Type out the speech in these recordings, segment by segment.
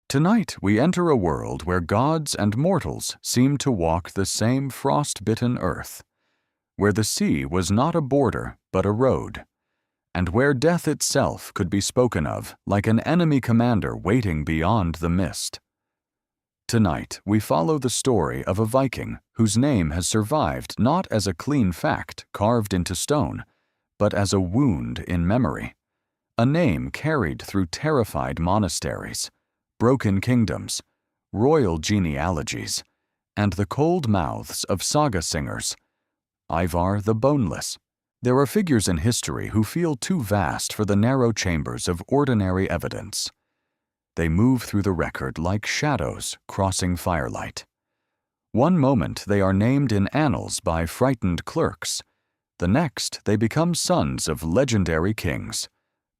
Tonight we enter a world where gods and mortals seem to walk the same frost-bitten earth, where the sea was not a border but a road, and where death itself could be spoken of like an enemy commander waiting beyond the mist. Tonight we follow the story of a Viking whose name has survived not as a clean fact carved into stone, but as a wound in memory, a name carried through terrified monasteries, broken kingdoms, royal genealogies, and the cold mouths of saga singers. Ivar the Boneless. There are figures in history who feel too vast for the narrow chambers of ordinary evidence. They move through the record like shadows crossing firelight. One moment they are named in annals by frightened clerks. The next they become sons of legendary kings,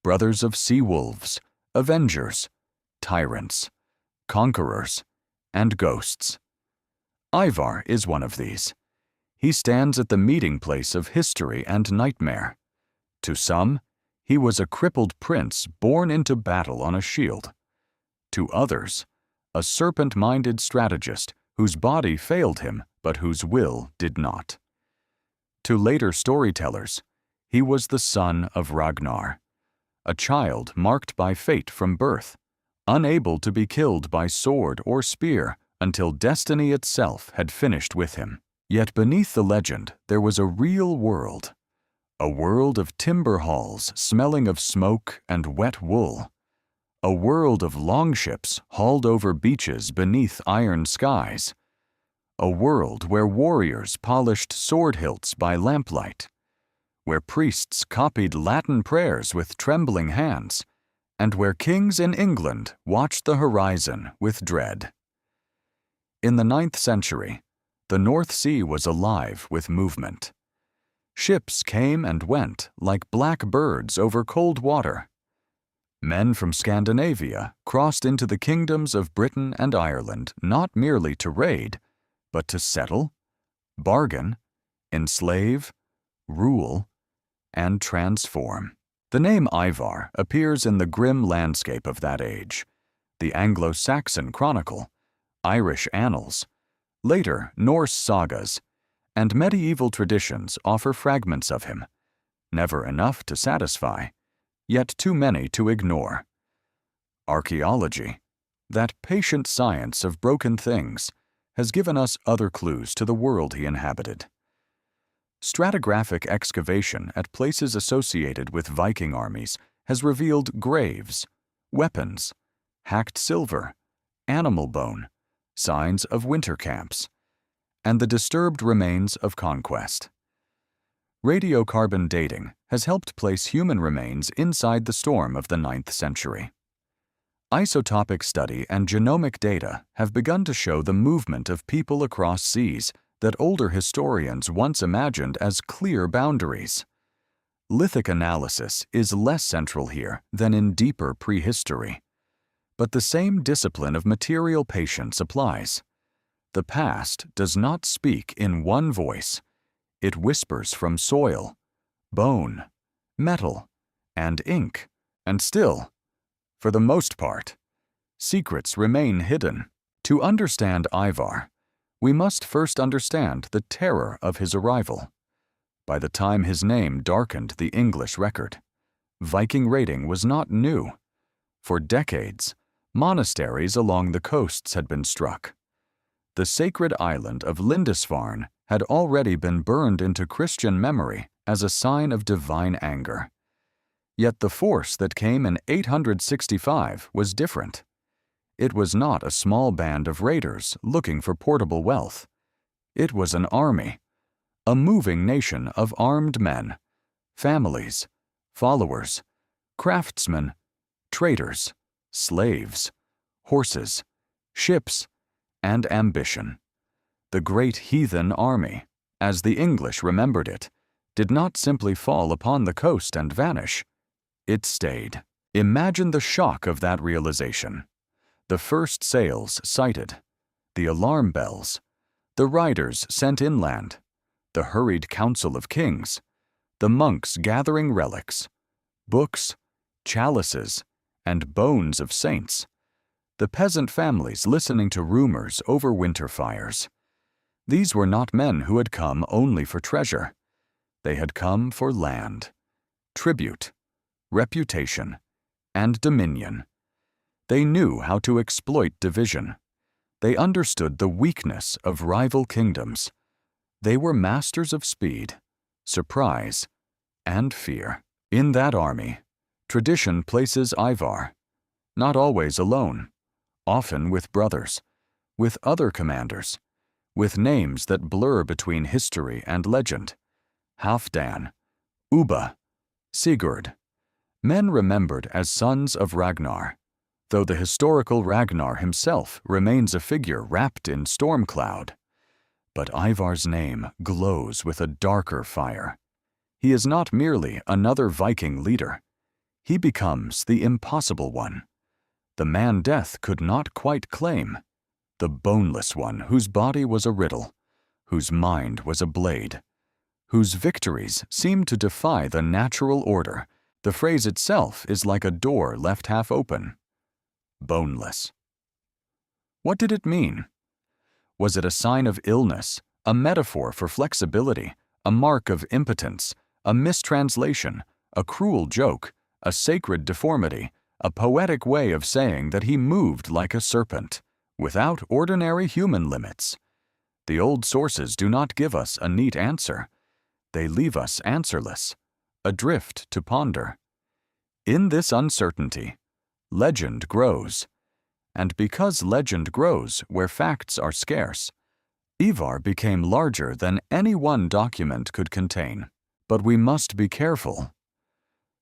brothers of sea wolves, avengers, tyrants, conquerors, and ghosts. Ivar is one of these. He stands at the meeting place of history and nightmare. To some, he was a crippled prince born into battle on a shield. To others, a serpent-minded strategist whose body failed him but whose will did not. To later storytellers, he was the son of Ragnar, a child marked by fate from birth, unable to be killed by sword or spear until destiny itself had finished with him. Yet beneath the legend there was a real world, a world of timber halls smelling of smoke and wet wool, a world of longships hauled over beaches beneath iron skies, a world where warriors polished sword hilts by lamplight, where priests copied Latin prayers with trembling hands, and where kings in England watched the horizon with dread. In the 9th century, the North Sea was alive with movement. Ships came and went like black birds over cold water. Men from Scandinavia crossed into the kingdoms of Britain and Ireland not merely to raid, but to settle, bargain, enslave, rule, and transform. The name Ivar appears in the grim landscape of that age, the Anglo-Saxon Chronicle, Irish annals, later Norse sagas, and medieval traditions offer fragments of him, never enough to satisfy, yet too many to ignore. Archaeology, that patient science of broken things, has given us other clues to the world he inhabited. Stratigraphic excavation at places associated with Viking armies has revealed graves, weapons, hacked silver, animal bone, signs of winter camps, and the disturbed remains of conquest. Radiocarbon dating has helped place human remains inside the storm of the 9th century. Isotopic study and genomic data have begun to show the movement of people across seas that older historians once imagined as clear boundaries. Lithic analysis is less central here than in deeper prehistory. But the same discipline of material patience applies. The past does not speak in one voice. It whispers from soil, bone, metal, and ink, and still, for the most part, secrets remain hidden. To understand Ivar, we must first understand the terror of his arrival. By the time his name darkened the English record, Viking raiding was not new. For decades, monasteries along the coasts had been struck. The sacred island of Lindisfarne had already been burned into Christian memory as a sign of divine anger. Yet the force that came in 865 was different. It was not a small band of raiders looking for portable wealth. It was an army, a moving nation of armed men, families, followers, craftsmen, traders, slaves, horses, ships, and ambition. The great heathen army, as the English remembered it, did not simply fall upon the coast and vanish. It stayed. Imagine the shock of that realization. The first sails sighted, the alarm bells, the riders sent inland, the hurried council of kings, the monks gathering relics, books, chalices, and bones of saints. the peasant families listening to rumors over winter fires. These were not men who had come only for treasure. They had come for land, tribute, reputation, and dominion. They knew how to exploit division. They understood the weakness of rival kingdoms. They were masters of speed, surprise, and fear. In that army, tradition places Ivar, not always alone, often with brothers, with other commanders, with names that blur between history and legend. Halfdan, Ubba, Sigurd, men remembered as sons of Ragnar, though the historical Ragnar himself remains a figure wrapped in storm cloud. But Ivar's name glows with a darker fire. He is not merely another Viking leader. He becomes the impossible one, the man death could not quite claim, the boneless one whose body was a riddle, whose mind was a blade, whose victories seemed to defy the natural order. The phrase itself is like a door left half open. Boneless. What did it mean? Was it a sign of illness, a metaphor for flexibility, a mark of impotence, a mistranslation, a cruel joke, a sacred deformity, a poetic way of saying that he moved like a serpent, without ordinary human limits? The old sources do not give us a neat answer. They leave us answerless, adrift to ponder. In this uncertainty, legend grows. And because legend grows where facts are scarce, Ivar became larger than any one document could contain. But we must be careful.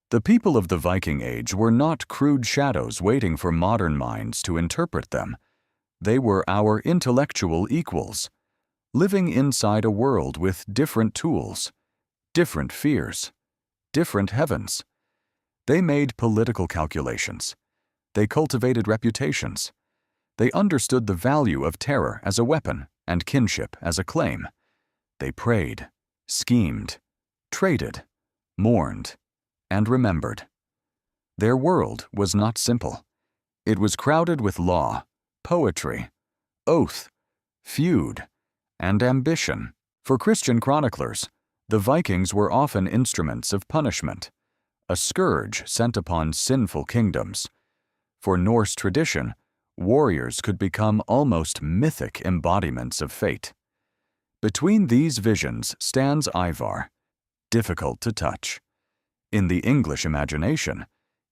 The people of the Viking Age were not crude shadows waiting for modern minds to interpret them. They were our intellectual equals, living inside a world with different tools, different fears, different heavens. They made political calculations. They cultivated reputations. They understood the value of terror as a weapon and kinship as a claim. They prayed, schemed, traded, mourned, and remembered. Their world was not simple. It was crowded with law, poetry, oath, feud, and ambition. For Christian chroniclers, the Vikings were often instruments of punishment, a scourge sent upon sinful kingdoms. For Norse tradition, warriors could become almost mythic embodiments of fate. Between these visions stands Ivar, difficult to touch. In the English imagination,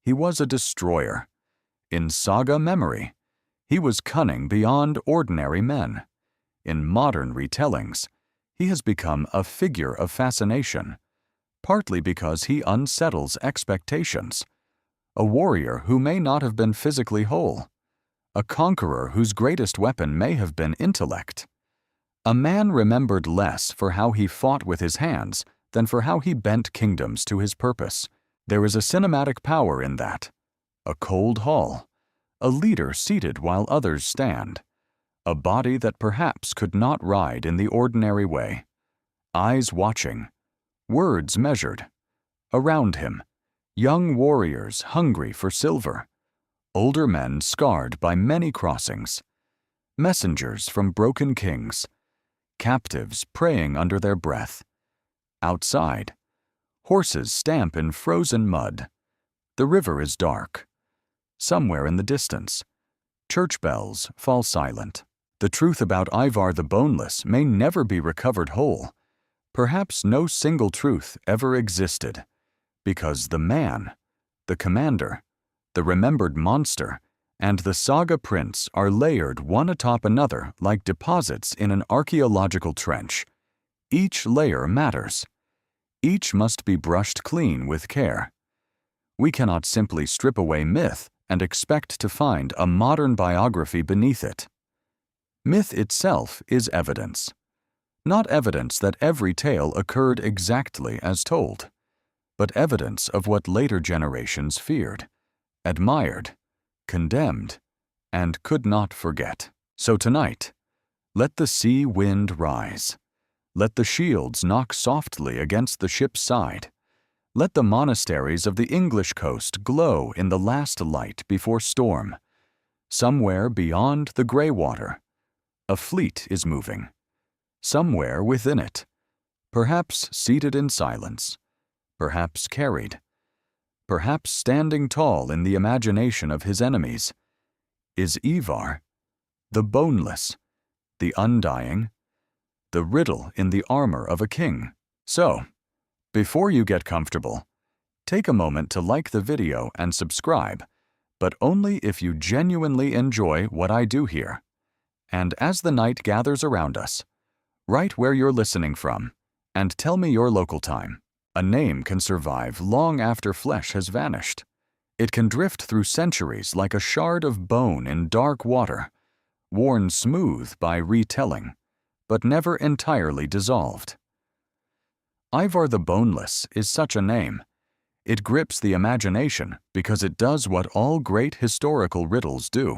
he was a destroyer. In saga memory, he was cunning beyond ordinary men. In modern retellings, he has become a figure of fascination, partly because he unsettles expectations. A warrior who may not have been physically whole. A conqueror whose greatest weapon may have been intellect. A man remembered less for how he fought with his hands than for how he bent kingdoms to his purpose. There is a cinematic power in that. A cold hall. A leader seated while others stand. A body that perhaps could not ride in the ordinary way. Eyes watching. Words measured. Around him, young warriors hungry for silver. Older men scarred by many crossings. Messengers from broken kings. Captives praying under their breath. Outside, horses stamp in frozen mud. The river is dark. Somewhere in the distance, church bells fall silent. The truth about Ivar the Boneless may never be recovered whole. Perhaps no single truth ever existed, because the man, the commander, the remembered monster, and the saga prince are layered one atop another like deposits in an archaeological trench. Each layer matters. Each must be brushed clean with care. We cannot simply strip away myth and expect to find a modern biography beneath it. Myth itself is evidence. Not evidence that every tale occurred exactly as told, but evidence of what later generations feared, admired, condemned, and could not forget. So tonight, let the sea wind rise. Let the shields knock softly against the ship's side. Let the monasteries of the English coast glow in the last light before storm. Somewhere beyond the gray water, a fleet is moving. Somewhere within it, perhaps seated in silence, perhaps carried, perhaps standing tall in the imagination of his enemies, is Ivar, the Boneless, the Undying, the riddle in the armor of a king. So, before you get comfortable, take a moment to like the video and subscribe, but only if you genuinely enjoy what I do here. And as the night gathers around us, write where you're listening from and tell me your local time. A name can survive long after flesh has vanished. It can drift through centuries like a shard of bone in dark water, worn smooth by retelling, but never entirely dissolved. Ivar the Boneless is such a name. It grips the imagination because it does what all great historical riddles do.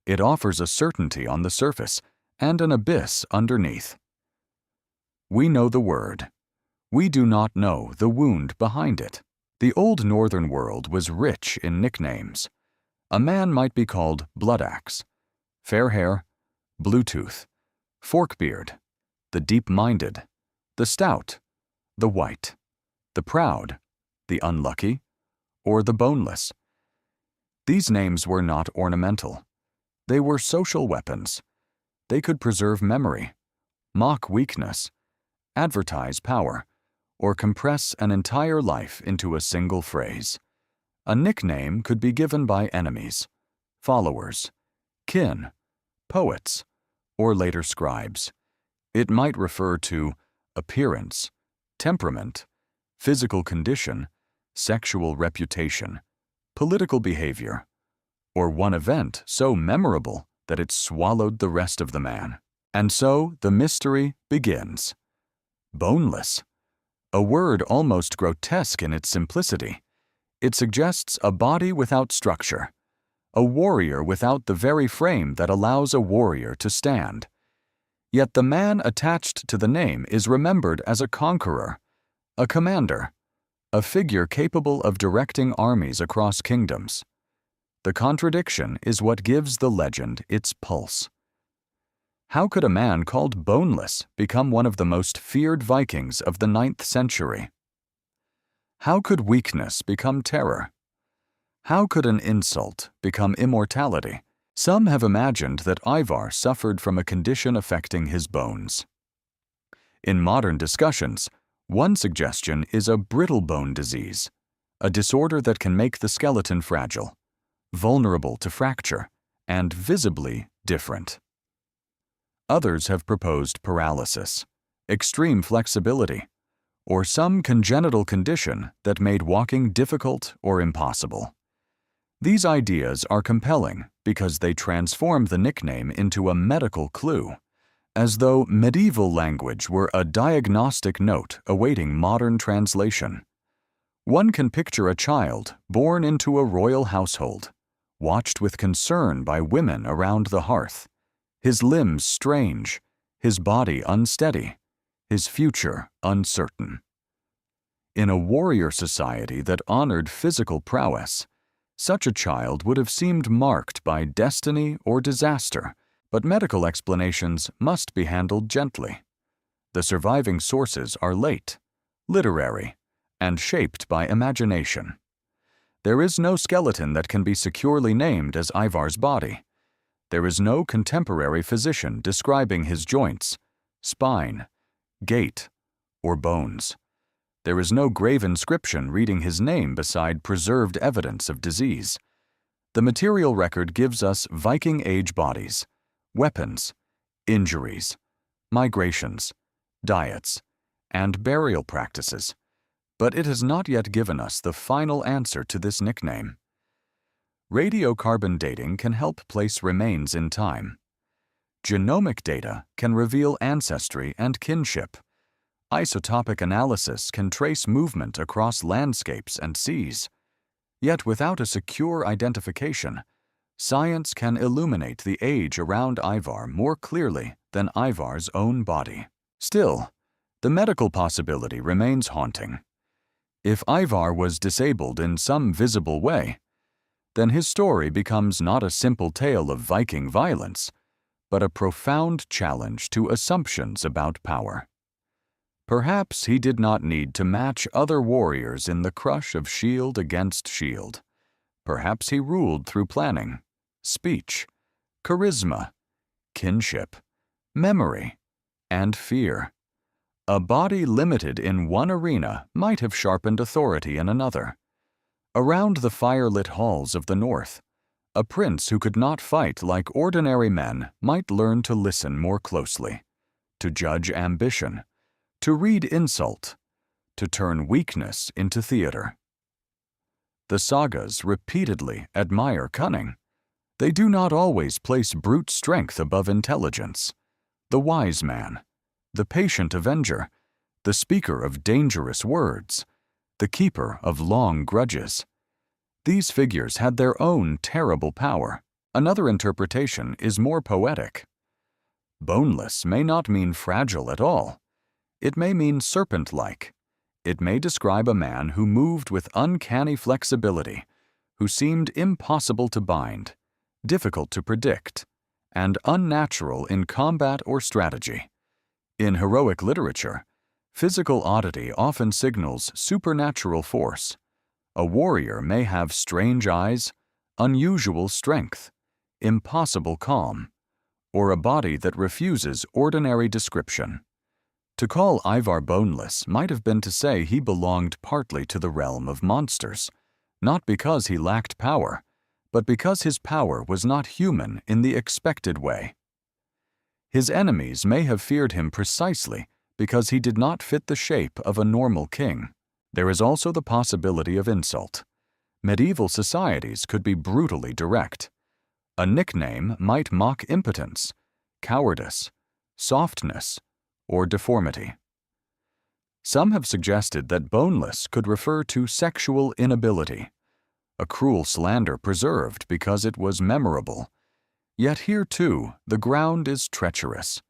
It offers a certainty on the surface and an abyss underneath. We know the word. We do not know the wound behind it. The old northern world was rich in nicknames. A man might be called Bloodaxe, Fair Hair, Bluetooth, Forkbeard, the Deep-Minded, the Stout, the White, the Proud, the Unlucky, or the Boneless. These names were not ornamental. They were social weapons. They could preserve memory, mock weakness, advertise power, or compress an entire life into a single phrase. A nickname could be given by enemies, followers, kin, poets, or later scribes. It might refer to appearance, temperament, physical condition, sexual reputation, political behavior, or one event so memorable that it swallowed the rest of the man. And so the mystery begins. Boneless, a word almost grotesque in its simplicity. It suggests a body without structure, a warrior without the very frame that allows a warrior to stand. Yet the man attached to the name is remembered as a conqueror, a commander, a figure capable of directing armies across kingdoms. The contradiction is what gives the legend its pulse. How could a man called Boneless become one of the most feared Vikings of the 9th century? How could weakness become terror? How could an insult become immortality? Some have imagined that Ivar suffered from a condition affecting his bones. In modern discussions, one suggestion is a brittle bone disease, a disorder that can make the skeleton fragile, vulnerable to fracture, and visibly different. Others have proposed paralysis, extreme flexibility, or some congenital condition that made walking difficult or impossible. These ideas are compelling because they transform the nickname into a medical clue, as though medieval language were a diagnostic note awaiting modern translation. One can picture a child born into a royal household, watched with concern by women around the hearth, his limbs strange, his body unsteady, his future uncertain. In a warrior society that honored physical prowess, such a child would have seemed marked by destiny or disaster, but medical explanations must be handled gently. The surviving sources are late, literary, and shaped by imagination. There is no skeleton that can be securely named as Ivar's body. There is no contemporary physician describing his joints, spine, gait, or bones. There is no grave inscription reading his name beside preserved evidence of disease. The material record gives us Viking Age bodies, weapons, injuries, migrations, diets, and burial practices, but it has not yet given us the final answer to this nickname. Radiocarbon dating can help place remains in time. Genomic data can reveal ancestry and kinship. Isotopic analysis can trace movement across landscapes and seas. Yet without a secure identification, science can illuminate the age around Ivar more clearly than Ivar's own body. Still, the medical possibility remains haunting. If Ivar was disabled in some visible way, then his story becomes not a simple tale of Viking violence, but a profound challenge to assumptions about power. Perhaps he did not need to match other warriors in the crush of shield against shield. Perhaps he ruled through planning, speech, charisma, kinship, memory, and fear. A body limited in one arena might have sharpened authority in another. Around the firelit halls of the North, a prince who could not fight like ordinary men might learn to listen more closely, to judge ambition, to read insult, to turn weakness into theater. The sagas repeatedly admire cunning. They do not always place brute strength above intelligence. The wise man, the patient avenger, the speaker of dangerous words, the keeper of long grudges. These figures had their own terrible power. Another interpretation is more poetic. Boneless may not mean fragile at all. It may mean serpent-like. It may describe a man who moved with uncanny flexibility, who seemed impossible to bind, difficult to predict, and unnatural in combat or strategy. In heroic literature, physical oddity often signals supernatural force. A warrior may have strange eyes, unusual strength, impossible calm, or a body that refuses ordinary description. To call Ivar boneless might have been to say he belonged partly to the realm of monsters, not because he lacked power, but because his power was not human in the expected way. His enemies may have feared him precisely because he did not fit the shape of a normal king. There is also the possibility of insult. Medieval societies could be brutally direct. A nickname might mock impotence, cowardice, softness, or deformity. Some have suggested that boneless could refer to sexual inability, a cruel slander preserved because it was memorable. Yet here, too, the ground is treacherous.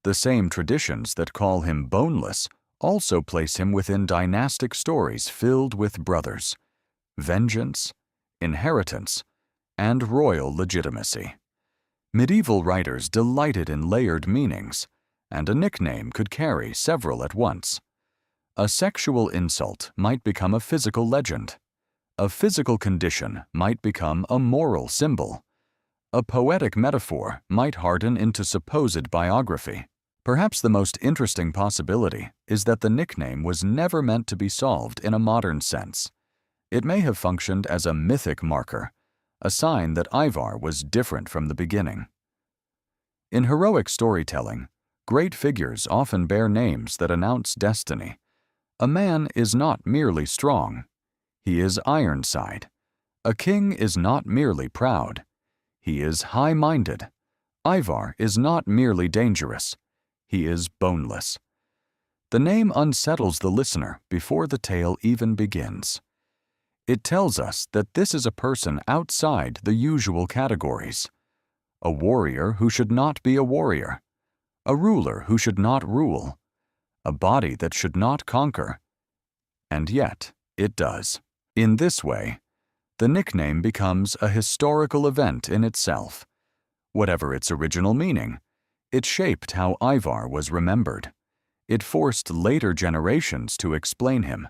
The same traditions that call him boneless also place him within dynastic stories filled with brothers, vengeance, inheritance, and royal legitimacy. Medieval writers delighted in layered meanings, and a nickname could carry several at once. A sexual insult might become a physical legend. A physical condition might become a moral symbol. A poetic metaphor might harden into supposed biography. Perhaps the most interesting possibility is that the nickname was never meant to be solved in a modern sense. It may have functioned as a mythic marker, a sign that Ivar was different from the beginning. In heroic storytelling, great figures often bear names that announce destiny. A man is not merely strong. He is Ironside. A king is not merely proud. He is high-minded. Ivar is not merely dangerous. He is boneless. The name unsettles the listener before the tale even begins. It tells us that this is a person outside the usual categories. A warrior who should not be a warrior. A ruler who should not rule. A body that should not conquer. And yet, it does. In this way, the nickname becomes a historical event in itself. Whatever its original meaning, it shaped how Ivar was remembered. It forced later generations to explain him.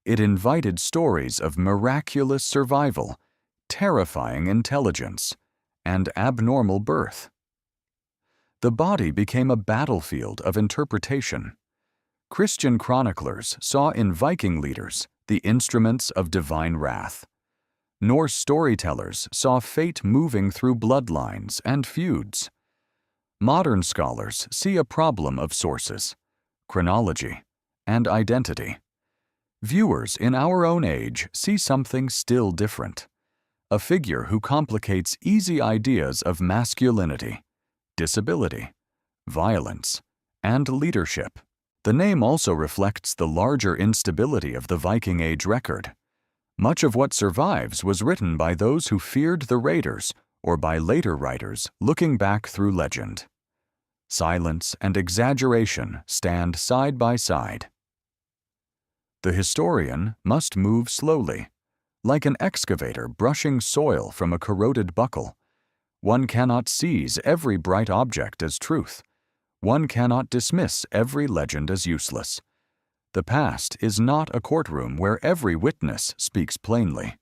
It invited stories of miraculous survival, terrifying intelligence, and abnormal birth. The body became a battlefield of interpretation. Christian chroniclers saw in Viking leaders the instruments of divine wrath. Norse storytellers saw fate moving through bloodlines and feuds. Modern scholars see a problem of sources, chronology, and identity. Viewers in our own age see something still different. A figure who complicates easy ideas of masculinity, disability, violence, and leadership. The name also reflects the larger instability of the Viking Age record. Much of what survives was written by those who feared the raiders or by later writers looking back through legend. Silence and exaggeration stand side by side. The historian must move slowly, Like an excavator brushing soil from a corroded buckle, one cannot seize every bright object as truth. One cannot dismiss every legend as useless. The past is not a courtroom where every witness speaks plainly.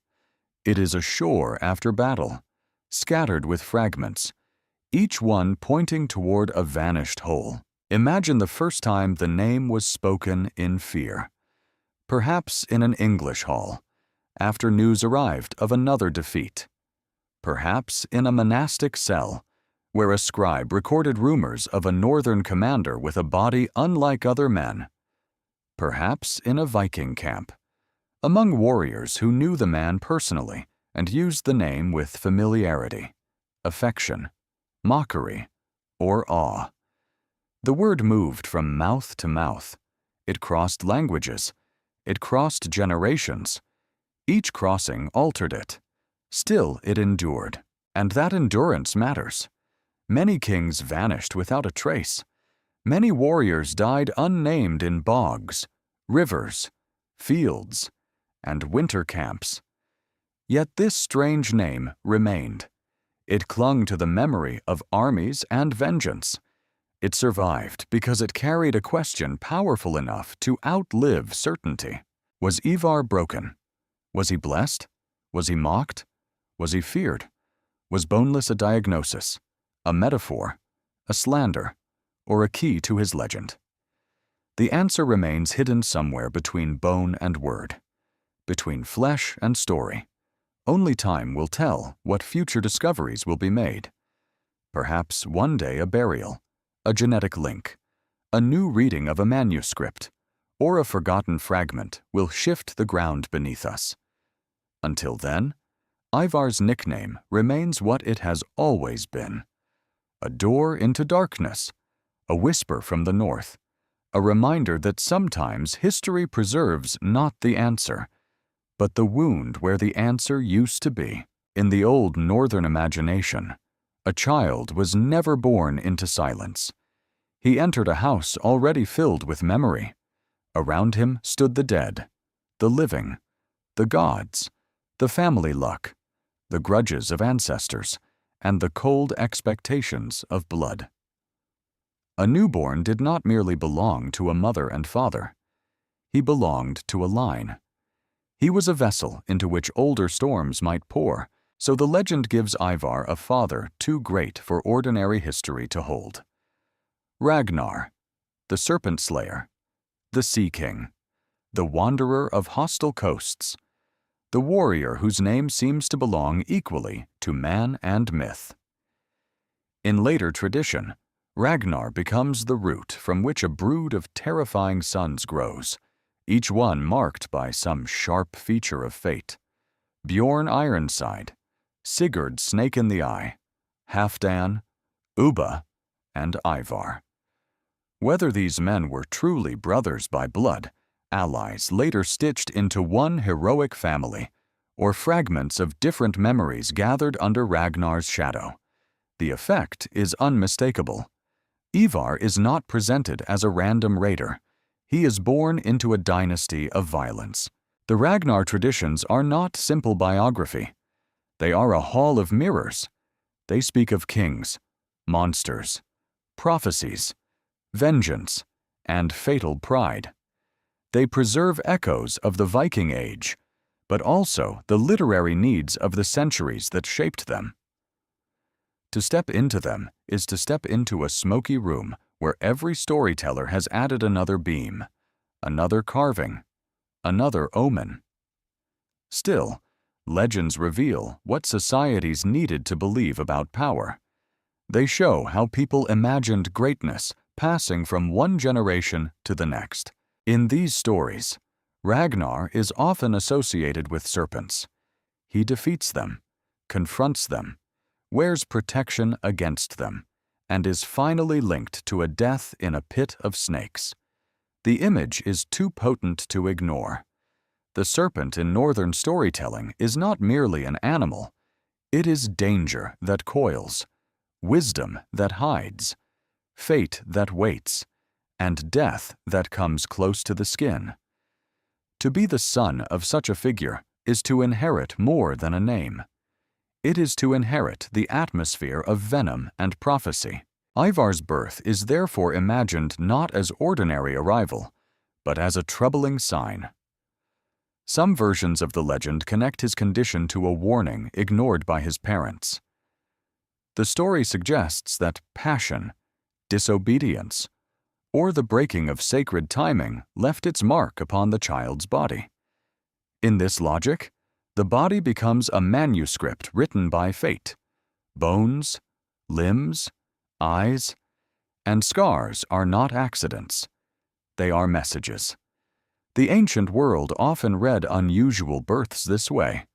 It is a shore after battle, scattered with fragments, each one pointing toward a vanished whole. Imagine the first time the name was spoken in fear. Perhaps in an English hall, after news arrived of another defeat. Perhaps in a monastic cell, where a scribe recorded rumors of a northern commander with a body unlike other men. Perhaps in a Viking camp, among warriors who knew the man personally and used the name with familiarity, affection, mockery, or awe. The word moved from mouth to mouth. It crossed languages. It crossed generations. Each crossing altered it. Still it endured, and that endurance matters. Many kings vanished without a trace. Many warriors died unnamed in bogs, rivers, fields, and winter camps. Yet this strange name remained. It clung to the memory of armies and vengeance. It survived because it carried a question powerful enough to outlive certainty. Was Ivar broken? Was he blessed? Was he mocked? Was he feared? Was boneless a diagnosis, a metaphor, a slander, or a key to his legend? The answer remains hidden somewhere between bone and word, between flesh and story. Only time will tell what future discoveries will be made. Perhaps one day a burial, a genetic link, a new reading of a manuscript, or a forgotten fragment will shift the ground beneath us. Until then, Ivar's nickname remains what it has always been. A door into darkness, a whisper from the north, a reminder that sometimes history preserves not the answer, but the wound where the answer used to be. In the old northern imagination, a child was never born into silence. He entered a house already filled with memory. Around him stood the dead, the living, the gods, the family luck, the grudges of ancestors, and the cold expectations of blood. A newborn did not merely belong to a mother and father. He belonged to a line. He was a vessel into which older storms might pour, so the legend gives Ivar a father too great for ordinary history to hold. Ragnar, the serpent slayer, the sea king, the wanderer of hostile coasts, the warrior whose name seems to belong equally to man and myth. In later tradition, Ragnar becomes the root from which a brood of terrifying sons grows, each one marked by some sharp feature of fate. Bjorn Ironside, Sigurd Snake in the Eye, Halfdan, Ubba, and Ivar. Whether these men were truly brothers by blood, allies later stitched into one heroic family, or fragments of different memories gathered under Ragnar's shadow, the effect is unmistakable. Ivar is not presented as a random raider. He is born into a dynasty of violence. The Ragnar traditions are not simple biography. They are a hall of mirrors. They speak of kings, monsters, prophecies, vengeance, and fatal pride. They preserve echoes of the Viking Age, but also the literary needs of the centuries that shaped them. To step into them is to step into a smoky room where every storyteller has added another beam, another carving, another omen. Still, legends reveal what societies needed to believe about power. They show how people imagined greatness passing from one generation to the next. In these stories, Ragnar is often associated with serpents. He defeats them, confronts them, wears protection against them, and is finally linked to a death in a pit of snakes. The image is too potent to ignore. The serpent in northern storytelling is not merely an animal. It is danger that coils, wisdom that hides, fate that waits, and death that comes close to the skin. To be the son of such a figure is to inherit more than a name. It is to inherit the atmosphere of venom and prophecy. Ivar's birth is therefore imagined not as ordinary arrival, but as a troubling sign. Some versions of the legend connect his condition to a warning ignored by his parents. The story suggests that passion, disobedience, or the breaking of sacred timing left its mark upon the child's body. In this logic, the body becomes a manuscript written by fate. Bones, limbs, eyes, and scars are not accidents. They are messages. The ancient world often read unusual births this way,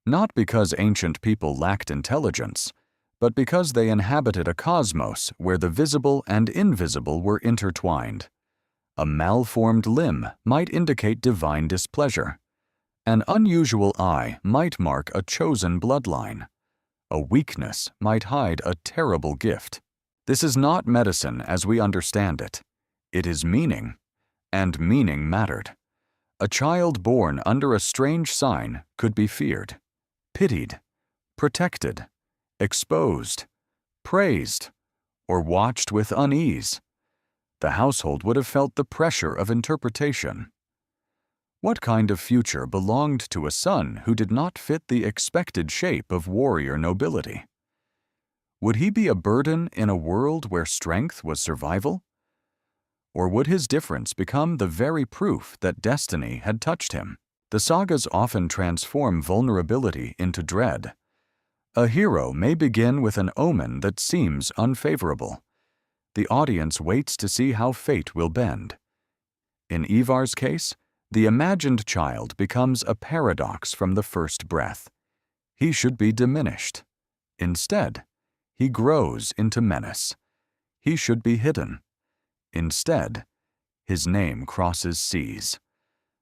not because ancient people lacked intelligence, but because they inhabited a cosmos where the visible and invisible were intertwined. A malformed limb might indicate divine displeasure. An unusual eye might mark a chosen bloodline. A weakness might hide a terrible gift. This is not medicine as we understand it. It is meaning, and meaning mattered. A child born under a strange sign could be feared, pitied, protected, exposed, praised, or watched with unease. The household would have felt the pressure of interpretation. What kind of future belonged to a son who did not fit the expected shape of warrior nobility? Would he be a burden in a world where strength was survival? Or would his difference become the very proof that destiny had touched him? The sagas often transform vulnerability into dread. A hero may begin with an omen that seems unfavorable. The audience waits to see how fate will bend. In Ivar's case, the imagined child becomes a paradox from the first breath. He should be diminished. Instead, he grows into menace. He should be hidden. Instead, his name crosses seas.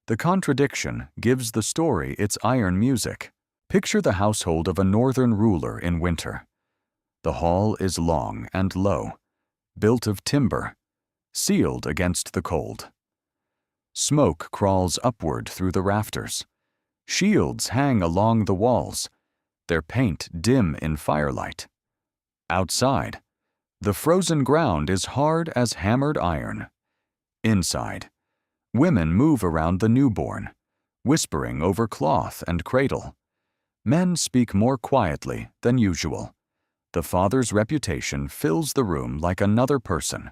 The contradiction gives the story its iron music. Picture the household of a northern ruler in winter. The hall is long and low, built of timber, sealed against the cold. Smoke crawls upward through the rafters. Shields hang along the walls, their paint dim in firelight. Outside, the frozen ground is hard as hammered iron. Inside, women move around the newborn, whispering over cloth and cradle. Men speak more quietly than usual. The father's reputation fills the room like another person.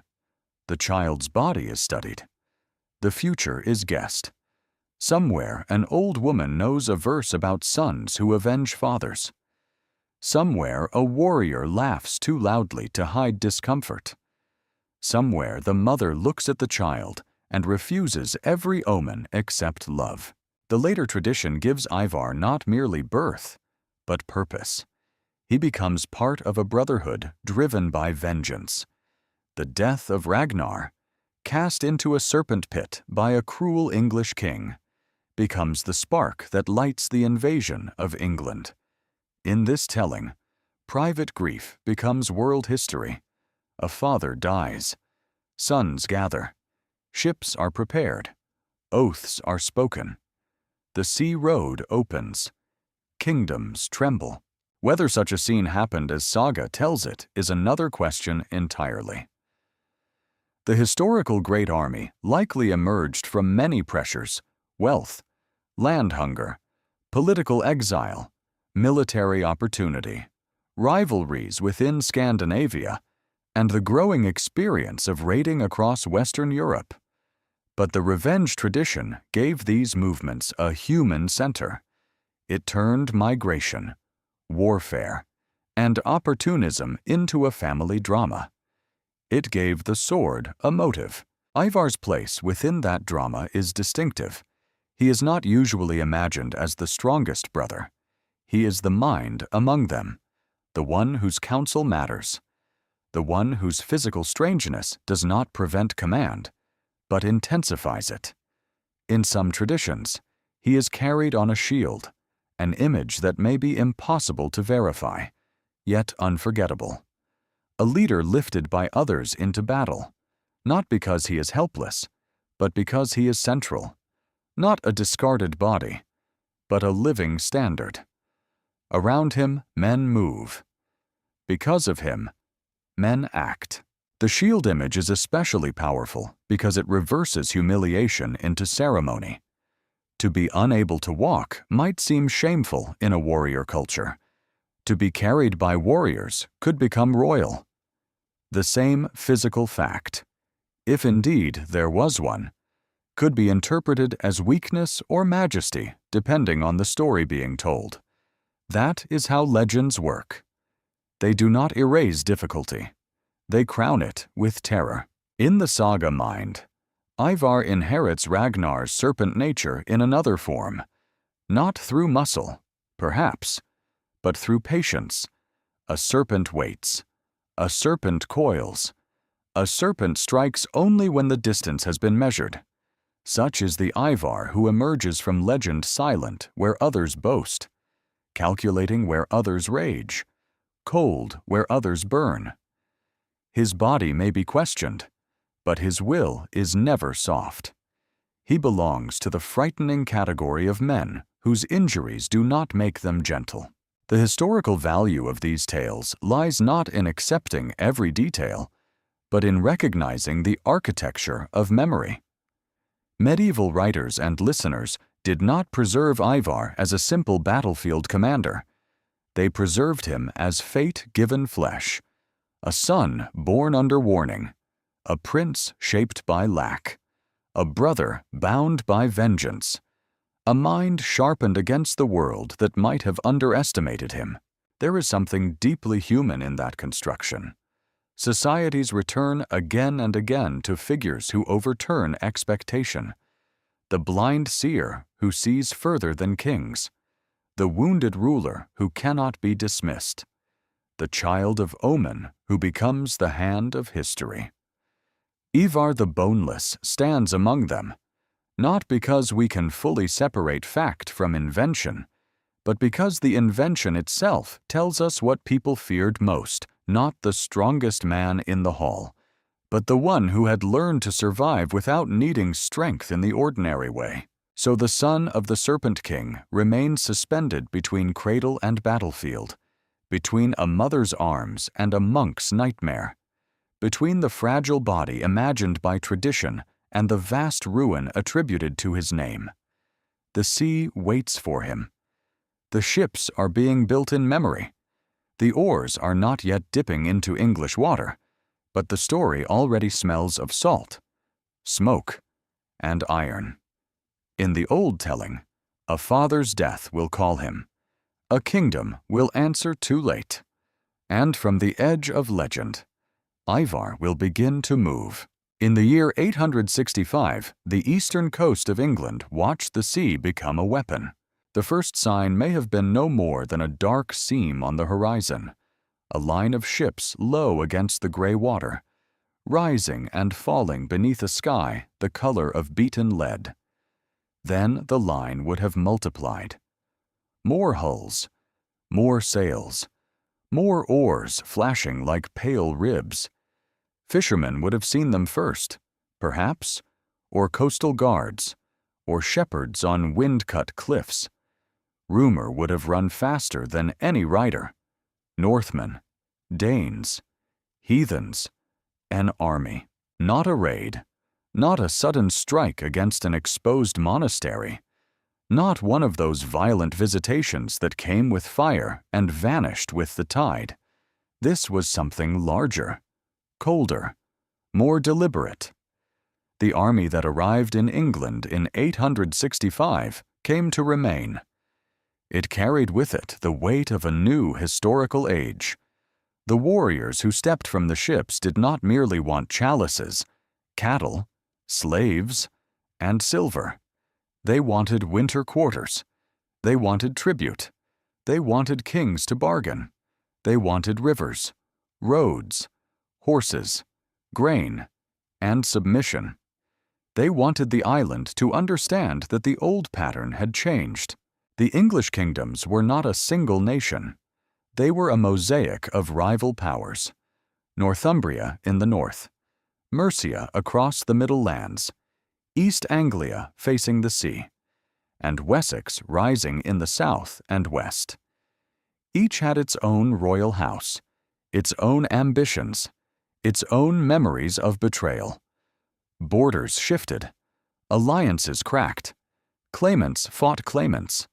The child's body is studied. The future is guessed. Somewhere, an old woman knows a verse about sons who avenge fathers. Somewhere, a warrior laughs too loudly to hide discomfort. Somewhere, the mother looks at the child and refuses every omen except love. The later tradition gives Ivar not merely birth, but purpose. He becomes part of a brotherhood driven by vengeance. The death of Ragnar, cast into a serpent pit by a cruel English king, becomes the spark that lights the invasion of England. In this telling, private grief becomes world history. A father dies. Sons gather. Ships are prepared. Oaths are spoken. The sea road opens. Kingdoms tremble. Whether such a scene happened as saga tells it is another question entirely. The historical Great Army likely emerged from many pressures: wealth, land hunger, political exile, military opportunity, rivalries within Scandinavia, and the growing experience of raiding across Western Europe. But the revenge tradition gave these movements a human center. It turned migration, warfare, and opportunism into a family drama. It gave the sword a motive. Ivar's place within that drama is distinctive. He is not usually imagined as the strongest brother. He is the mind among them, the one whose counsel matters, the one whose physical strangeness does not prevent command, but intensifies it. In some traditions, he is carried on a shield, an image that may be impossible to verify, yet unforgettable. A leader lifted by others into battle, not because he is helpless, but because he is central, not a discarded body, but a living standard. Around him, men move. Because of him, men act. The shield image is especially powerful because it reverses humiliation into ceremony. To be unable to walk might seem shameful in a warrior culture. To be carried by warriors could become royal. The same physical fact, if indeed there was one, could be interpreted as weakness or majesty depending on the story being told. That is how legends work. They do not erase difficulty. They crown it with terror. In the saga mind, Ivar inherits Ragnar's serpent nature in another form, not through muscle, perhaps, but through patience. A serpent waits. A serpent coils. A serpent strikes only when the distance has been measured. Such is the Ivar who emerges from legend silent where others boast, calculating where others rage, cold where others burn. His body may be questioned, but his will is never soft. He belongs to the frightening category of men whose injuries do not make them gentle. The historical value of these tales lies not in accepting every detail, but in recognizing the architecture of memory. Medieval writers and listeners did not preserve Ivar as a simple battlefield commander. They preserved him as fate-given flesh, a son born under warning, a prince shaped by lack, a brother bound by vengeance, a mind sharpened against the world that might have underestimated him. There is something deeply human in that construction. Societies return again and again to figures who overturn expectation. The blind seer who sees further than kings. The wounded ruler who cannot be dismissed. The child of omen who becomes the hand of history. Ivar the Boneless stands among them, not because we can fully separate fact from invention, but because the invention itself tells us what people feared most, not the strongest man in the hall, but the one who had learned to survive without needing strength in the ordinary way. So the son of the Serpent King remains suspended between cradle and battlefield, between a mother's arms and a monk's nightmare, between the fragile body imagined by tradition and the vast ruin attributed to his name. The sea waits for him. The ships are being built in memory. The oars are not yet dipping into English water, but the story already smells of salt, smoke, and iron. In the old telling, a father's death will call him. A kingdom will answer too late. And from the edge of legend, Ivar will begin to move. In the year 865, the eastern coast of England watched the sea become a weapon. The first sign may have been no more than a dark seam on the horizon, a line of ships low against the gray water, rising and falling beneath a sky the color of beaten lead. Then the line would have multiplied. More hulls, more sails, more oars flashing like pale ribs. Fishermen would have seen them first, perhaps, or coastal guards, or shepherds on wind-cut cliffs. Rumor would have run faster than any rider. Northmen, Danes, heathens, an army. Not a raid, not a sudden strike against an exposed monastery, not one of those violent visitations that came with fire and vanished with the tide. This was something larger, colder, more deliberate. The army that arrived in England in 865 came to remain. It carried with it the weight of a new historical age. The warriors who stepped from the ships did not merely want chalices, cattle, slaves, and silver. They wanted winter quarters. They wanted tribute. They wanted kings to bargain. They wanted rivers, roads, horses, grain, and submission. They wanted the island to understand that the old pattern had changed. The English kingdoms were not a single nation. They were a mosaic of rival powers. Northumbria in the north, Mercia across the Middle Lands, East Anglia facing the sea, and Wessex rising in the south and west. Each had its own royal house, its own ambitions, its own memories of betrayal. Borders shifted, alliances cracked, claimants fought claimants.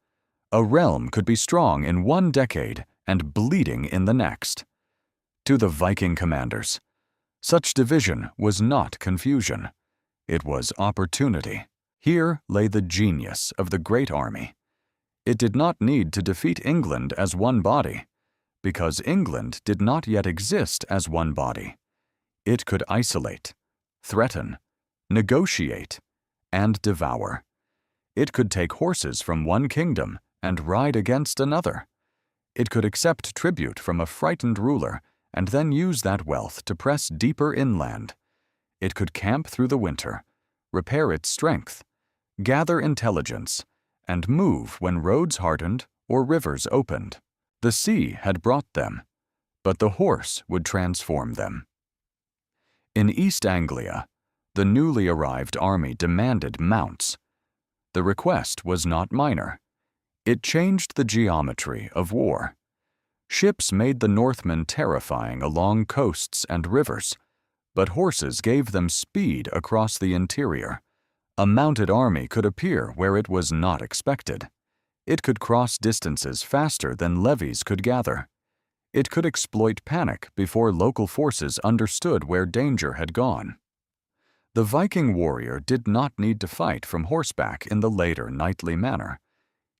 A realm could be strong in one decade and bleeding in the next. To the Viking commanders, such division was not confusion. It was opportunity. Here lay the genius of the great army. It did not need to defeat England as one body, because England did not yet exist as one body. It could isolate, threaten, negotiate, and devour. It could take horses from one kingdom and ride against another. It could accept tribute from a frightened ruler and then use that wealth to press deeper inland. It could camp through the winter, repair its strength, gather intelligence, and move when roads hardened or rivers opened. The sea had brought them, but the horse would transform them. In East Anglia, the newly arrived army demanded mounts. The request was not minor. It changed the geometry of war. Ships made the Northmen terrifying along coasts and rivers, but horses gave them speed across the interior. A mounted army could appear where it was not expected. It could cross distances faster than levies could gather. It could exploit panic before local forces understood where danger had gone. The Viking warrior did not need to fight from horseback in the later knightly manner.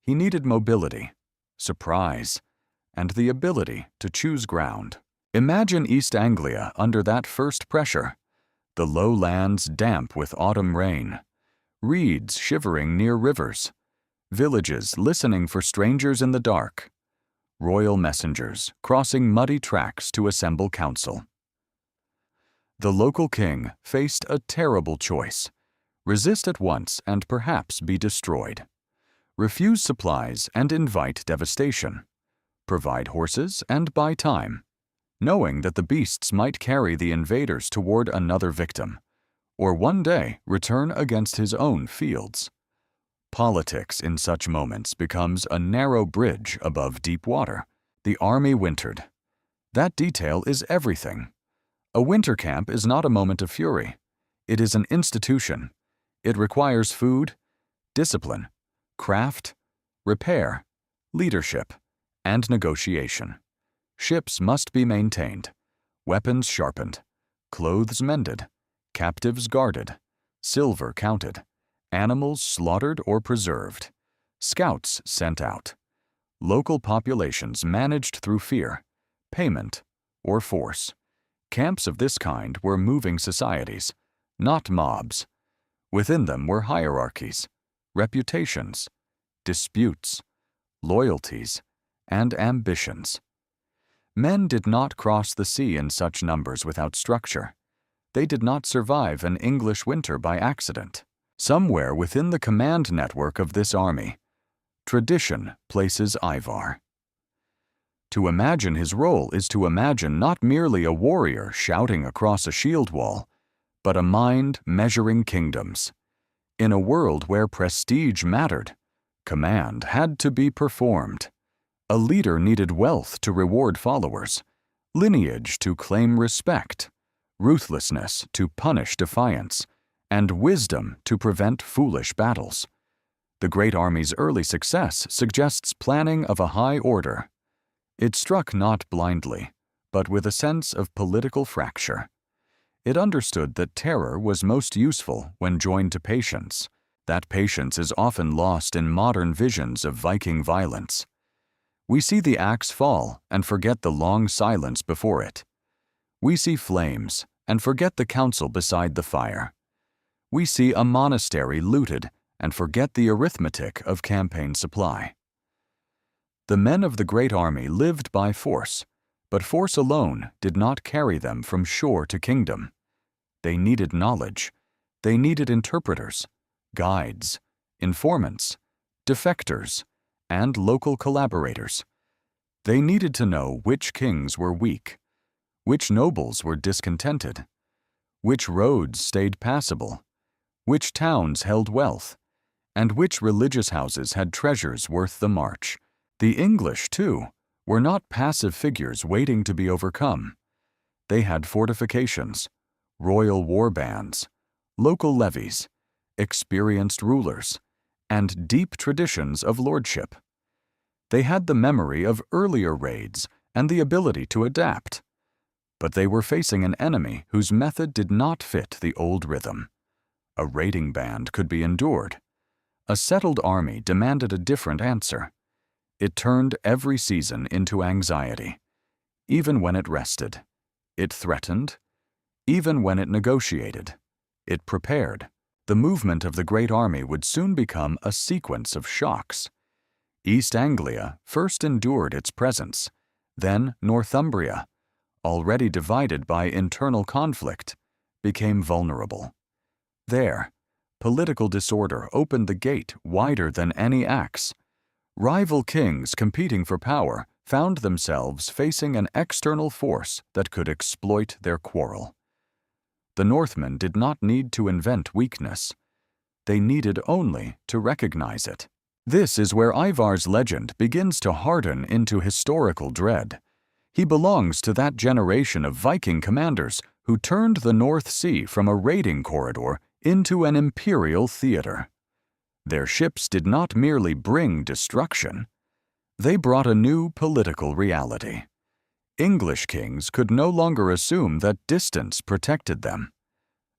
He needed mobility, surprise, and the ability to choose ground. Imagine East Anglia under that first pressure, the lowlands damp with autumn rain, reeds shivering near rivers, villages listening for strangers in the dark, royal messengers crossing muddy tracks to assemble council. The local king faced a terrible choice: resist at once and perhaps be destroyed, refuse supplies and invite devastation, provide horses and buy time, knowing that the beasts might carry the invaders toward another victim, or one day return against his own fields. Politics in such moments becomes a narrow bridge above deep water. The army wintered. That detail is everything. A winter camp is not a moment of fury. It is an institution. It requires food, discipline, craft, repair, leadership, and negotiation. Ships must be maintained, weapons sharpened, clothes mended, captives guarded, silver counted, animals slaughtered or preserved, scouts sent out, local populations managed through fear, payment, or force. Camps of this kind were moving societies, not mobs. Within them were hierarchies, reputations, disputes, loyalties, and ambitions. Men did not cross the sea in such numbers without structure. They did not survive an English winter by accident. Somewhere within the command network of this army, tradition places Ivar. To imagine his role is to imagine not merely a warrior shouting across a shield wall, but a mind measuring kingdoms. In a world where prestige mattered, command had to be performed. A leader needed wealth to reward followers, lineage to claim respect, ruthlessness to punish defiance, and wisdom to prevent foolish battles. The great army's early success suggests planning of a high order. It struck not blindly, but with a sense of political fracture. It understood that terror was most useful when joined to patience. That patience is often lost in modern visions of Viking violence. We see the axe fall and forget the long silence before it. We see flames and forget the council beside the fire. We see a monastery looted and forget the arithmetic of campaign supply. The men of the great army lived by force, but force alone did not carry them from shore to kingdom. They needed knowledge. They needed interpreters, guides, informants, defectors, and local collaborators. They needed to know which kings were weak, which nobles were discontented, which roads stayed passable, which towns held wealth, and which religious houses had treasures worth the march. The English, too, were not passive figures waiting to be overcome. They had fortifications, royal war bands, local levies, experienced rulers, and deep traditions of lordship. They had the memory of earlier raids and the ability to adapt. But they were facing an enemy whose method did not fit the old rhythm. A raiding band could be endured. A settled army demanded a different answer. It turned every season into anxiety. Even when it rested, it threatened. Even when it negotiated, it prepared. The movement of the great army would soon become a sequence of shocks. East Anglia first endured its presence, then Northumbria, already divided by internal conflict, became vulnerable. There, political disorder opened the gate wider than any axe. Rival kings competing for power found themselves facing an external force that could exploit their quarrel. The Northmen did not need to invent weakness. They needed only to recognize it. This is where Ivar's legend begins to harden into historical dread. He belongs to that generation of Viking commanders who turned the North Sea from a raiding corridor into an imperial theater. Their ships did not merely bring destruction. They brought a new political reality. English kings could no longer assume that distance protected them.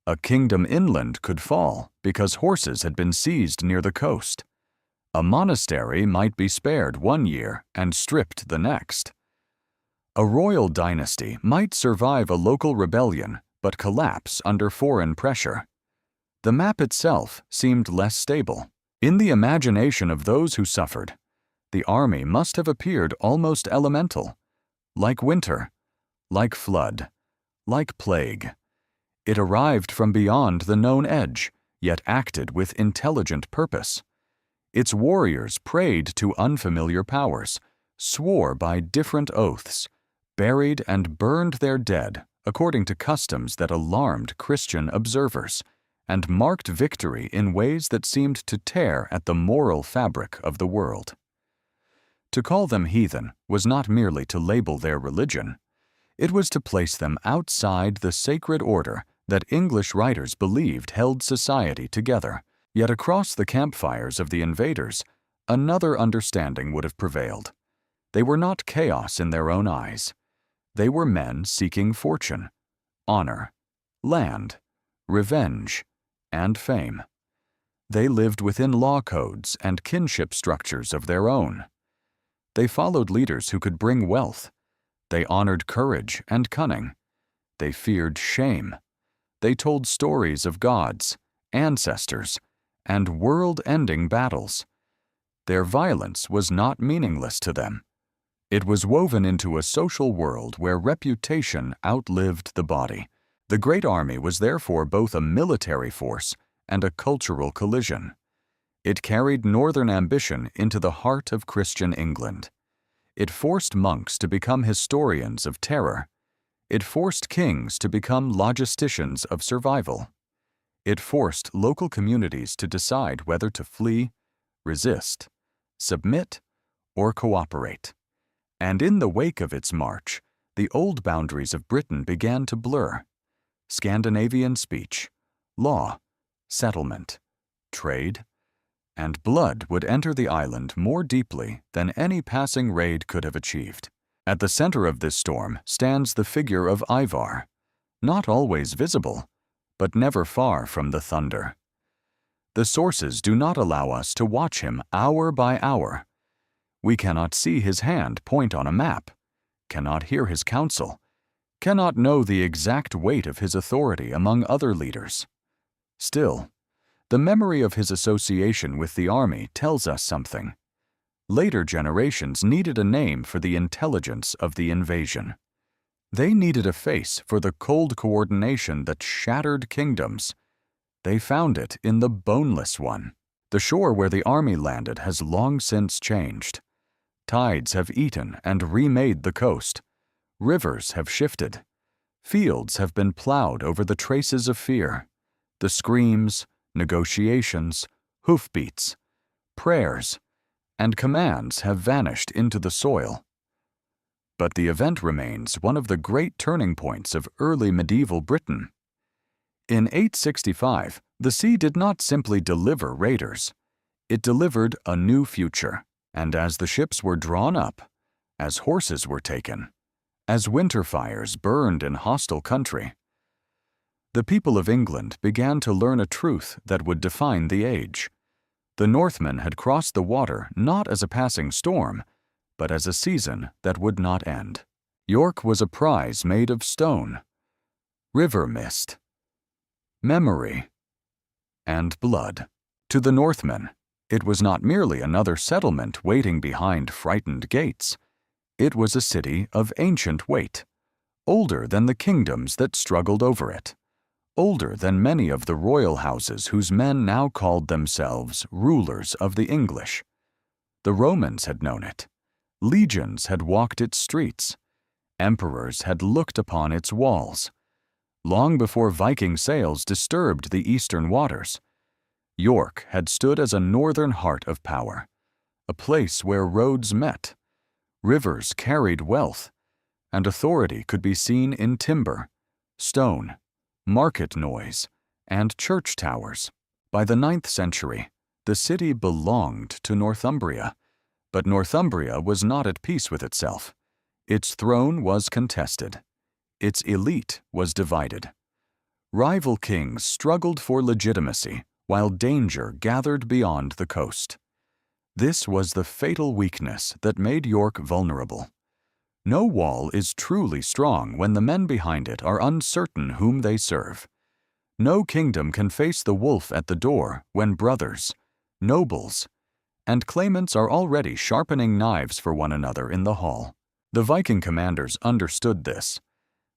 A kingdom inland could fall because horses had been seized near the coast. A monastery might be spared one year and stripped the next. A royal dynasty might survive a local rebellion but collapse under foreign pressure. The map itself seemed less stable. In the imagination of those who suffered, the army must have appeared almost elemental, like winter, like flood, like plague. It arrived from beyond the known edge, yet acted with intelligent purpose. Its warriors prayed to unfamiliar powers, swore by different oaths, buried and burned their dead according to customs that alarmed Christian observers, and marked victory in ways that seemed to tear at the moral fabric of the world. To call them heathen was not merely to label their religion. It was to place them outside the sacred order that English writers believed held society together. Yet across the campfires of the invaders, another understanding would have prevailed. They were not chaos in their own eyes. They were men seeking fortune, honor, land, revenge, and fame. They lived within law codes and kinship structures of their own. They followed leaders who could bring wealth. They honored courage and cunning. They feared shame. They told stories of gods, ancestors, and world-ending battles. Their violence was not meaningless to them. It was woven into a social world where reputation outlived the body. The Great Army was therefore both a military force and a cultural collision. It carried northern ambition into the heart of Christian England. It forced monks to become historians of terror. It forced kings to become logisticians of survival. It forced local communities to decide whether to flee, resist, submit, or cooperate. And in the wake of its march, the old boundaries of Britain began to blur. Scandinavian speech, law, settlement, trade, and blood would enter the island more deeply than any passing raid could have achieved. At the center of this storm stands the figure of Ivar, not always visible, but never far from the thunder. The sources do not allow us to watch him hour by hour. We cannot see his hand point on a map, cannot hear his counsel, cannot know the exact weight of his authority among other leaders. Still, the memory of his association with the army tells us something. Later generations needed a name for the intelligence of the invasion. They needed a face for the cold coordination that shattered kingdoms. They found it in the Boneless one. The shore where the army landed has long since changed. Tides have eaten and remade the coast. Rivers have shifted. Fields have been plowed over the traces of fear. The screams, negotiations, hoofbeats, prayers, and commands have vanished into the soil. But the event remains one of the great turning points of early medieval Britain. In 865, the sea did not simply deliver raiders. It delivered a new future, and as the ships were drawn up, as horses were taken, as winter fires burned in hostile country, the people of England began to learn a truth that would define the age. The Northmen had crossed the water not as a passing storm, but as a season that would not end. York was a prize made of stone, river mist, memory, and blood. To the Northmen, it was not merely another settlement waiting behind frightened gates. It was a city of ancient weight, older than the kingdoms that struggled over it, older than many of the royal houses whose men now called themselves rulers of the English. The Romans had known it. Legions had walked its streets. Emperors had looked upon its walls. Long before Viking sails disturbed the eastern waters, York had stood as a northern heart of power, a place where roads met, rivers carried wealth, and authority could be seen in timber, stone, market noise, and church towers. By the 9th century, the city belonged to Northumbria, but Northumbria was not at peace with itself. Its throne was contested. Its elite was divided. Rival kings struggled for legitimacy, while danger gathered beyond the coast. This was the fatal weakness that made York vulnerable. No wall is truly strong when the men behind it are uncertain whom they serve. No kingdom can face the wolf at the door when brothers, nobles, and claimants are already sharpening knives for one another in the hall. The Viking commanders understood this.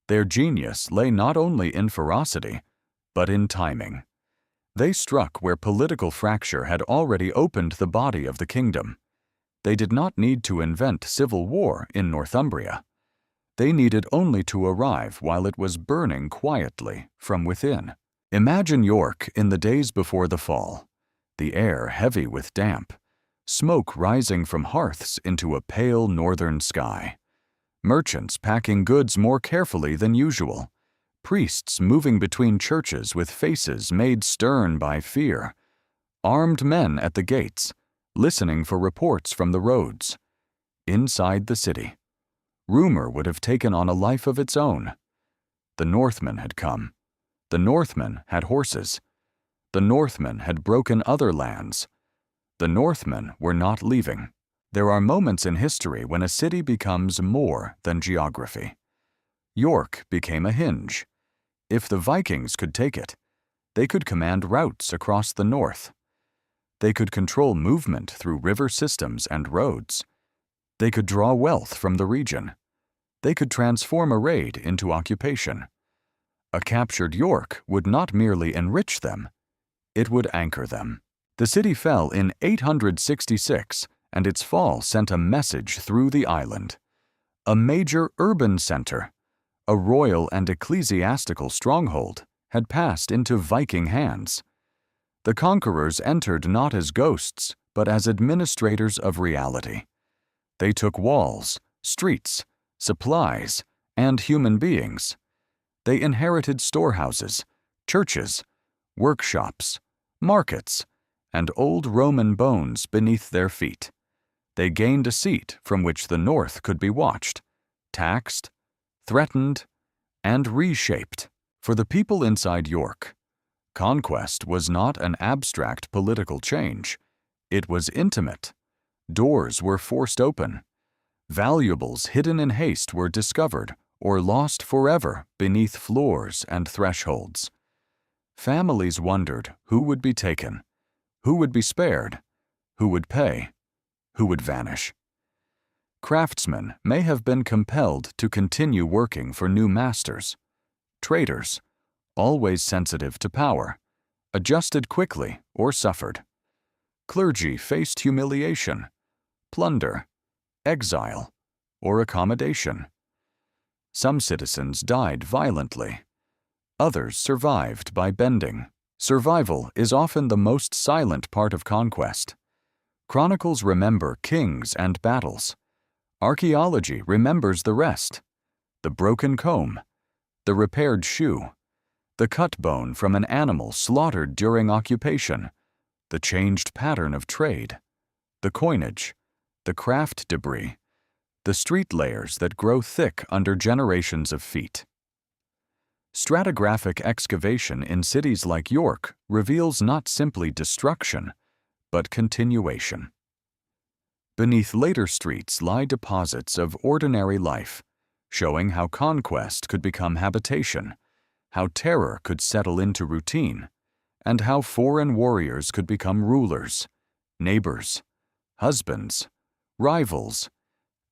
Their genius lay not only in ferocity, but in timing. They struck where political fracture had already opened the body of the kingdom. They did not need to invent civil war in Northumbria. They needed only to arrive while it was burning quietly from within. Imagine York in the days before the fall, the air heavy with damp, smoke rising from hearths into a pale northern sky, merchants packing goods more carefully than usual, priests moving between churches with faces made stern by fear, armed men at the gates, listening for reports from the roads. Inside the city, rumor would have taken on a life of its own. The Northmen had come. The Northmen had horses. The Northmen had broken other lands. The Northmen were not leaving. There are moments in history when a city becomes more than geography. York became a hinge. If the Vikings could take it, they could command routes across the north. They could control movement through river systems and roads. They could draw wealth from the region. They could transform a raid into occupation. A captured York would not merely enrich them, it would anchor them. The city fell in 866, and its fall sent a message through the island. A major urban center, a royal and ecclesiastical stronghold, had passed into Viking hands. The conquerors entered not as ghosts, but as administrators of reality. They took walls, streets, supplies, and human beings. They inherited storehouses, churches, workshops, markets, and old Roman bones beneath their feet. They gained a seat from which the North could be watched, taxed, threatened, and reshaped. For the people inside York, conquest was not an abstract political change. It was intimate. Doors were forced open. Valuables hidden in haste were discovered or lost forever beneath floors and thresholds. Families wondered who would be taken, who would be spared, who would pay, who would vanish. Craftsmen may have been compelled to continue working for new masters. Traders, always sensitive to power, adjusted quickly or suffered. Clergy faced humiliation, plunder, exile, or accommodation. Some citizens died violently. Others survived by bending, Survival is often the most silent part of conquest. Chronicles remember kings and battles. Archaeology remembers the rest: the broken comb, the repaired shoe, the cut bone from an animal slaughtered during occupation, the changed pattern of trade, the coinage, the craft debris, the street layers that grow thick under generations of feet. Stratigraphic excavation in cities like York reveals not simply destruction, but continuation. Beneath later streets lie deposits of ordinary life, showing how conquest could become habitation, how terror could settle into routine, and how foreign warriors could become rulers, neighbors, husbands, rivals,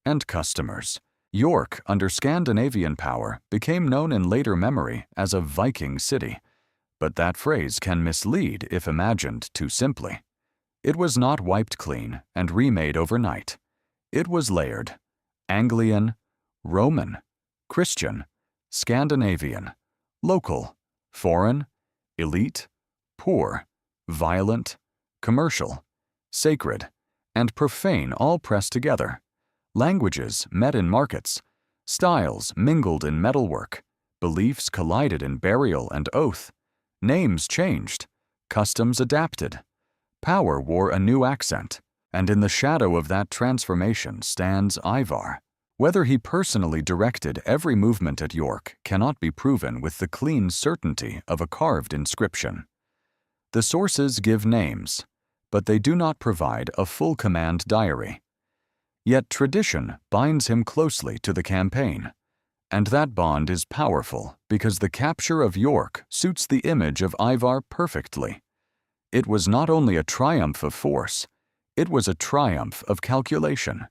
and customers. York, under Scandinavian power, became known in later memory as a Viking city, but that phrase can mislead if imagined too simply. It was not wiped clean and remade overnight. It was layered: Anglian, Roman, Christian, Scandinavian, local, foreign, elite, poor, violent, commercial, sacred, and profane all pressed together. Languages met in markets, styles mingled in metalwork, beliefs collided in burial and oath, names changed, customs adapted, power wore a new accent, and in the shadow of that transformation stands Ivar. Whether he personally directed every movement at York cannot be proven with the clean certainty of a carved inscription. The sources give names, but they do not provide a full command diary. Yet tradition binds him closely to the campaign, and that bond is powerful because the capture of York suits the image of Ivar perfectly. It was not only a triumph of force, it was a triumph of calculation.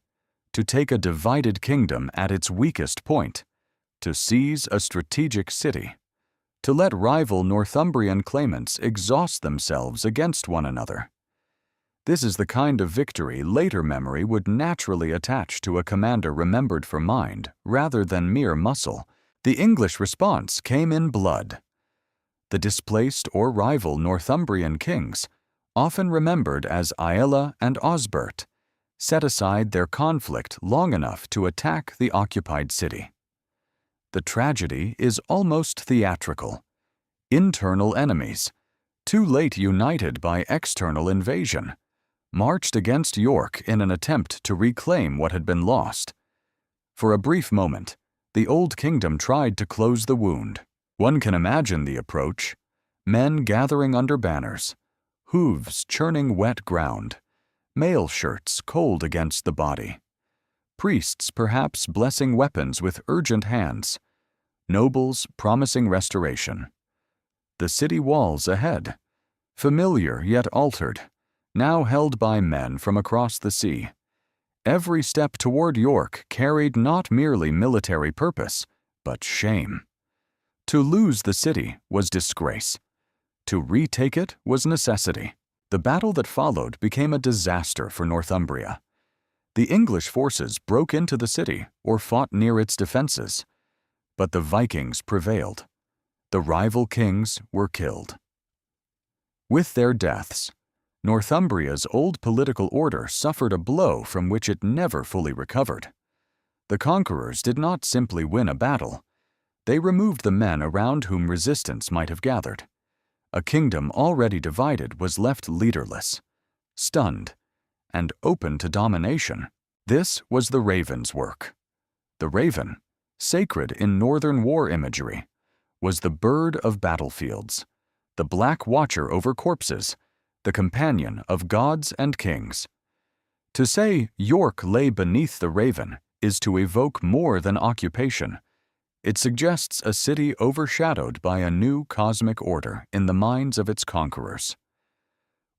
To take a divided kingdom at its weakest point, to seize a strategic city, to let rival Northumbrian claimants exhaust themselves against one another. This is the kind of victory later memory would naturally attach to a commander remembered for mind rather than mere muscle. The English response came in blood. The displaced or rival Northumbrian kings, often remembered as Aella and Osbert, set aside their conflict long enough to attack the occupied city. The tragedy is almost theatrical. Internal enemies, too late united by external invasion, marched against York in an attempt to reclaim what had been lost. For a brief moment, the Old Kingdom tried to close the wound. One can imagine the approach: men gathering under banners, hooves churning wet ground, mail shirts cold against the body, priests perhaps blessing weapons with urgent hands, nobles promising restoration. The city walls ahead, familiar yet altered, now held by men from across the sea. Every step toward York carried not merely military purpose, but shame. To lose the city was disgrace. To retake it was necessity. The battle that followed became a disaster for Northumbria. The English forces broke into the city or fought near its defenses, but the Vikings prevailed. The rival kings were killed. With their deaths, Northumbria's old political order suffered a blow from which it never fully recovered. The conquerors did not simply win a battle. They removed the men around whom resistance might have gathered. A kingdom already divided was left leaderless, stunned, and open to domination. This was the raven's work. The raven, sacred in northern war imagery, was the bird of battlefields, the black watcher over corpses, the companion of gods and kings. To say York lay beneath the raven is to evoke more than occupation. It suggests a city overshadowed by a new cosmic order in the minds of its conquerors.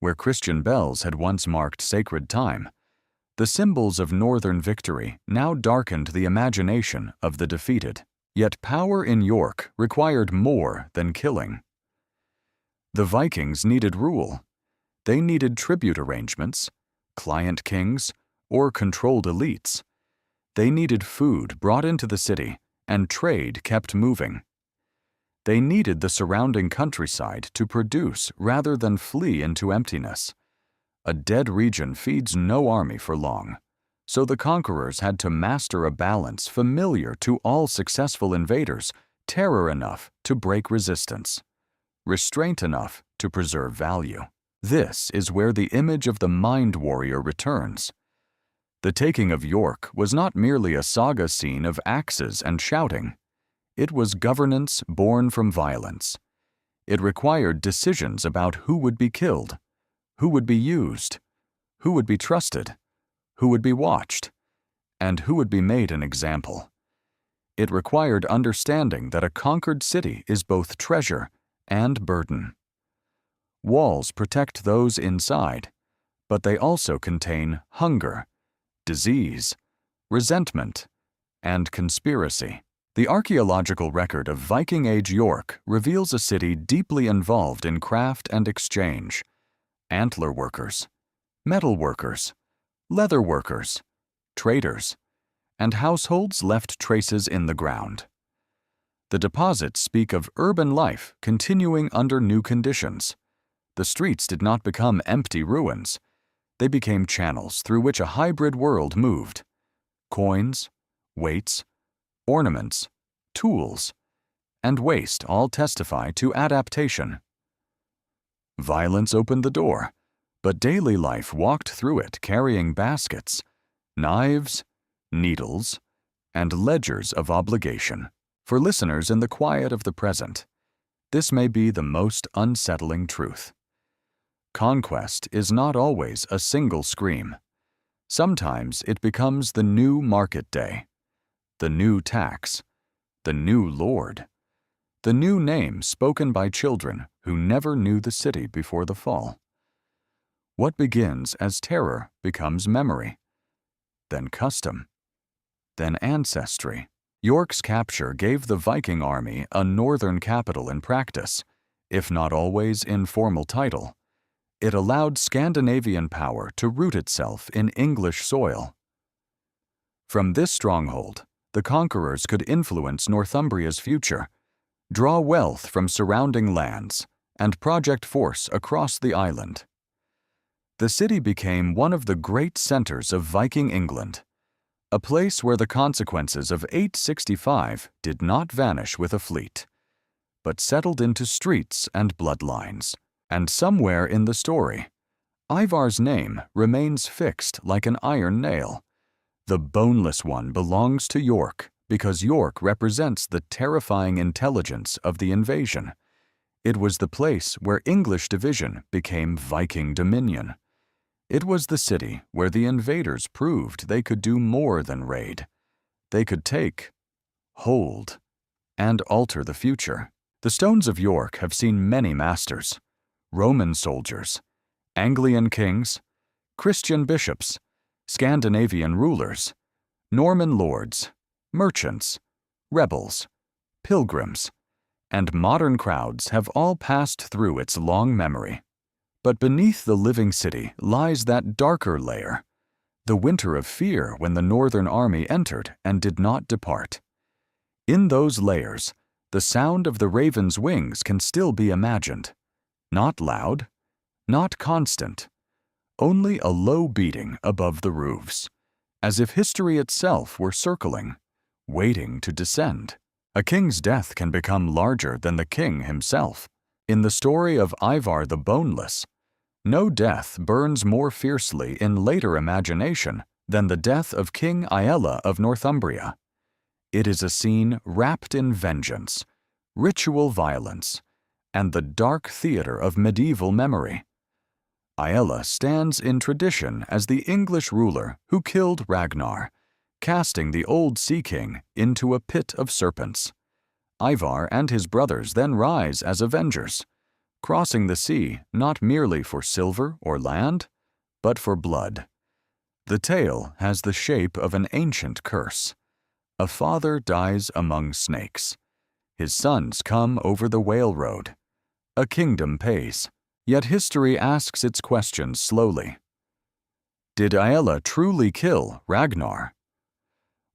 Where Christian bells had once marked sacred time, the symbols of northern victory now darkened the imagination of the defeated. Yet power in York required more than killing. The Vikings needed rule. They needed tribute arrangements, client kings, or controlled elites. They needed food brought into the city and trade kept moving. They needed the surrounding countryside to produce rather than flee into emptiness. A dead region feeds no army for long, so the conquerors had to master a balance familiar to all successful invaders, terror enough to break resistance, restraint enough to preserve value. This is where the image of the mind warrior returns. The taking of York was not merely a saga scene of axes and shouting. It was governance born from violence. It required decisions about who would be killed, who would be used, who would be trusted, who would be watched, and who would be made an example. It required understanding that a conquered city is both treasure and burden. Walls protect those inside, but they also contain hunger, disease, resentment, and conspiracy. The archaeological record of Viking Age York reveals a city deeply involved in craft and exchange. Antler workers, metal workers, leather workers, traders, and households left traces in the ground. The deposits speak of urban life continuing under new conditions. The streets did not become empty ruins. They became channels through which a hybrid world moved. Coins, weights, ornaments, tools, and waste all testify to adaptation. Violence opened the door, but daily life walked through it carrying baskets, knives, needles, and ledgers of obligation. For listeners in the quiet of the present, this may be the most unsettling truth. Conquest is not always a single scream. Sometimes it becomes the new market day, the new tax, the new lord, the new name spoken by children who never knew the city before the fall. What begins as terror becomes memory, then custom, then ancestry. York's capture gave the Viking army a northern capital in practice, if not always in formal title. It allowed Scandinavian power to root itself in English soil. From this stronghold, the conquerors could influence Northumbria's future, draw wealth from surrounding lands, and project force across the island. The city became one of the great centers of Viking England, a place where the consequences of 865 did not vanish with a fleet, but settled into streets and bloodlines. And somewhere in the story, Ivar's name remains fixed like an iron nail. The Boneless One belongs to York because York represents the terrifying intelligence of the invasion. It was the place where English division became Viking dominion. It was the city where the invaders proved they could do more than raid. They could take, hold, and alter the future. The stones of York have seen many masters: Roman soldiers, Anglian kings, Christian bishops, Scandinavian rulers, Norman lords, merchants, rebels, pilgrims, and modern crowds have all passed through its long memory. But beneath the living city lies that darker layer, the winter of fear when the Northern Army entered and did not depart. In those layers, the sound of the raven's wings can still be imagined. Not loud, not constant, only a low beating above the roofs, as if history itself were circling, waiting to descend. A king's death can become larger than the king himself. In the story of Ivar the Boneless, no death burns more fiercely in later imagination than the death of King Aella of Northumbria. It is a scene wrapped in vengeance, ritual violence, and the dark theater of medieval memory. Aella stands in tradition as the English ruler who killed Ragnar, casting the old sea king into a pit of serpents. Ivar and his brothers then rise as avengers, crossing the sea not merely for silver or land, but for blood. The tale has the shape of an ancient curse. A father dies among snakes. His sons come over the whale road. A kingdom pays. Yet history asks its questions slowly. Did Aella truly kill Ragnar?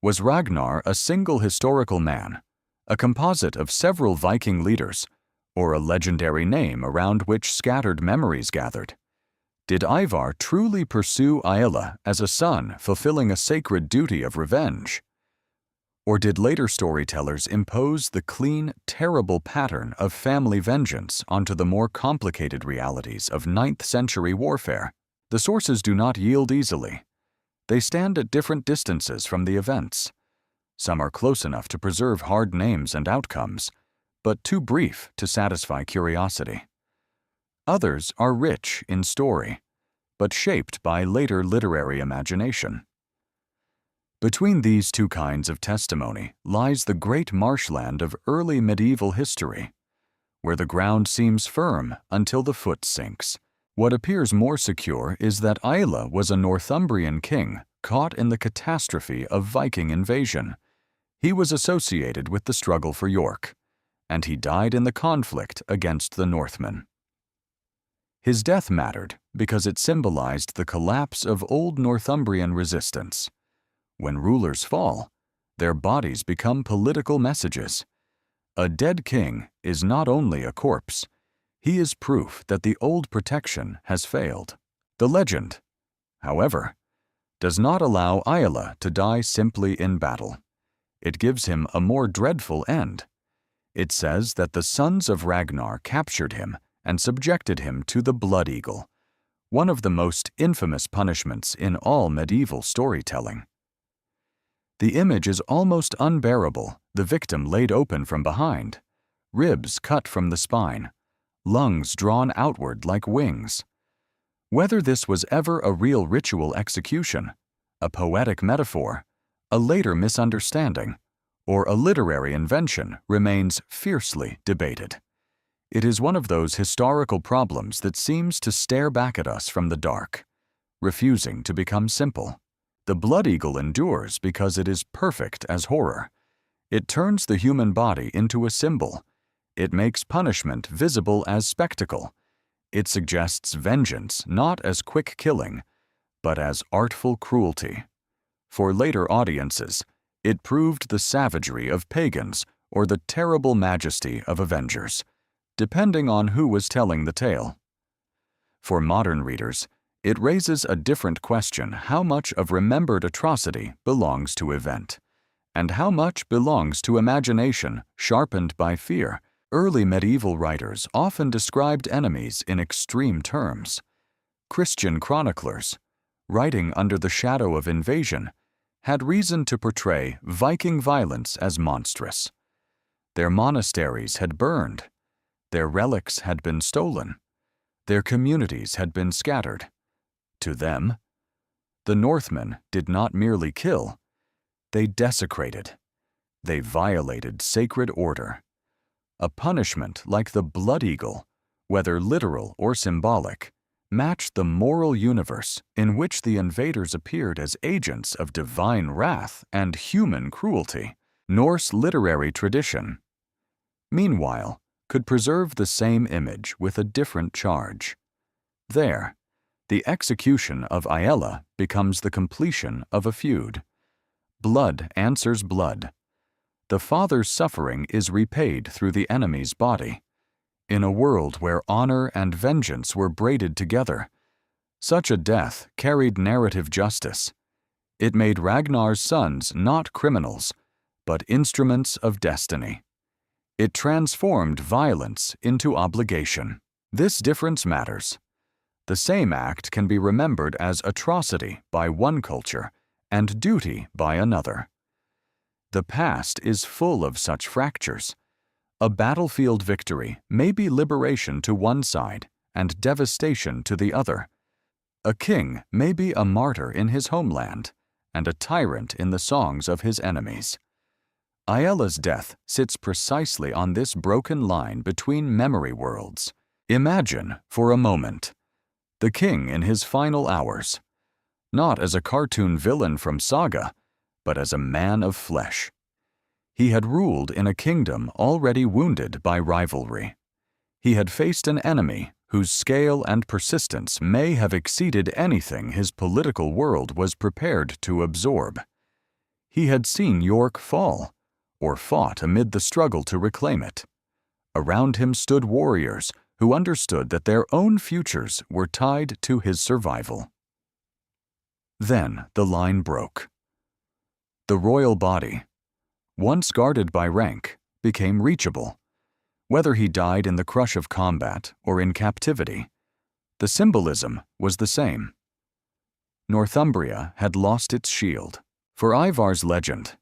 Was Ragnar a single historical man, a composite of several Viking leaders, or a legendary name around which scattered memories gathered? Did Ivar truly pursue Aella as a son fulfilling a sacred duty of revenge? Or did later storytellers impose the clean, terrible pattern of family vengeance onto the more complicated realities of 9th-century warfare? The sources do not yield easily. They stand at different distances from the events. Some are close enough to preserve hard names and outcomes, but too brief to satisfy curiosity. Others are rich in story, but shaped by later literary imagination. Between these two kinds of testimony lies the great marshland of early medieval history, where the ground seems firm until the foot sinks. What appears more secure is that Aella was a Northumbrian king caught in the catastrophe of Viking invasion. He was associated with the struggle for York, and he died in the conflict against the Northmen. His death mattered because it symbolized the collapse of old Northumbrian resistance. When rulers fall, their bodies become political messages. A dead king is not only a corpse, he is proof that the old protection has failed. The legend, however, does not allow Aella to die simply in battle. It gives him a more dreadful end. It says that the sons of Ragnar captured him and subjected him to the blood eagle, one of the most infamous punishments in all medieval storytelling. The image is almost unbearable, the victim laid open from behind, ribs cut from the spine, lungs drawn outward like wings. Whether this was ever a real ritual execution, a poetic metaphor, a later misunderstanding, or a literary invention remains fiercely debated. It is one of those historical problems that seems to stare back at us from the dark, refusing to become simple. The blood eagle endures because it is perfect as horror. It turns the human body into a symbol. It makes punishment visible as spectacle. It suggests vengeance not as quick killing, but as artful cruelty. For later audiences, it proved the savagery of pagans or the terrible majesty of avengers, depending on who was telling the tale. For modern readers, it raises a different question: how much of remembered atrocity belongs to event, and how much belongs to imagination sharpened by fear? Early medieval writers often described enemies in extreme terms. Christian chroniclers, writing under the shadow of invasion, had reason to portray Viking violence as monstrous. Their monasteries had burned, their relics had been stolen, their communities had been scattered. To them, the Northmen did not merely kill, they desecrated. They violated sacred order. A punishment like the blood eagle, whether literal or symbolic, matched the moral universe in which the invaders appeared as agents of divine wrath and human cruelty. Norse literary tradition, meanwhile, could preserve the same image with a different charge. There, the execution of Aella becomes the completion of a feud. Blood answers blood. The father's suffering is repaid through the enemy's body. In a world where honor and vengeance were braided together, such a death carried narrative justice. It made Ragnar's sons not criminals, but instruments of destiny. It transformed violence into obligation. This difference matters. The same act can be remembered as atrocity by one culture and duty by another. The past is full of such fractures. A battlefield victory may be liberation to one side and devastation to the other. A king may be a martyr in his homeland and a tyrant in the songs of his enemies. Aella's death sits precisely on this broken line between memory worlds. Imagine, for a moment, the king in his final hours, not as a cartoon villain from saga, but as a man of flesh. He had ruled in a kingdom already wounded by rivalry. He had faced an enemy whose scale and persistence may have exceeded anything his political world was prepared to absorb. He had seen York fall, or fought amid the struggle to reclaim it. Around him stood warriors who understood that their own futures were tied to his survival. Then the line broke. The royal body, once guarded by rank, became reachable. Whether he died in the crush of combat or in captivity, the symbolism was the same. Northumbria had lost its shield. For Ivar's legend,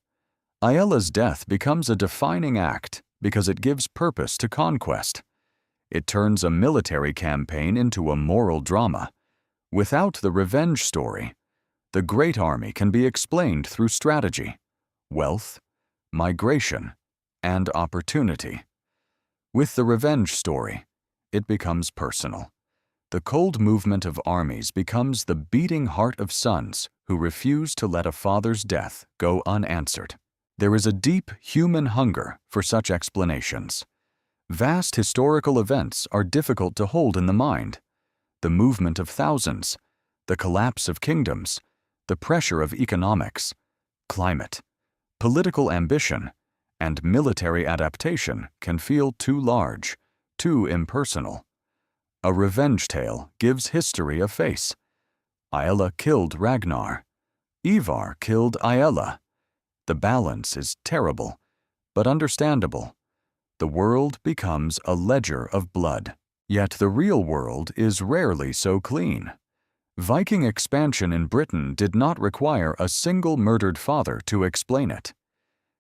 Aella's death becomes a defining act because it gives purpose to conquest. It turns a military campaign into a moral drama. Without the revenge story, the great army can be explained through strategy, wealth, migration, and opportunity. With the revenge story, it becomes personal. The cold movement of armies becomes the beating heart of sons who refuse to let a father's death go unanswered. There is a deep human hunger for such explanations. Vast historical events are difficult to hold in the mind. The movement of thousands, the collapse of kingdoms, the pressure of economics, climate, political ambition, and military adaptation can feel too large, too impersonal. A revenge tale gives history a face. Aella killed Ragnar. Ivar killed Aella. The balance is terrible, but understandable. The world becomes a ledger of blood. Yet the real world is rarely so clean. Viking expansion in Britain did not require a single murdered father to explain it.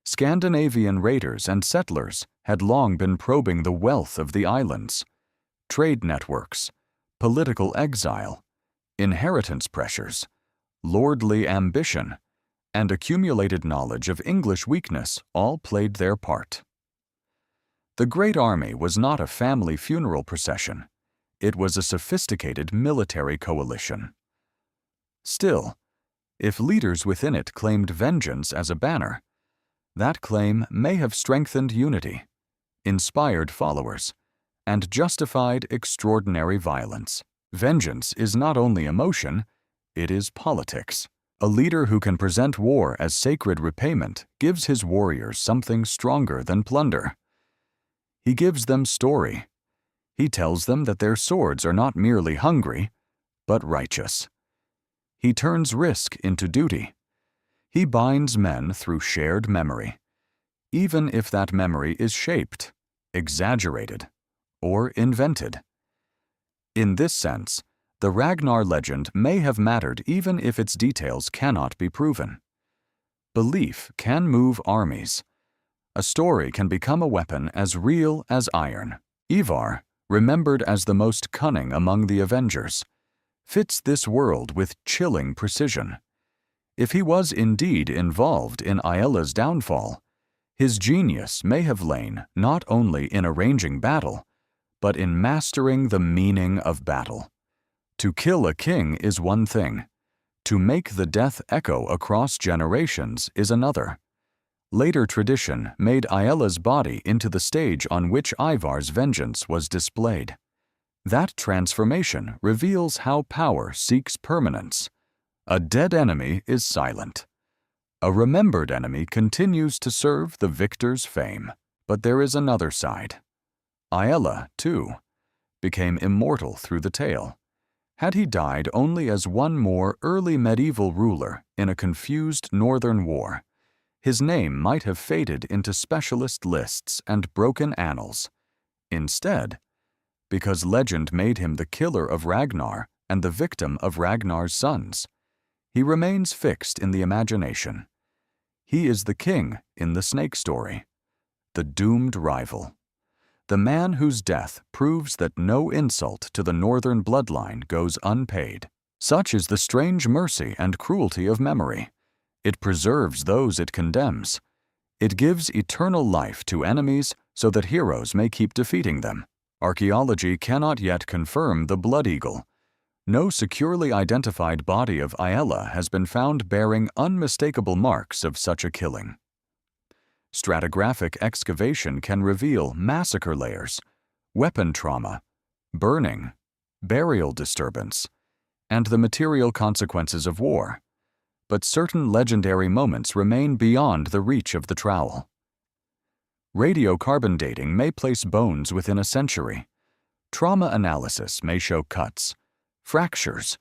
Scandinavian raiders and settlers had long been probing the wealth of the islands. Trade networks, political exile, inheritance pressures, lordly ambition, and accumulated knowledge of English weakness all played their part. The Great Army was not a family funeral procession. It was a sophisticated military coalition. Still, if leaders within it claimed vengeance as a banner, that claim may have strengthened unity, inspired followers, and justified extraordinary violence. Vengeance is not only emotion, it is politics. A leader who can present war as sacred repayment gives his warriors something stronger than plunder. He gives them story. He tells them that their swords are not merely hungry, but righteous. He turns risk into duty. He binds men through shared memory, even if that memory is shaped, exaggerated, or invented. In this sense, the Ragnar legend may have mattered even if its details cannot be proven. Belief can move armies. A story can become a weapon as real as iron. Ivar, remembered as the most cunning among the Avengers, fits this world with chilling precision. If he was indeed involved in Aella's downfall, his genius may have lain not only in arranging battle, but in mastering the meaning of battle. To kill a king is one thing. To make the death echo across generations is another. Later tradition made Aella's body into the stage on which Ivar's vengeance was displayed. That transformation reveals how power seeks permanence. A dead enemy is silent. A remembered enemy continues to serve the victor's fame. But there is another side. Aella, too, became immortal through the tale. Had he died only as one more early medieval ruler in a confused northern war, his name might have faded into specialist lists and broken annals. Instead, because legend made him the killer of Ragnar and the victim of Ragnar's sons, he remains fixed in the imagination. He is the king in the snake story, the doomed rival, the man whose death proves that no insult to the northern bloodline goes unpaid. Such is the strange mercy and cruelty of memory. It preserves those it condemns. It gives eternal life to enemies so that heroes may keep defeating them. Archaeology cannot yet confirm the blood eagle. No securely identified body of Aella has been found bearing unmistakable marks of such a killing. Stratigraphic excavation can reveal massacre layers, weapon trauma, burning, burial disturbance, and the material consequences of war. But certain legendary moments remain beyond the reach of the trowel. Radiocarbon dating may place bones within a century. Trauma analysis may show cuts, fractures,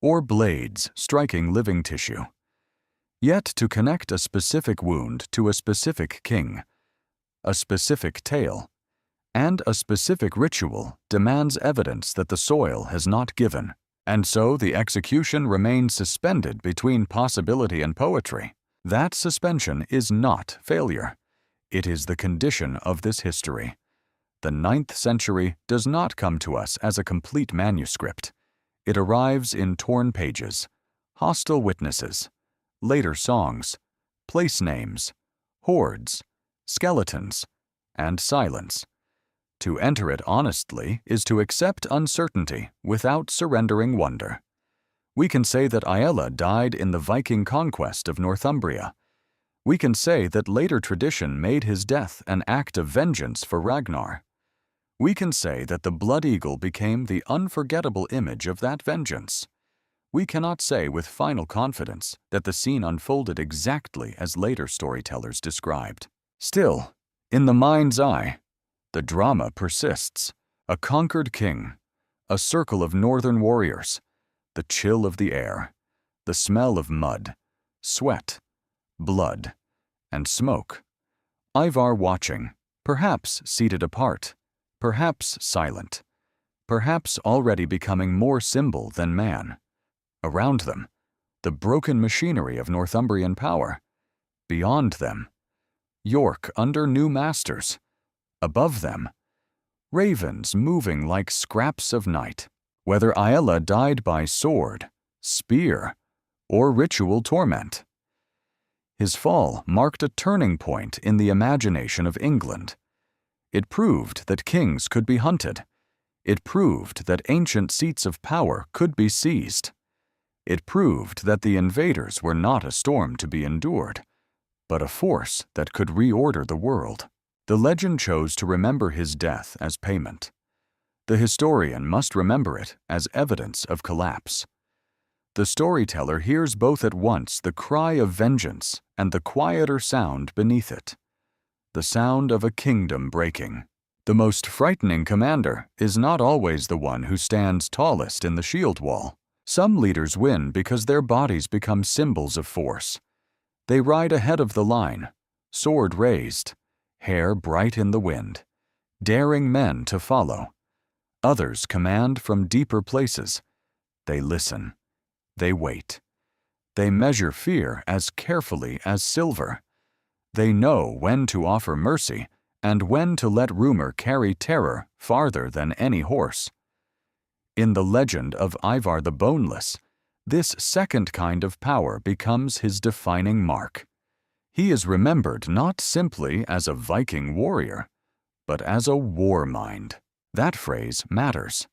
or blades striking living tissue. Yet to connect a specific wound to a specific king, a specific tale, and a specific ritual demands evidence that the soil has not given, and so the execution remains suspended between possibility and poetry. That suspension is not failure. It is the condition of this history. The 9th century does not come to us as a complete manuscript. It arrives in torn pages, hostile witnesses, later songs, place names, hordes, skeletons, and silence. To enter it honestly is to accept uncertainty without surrendering wonder. We can say that Aella died in the Viking conquest of Northumbria. We can say that later tradition made his death an act of vengeance for Ragnar. We can say that the blood eagle became the unforgettable image of that vengeance. We cannot say with final confidence that the scene unfolded exactly as later storytellers described. Still, in the mind's eye, the drama persists. A conquered king, a circle of northern warriors, the chill of the air, the smell of mud, sweat, blood, and smoke. Ivar watching, perhaps seated apart, perhaps silent, perhaps already becoming more symbol than man. Around them, the broken machinery of Northumbrian power. Beyond them, York under new masters. Above them, ravens moving like scraps of night. Whether Aella died by sword, spear, or ritual torment. His fall marked a turning point in the imagination of England. It proved that kings could be hunted. It proved that ancient seats of power could be seized. It proved that the invaders were not a storm to be endured, but a force that could reorder the world. The legend chose to remember his death as payment. The historian must remember it as evidence of collapse. The storyteller hears both at once the cry of vengeance and the quieter sound beneath it, the sound of a kingdom breaking. The most frightening commander is not always the one who stands tallest in the shield wall. Some leaders win because their bodies become symbols of force. They ride ahead of the line, sword raised, hair bright in the wind, daring men to follow. Others command from deeper places. They listen. They wait. They measure fear as carefully as silver. They know when to offer mercy and when to let rumor carry terror farther than any horse. In the legend of Ivar the Boneless, this second kind of power becomes his defining mark. He is remembered not simply as a Viking warrior, but as a war mind. That phrase matters.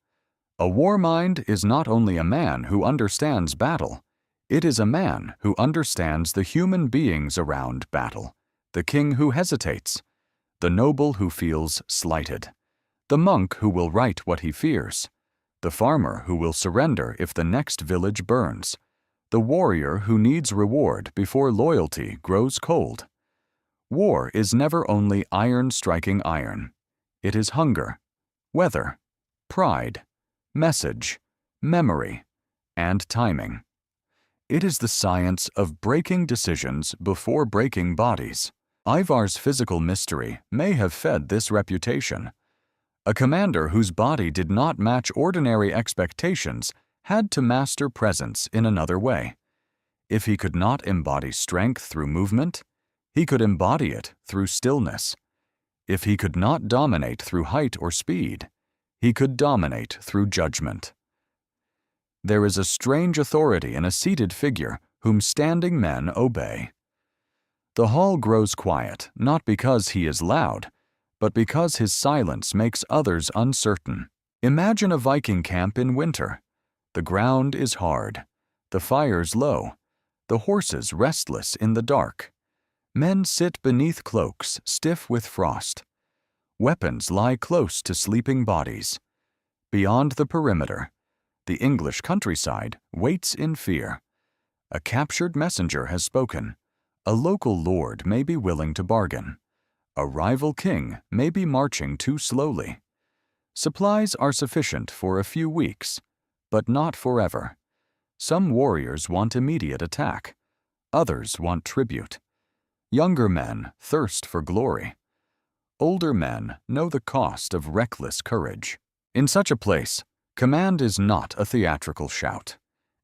A war mind is not only a man who understands battle, it is a man who understands the human beings around battle, the king who hesitates, the noble who feels slighted, the monk who will write what he fears, the farmer who will surrender if the next village burns, the warrior who needs reward before loyalty grows cold. War is never only iron striking iron. It is hunger, weather, pride, message, memory, and timing. It is the science of breaking decisions before breaking bodies. Ivar's physical mystery may have fed this reputation. A commander whose body did not match ordinary expectations had to master presence in another way. If he could not embody strength through movement, he could embody it through stillness. If he could not dominate through height or speed, he could dominate through judgment. There is a strange authority in a seated figure whom standing men obey. The hall grows quiet not because he is loud, but because his silence makes others uncertain. Imagine a Viking camp in winter. The ground is hard, the fires low, the horses restless in the dark. Men sit beneath cloaks stiff with frost. Weapons lie close to sleeping bodies. Beyond the perimeter, the English countryside waits in fear. A captured messenger has spoken. A local lord may be willing to bargain. A rival king may be marching too slowly. Supplies are sufficient for a few weeks, but not forever. Some warriors want immediate attack. Others want tribute. Younger men thirst for glory. Older men know the cost of reckless courage. In such a place, command is not a theatrical shout.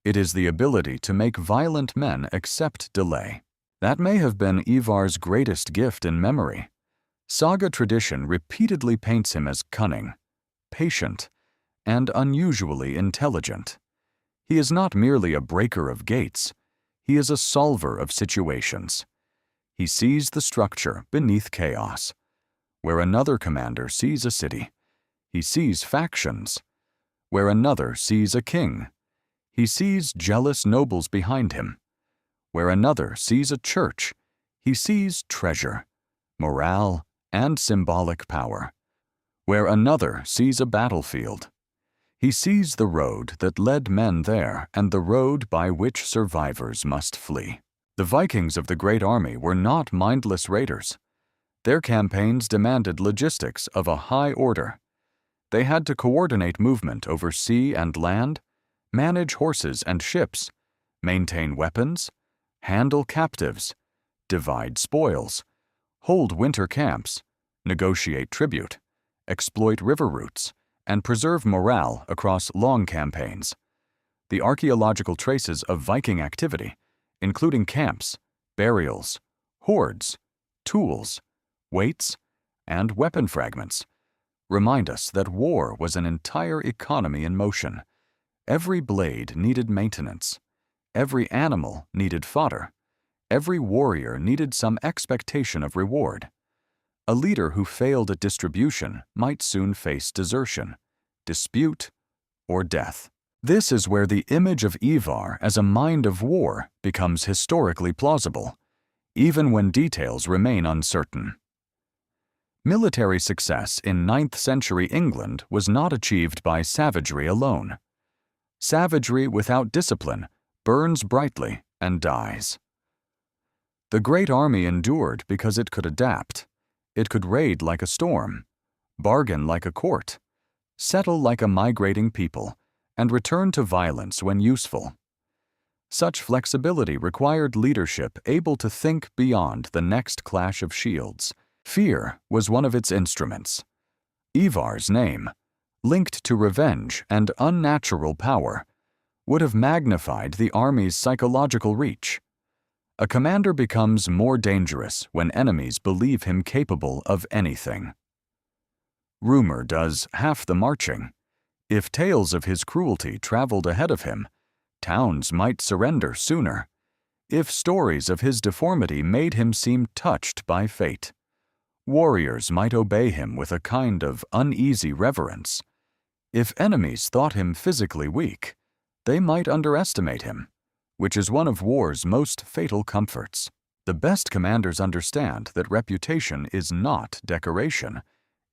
It is the ability to make violent men accept delay. That may have been Ivar's greatest gift in memory. Saga tradition repeatedly paints him as cunning, patient, and unusually intelligent. He is not merely a breaker of gates, he is a solver of situations. He sees the structure beneath chaos. Where another commander sees a city, he sees factions. Where another sees a king, he sees jealous nobles behind him. Where another sees a church, he sees treasure, morale, and symbolic power. Where another sees a battlefield, he sees the road that led men there and the road by which survivors must flee. The Vikings of the Great Army were not mindless raiders. Their campaigns demanded logistics of a high order. They had to coordinate movement over sea and land, manage horses and ships, maintain weapons, handle captives, divide spoils, hold winter camps, negotiate tribute, exploit river routes, and preserve morale across long campaigns. The archaeological traces of Viking activity, including camps, burials, hoards, tools, weights, and weapon fragments, remind us that war was an entire economy in motion. Every blade needed maintenance. Every animal needed fodder. Every warrior needed some expectation of reward. A leader who failed at distribution might soon face desertion, dispute, or death. This is where the image of Ivar as a mind of war becomes historically plausible, even when details remain uncertain. Military success in 9th century England was not achieved by savagery alone. Savagery without discipline burns brightly and dies. The great army endured because it could adapt. It could raid like a storm, bargain like a court, settle like a migrating people, and return to violence when useful. Such flexibility required leadership able to think beyond the next clash of shields. Fear was one of its instruments. Ivar's name, linked to revenge and unnatural power, would have magnified the army's psychological reach. A commander becomes more dangerous when enemies believe him capable of anything. Rumor does half the marching. If tales of his cruelty traveled ahead of him, towns might surrender sooner. If stories of his deformity made him seem touched by fate, warriors might obey him with a kind of uneasy reverence. If enemies thought him physically weak, they might underestimate him, which is one of war's most fatal comforts. The best commanders understand that reputation is not decoration,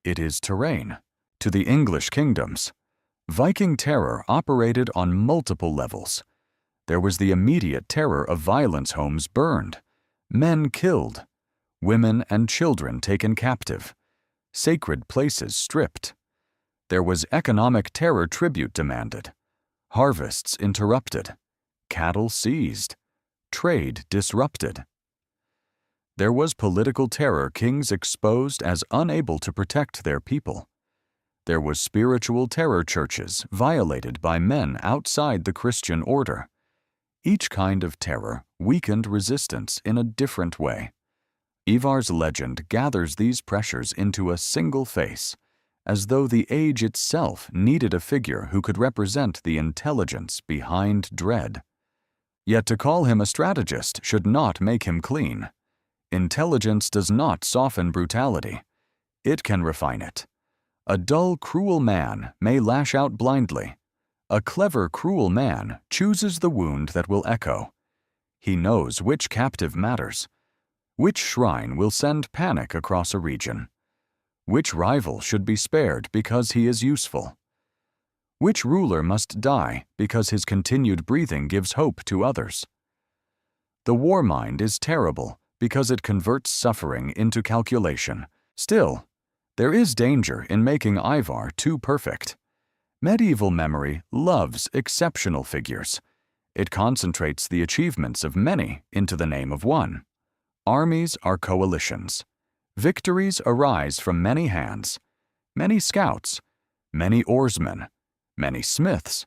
it is terrain. To the English kingdoms, Viking terror operated on multiple levels. There was the immediate terror of violence, homes burned, men killed, women and children taken captive, sacred places stripped. There was economic terror, tribute demanded, harvests interrupted, cattle seized, trade disrupted. There was political terror, kings exposed as unable to protect their people. There was spiritual terror, churches violated by men outside the Christian order. Each kind of terror weakened resistance in a different way. Ivar's legend gathers these pressures into a single face, as though the age itself needed a figure who could represent the intelligence behind dread. Yet to call him a strategist should not make him clean. Intelligence does not soften brutality. It can refine it. A dull, cruel man may lash out blindly. A clever, cruel man chooses the wound that will echo. He knows which captive matters, which shrine will send panic across a region, which rival should be spared because he is useful, which ruler must die because his continued breathing gives hope to others. The war mind is terrible because it converts suffering into calculation, Still, there is danger in making Ivar too perfect. Medieval memory loves exceptional figures. It concentrates the achievements of many into the name of one. Armies are coalitions. Victories arise from many hands, many scouts, many oarsmen, many smiths,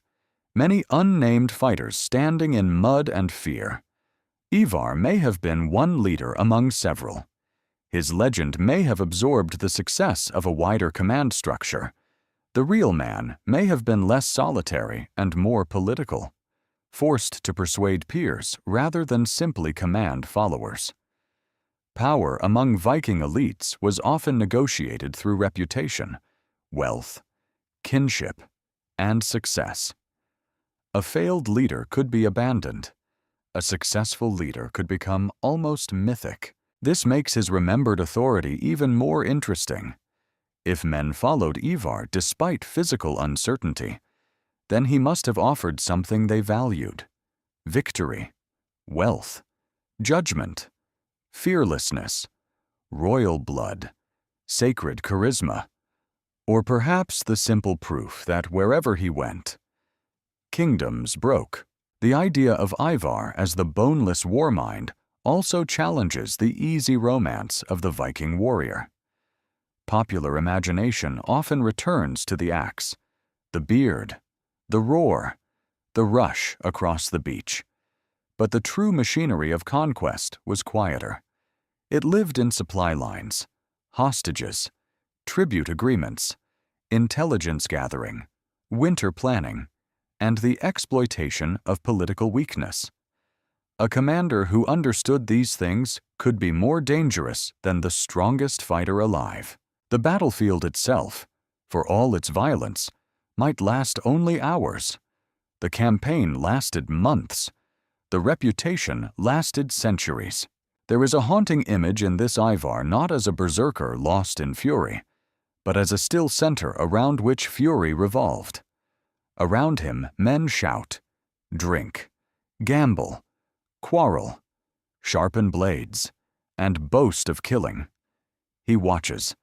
many unnamed fighters standing in mud and fear. Ivar may have been one leader among several. His legend may have absorbed the success of a wider command structure. The real man may have been less solitary and more political, forced to persuade peers rather than simply command followers. Power among Viking elites was often negotiated through reputation, wealth, kinship, and success. A failed leader could be abandoned. A successful leader could become almost mythic. This makes his remembered authority even more interesting. If men followed Ivar despite physical uncertainty, then he must have offered something they valued: victory, wealth, judgment, fearlessness, royal blood, sacred charisma, or perhaps the simple proof that wherever he went, kingdoms broke. The idea of Ivar as the boneless war mind also challenges the easy romance of the Viking warrior. Popular imagination often returns to the axe, the beard, the roar, the rush across the beach. But the true machinery of conquest was quieter. It lived in supply lines, hostages, tribute agreements, intelligence gathering, winter planning, and the exploitation of political weakness. A commander who understood these things could be more dangerous than the strongest fighter alive. The battlefield itself, for all its violence, might last only hours. The campaign lasted months. The reputation lasted centuries. There is a haunting image in this Ivar not as a berserker lost in fury, but as a still center around which fury revolved. Around him, men shout, drink, gamble, quarrel, sharpen blades, and boast of killing. He watches.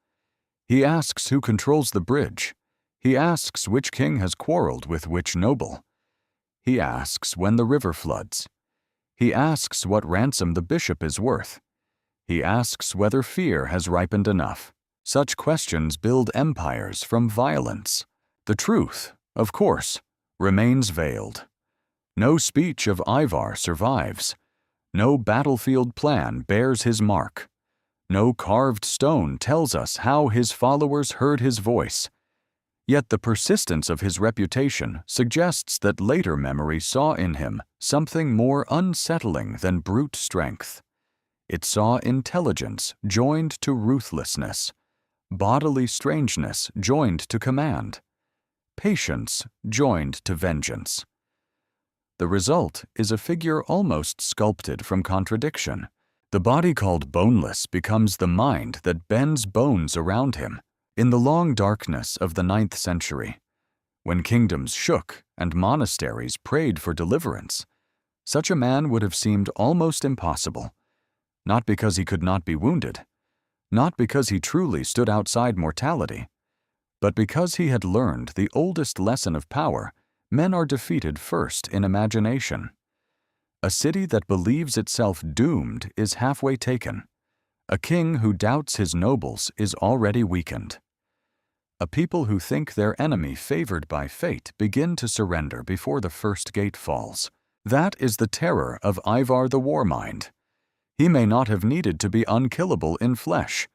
He asks who controls the bridge. He asks which king has quarreled with which noble. He asks when the river floods. He asks what ransom the bishop is worth. He asks whether fear has ripened enough. Such questions build empires from violence. The truth, of course, remains veiled. No speech of Ivar survives. No battlefield plan bears his mark. No carved stone tells us how his followers heard his voice. Yet the persistence of his reputation suggests that later memory saw in him something more unsettling than brute strength. It saw intelligence joined to ruthlessness, bodily strangeness joined to command, patience joined to vengeance. The result is a figure almost sculpted from contradiction. The body called boneless becomes the mind that bends bones around him. In the long darkness of the 9th century, when kingdoms shook and monasteries prayed for deliverance, such a man would have seemed almost impossible, not because he could not be wounded, not because he truly stood outside mortality, but because he had learned the oldest lesson of power: men are defeated first in imagination. A city that believes itself doomed is halfway taken. A king who doubts his nobles is already weakened. A people who think their enemy favored by fate begin to surrender before the first gate falls. That is the terror of Ivar the Warmind. He may not have needed to be unkillable in flesh.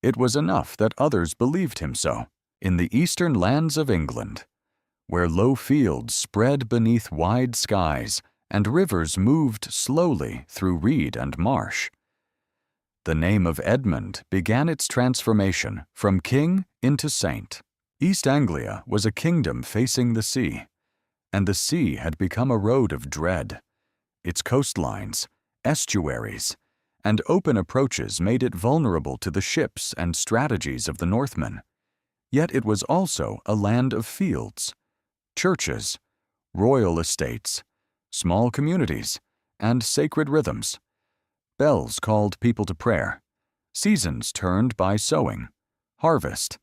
It was enough that others believed him so. In the eastern lands of England, where low fields spread beneath wide skies and rivers moved slowly through reed and marsh, the name of Edmund began its transformation from king into saint. East Anglia was a kingdom facing the sea, and the sea had become a road of dread. Its coastlines, estuaries, and open approaches made it vulnerable to the ships and strategies of the Northmen. Yet it was also a land of fields, churches, royal estates, small communities, and sacred rhythms. Bells called people to prayer. seasons turned by sowing, harvest,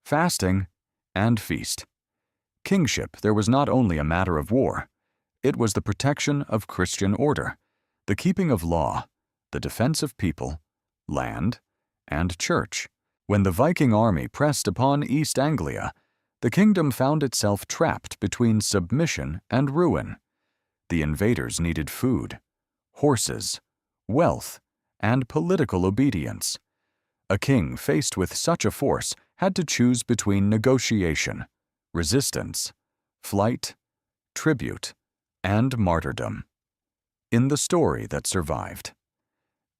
fasting, and feast. Kingship there was not only a matter of war, it was the protection of Christian order, the keeping of law, the defense of people, land, and church. When the Viking army pressed upon East Anglia, the kingdom found itself trapped between submission and ruin. The invaders needed food, horses, wealth, and political obedience. A king faced with such a force had to choose between negotiation, resistance, flight, tribute, and martyrdom. In the story that survived,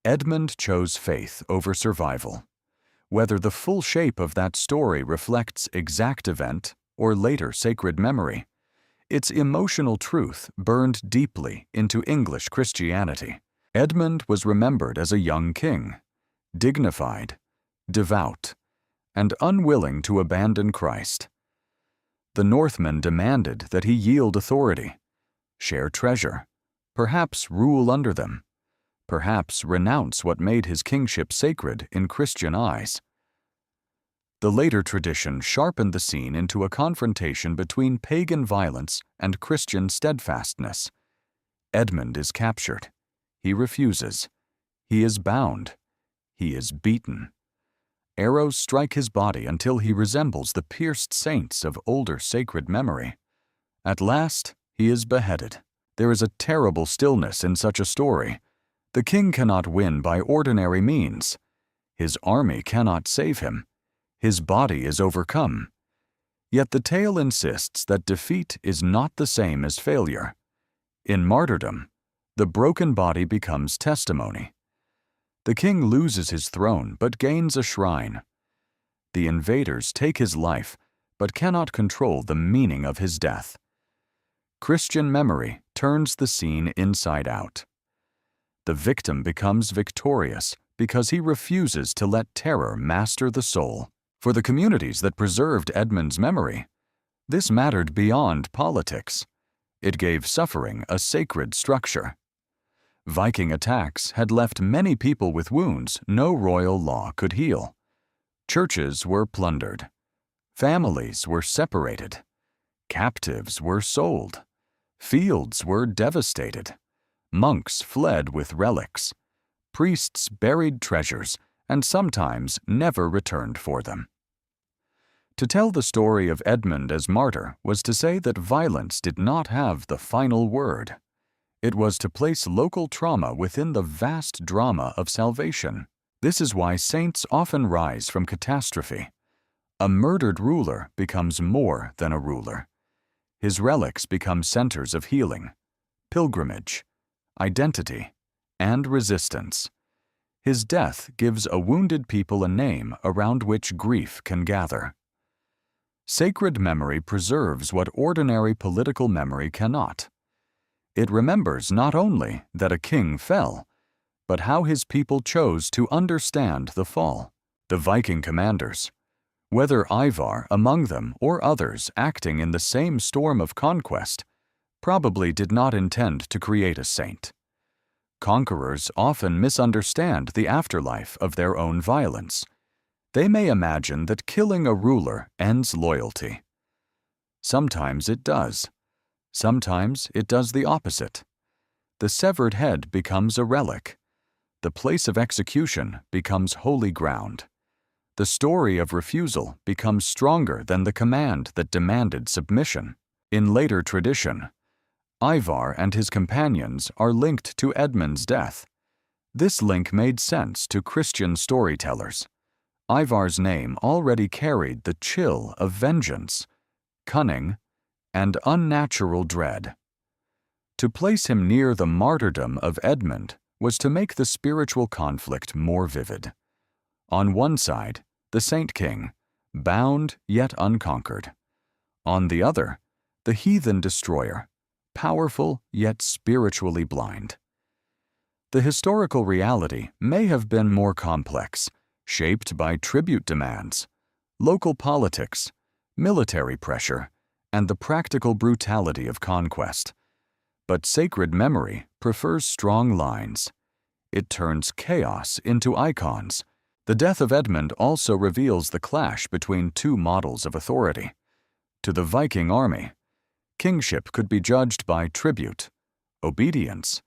Edmund chose faith over survival. Whether the full shape of that story reflects exact event or later sacred memory, its emotional truth burned deeply into English Christianity. Edmund was remembered as a young king, dignified, devout, and unwilling to abandon Christ. The Northmen demanded that he yield authority, share treasure, perhaps rule under them, perhaps renounce what made his kingship sacred in Christian eyes. The later tradition sharpened the scene into a confrontation between pagan violence and Christian steadfastness. Edmund is captured. He refuses. He is bound. He is beaten. Arrows strike his body until he resembles the pierced saints of older sacred memory. At last, he is beheaded. There is a terrible stillness in such a story. The king cannot win by ordinary means. His army cannot save him. His body is overcome. Yet the tale insists that defeat is not the same as failure. In martyrdom, the broken body becomes testimony. The king loses his throne but gains a shrine. The invaders take his life but cannot control the meaning of his death. Christian memory turns the scene inside out. The victim becomes victorious because he refuses to let terror master the soul. For the communities that preserved Edmund's memory, this mattered beyond politics. It gave suffering a sacred structure. Viking attacks had left many people with wounds no royal law could heal. Churches were plundered. Families were separated. Captives were sold. Fields were devastated. Monks fled with relics. Priests buried treasures and sometimes never returned for them. To tell the story of Edmund as martyr was to say that violence did not have the final word. It was to place local trauma within the vast drama of salvation. This is why saints often rise from catastrophe. A murdered ruler becomes more than a ruler. His relics become centers of healing, pilgrimage, identity, and resistance. His death gives a wounded people a name around which grief can gather. Sacred memory preserves what ordinary political memory cannot. It remembers not only that a king fell, but how his people chose to understand the fall. The Viking commanders, whether Ivar among them or others acting in the same storm of conquest, probably did not intend to create a saint. Conquerors often misunderstand the afterlife of their own violence. They may imagine that killing a ruler ends loyalty. Sometimes it does. Sometimes it does the opposite. The severed head becomes a relic. The place of execution becomes holy ground. The story of refusal becomes stronger than the command that demanded submission. In later tradition, Ivar and his companions are linked to Edmund's death. This link made sense to Christian storytellers. Ivar's name already carried the chill of vengeance, cunning, and unnatural dread. To place him near the martyrdom of Edmund was to make the spiritual conflict more vivid. On one side, the Saint King, bound yet unconquered. On the other, the heathen destroyer, powerful yet spiritually blind. The historical reality may have been more complex, shaped by tribute demands, local politics, military pressure, and the practical brutality of conquest. But sacred memory prefers strong lines. It turns chaos into icons, The death of Edmund also reveals the clash between two models of authority. To the Viking army, kingship could be judged by tribute, obedience,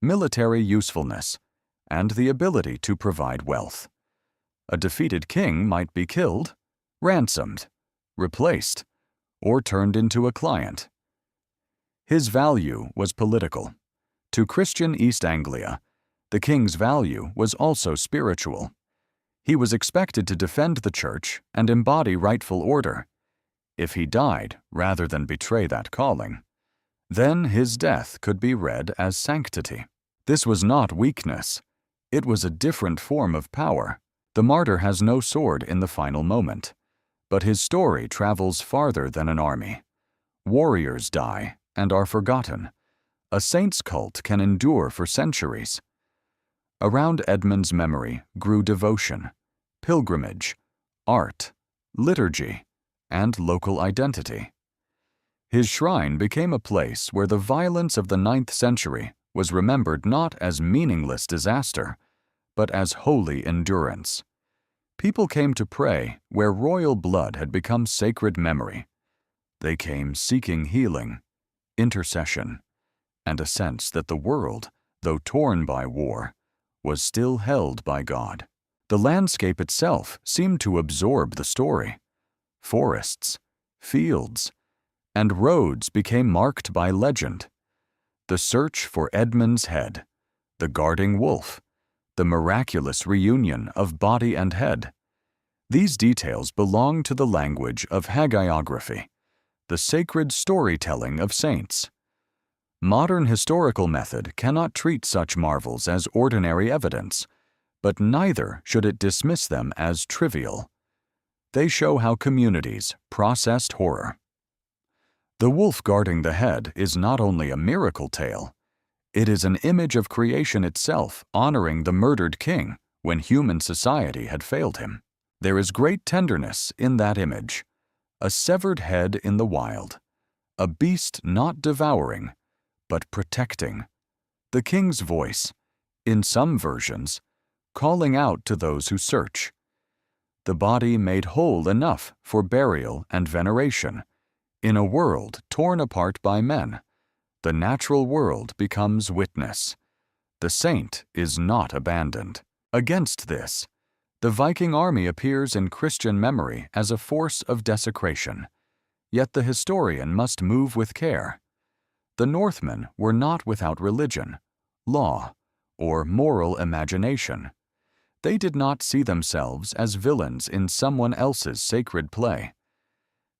military usefulness, and the ability to provide wealth. A defeated king might be killed, ransomed, replaced, or turned into a client. His value was political. To Christian East Anglia, the king's value was also spiritual. He was expected to defend the church and embody rightful order. If he died rather than betray that calling, then his death could be read as sanctity. This was not weakness. It was a different form of power. The martyr has no sword in the final moment, but his story travels farther than an army. Warriors die and are forgotten. A saint's cult can endure for centuries. Around Edmund's memory grew devotion, pilgrimage, art, liturgy, and local identity. His shrine became a place where the violence of the 9th century was remembered not as meaningless disaster, but as holy endurance. People came to pray where royal blood had become sacred memory. They came seeking healing, intercession, and a sense that the world, though torn by war, was still held by God. The landscape itself seemed to absorb the story. Forests, fields, and roads became marked by legend. The search for Edmund's head, the guarding wolf, the miraculous reunion of body and head. These details belong to the language of hagiography, the sacred storytelling of saints. Modern historical method cannot treat such marvels as ordinary evidence, but neither should it dismiss them as trivial. They show how communities processed horror. The wolf guarding the head is not only a miracle tale, it is an image of creation itself honoring the murdered king when human society had failed him. There is great tenderness in that image, a severed head in the wild, a beast not devouring, but protecting. The king's voice, in some versions, calling out to those who search. The body made whole enough for burial and veneration. In a world torn apart by men, the natural world becomes witness. The saint is not abandoned. Against this, the Viking army appears in Christian memory as a force of desecration. Yet the historian must move with care. The Northmen were not without religion, law, or moral imagination. They did not see themselves as villains in someone else's sacred play.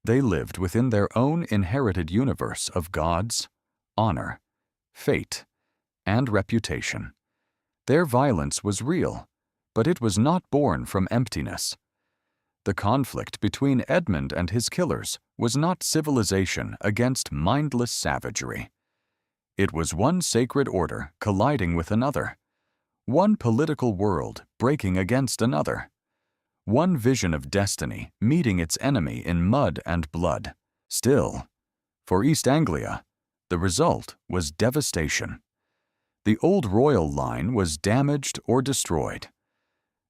They lived within their own inherited universe of gods, honor, fate, and reputation. Their violence was real, but it was not born from emptiness. The conflict between Edmund and his killers was not civilization against mindless savagery. It was one sacred order colliding with another, one political world breaking against another, one vision of destiny meeting its enemy in mud and blood. Still, for East Anglia, the result was devastation. The old royal line was damaged or destroyed.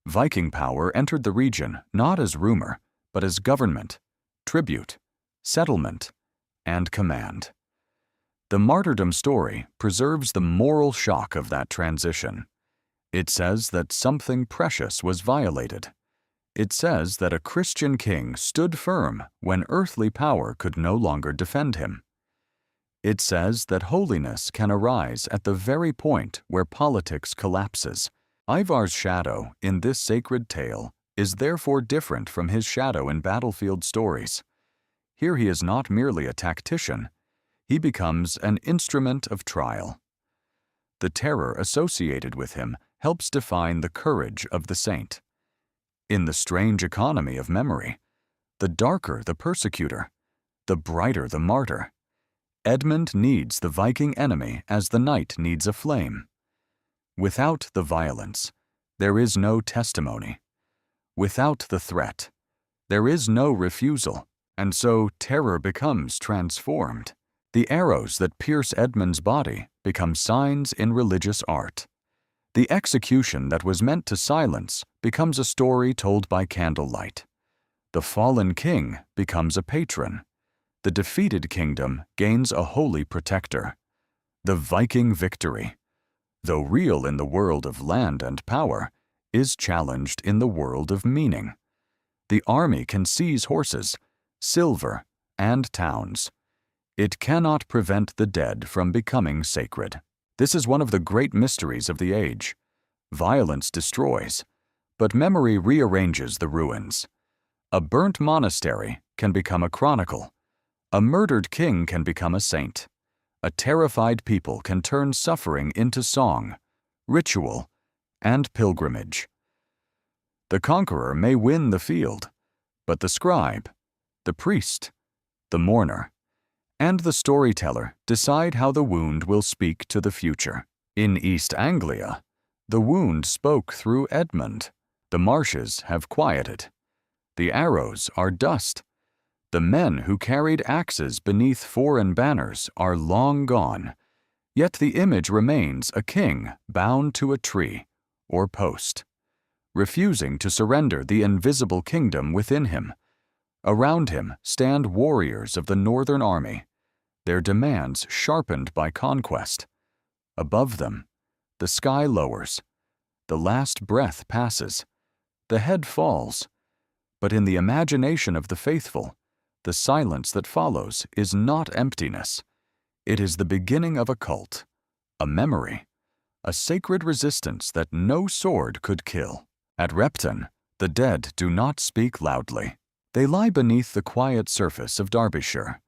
Viking power entered the region not as rumor, but as government, tribute, settlement, and command. The martyrdom story preserves the moral shock of that transition. It says that something precious was violated. It says that a Christian king stood firm when earthly power could no longer defend him. It says that holiness can arise at the very point where politics collapses. Ivar's shadow in this sacred tale is therefore different from his shadow in battlefield stories. Here he is not merely a tactician, he becomes an instrument of trial. The terror associated with him helps define the courage of the saint. In the strange economy of memory, the darker the persecutor, the brighter the martyr. Edmund needs the Viking enemy as the night needs a flame. Without the violence, there is no testimony. Without the threat, there is no refusal, and so terror becomes transformed. The arrows that pierce Edmund's body become signs in religious art. The execution that was meant to silence becomes a story told by candlelight. The fallen king becomes a patron. The defeated kingdom gains a holy protector. The Viking victory, though real in the world of land and power, is challenged in the world of meaning. The army can seize horses, silver, and towns. It cannot prevent the dead from becoming sacred. This is one of the great mysteries of the age. Violence destroys, but memory rearranges the ruins. A burnt monastery can become a chronicle. A murdered king can become a saint. A terrified people can turn suffering into song, ritual, and pilgrimage. The conqueror may win the field, but the scribe, the priest, the mourner, and the storyteller decide how the wound will speak to the future. In East Anglia, the wound spoke through Edmund. The marshes have quieted. The arrows are dust. The men who carried axes beneath foreign banners are long gone, yet the image remains a king bound to a tree or post, refusing to surrender the invisible kingdom within him. Around him stand warriors of the northern army, their demands sharpened by conquest. Above them, the sky lowers, the last breath passes, the head falls, but in the imagination of the faithful, the silence that follows is not emptiness. It is the beginning of a cult, a memory, a sacred resistance that no sword could kill. At Repton, the dead do not speak loudly. They lie beneath the quiet surface of Derbyshire,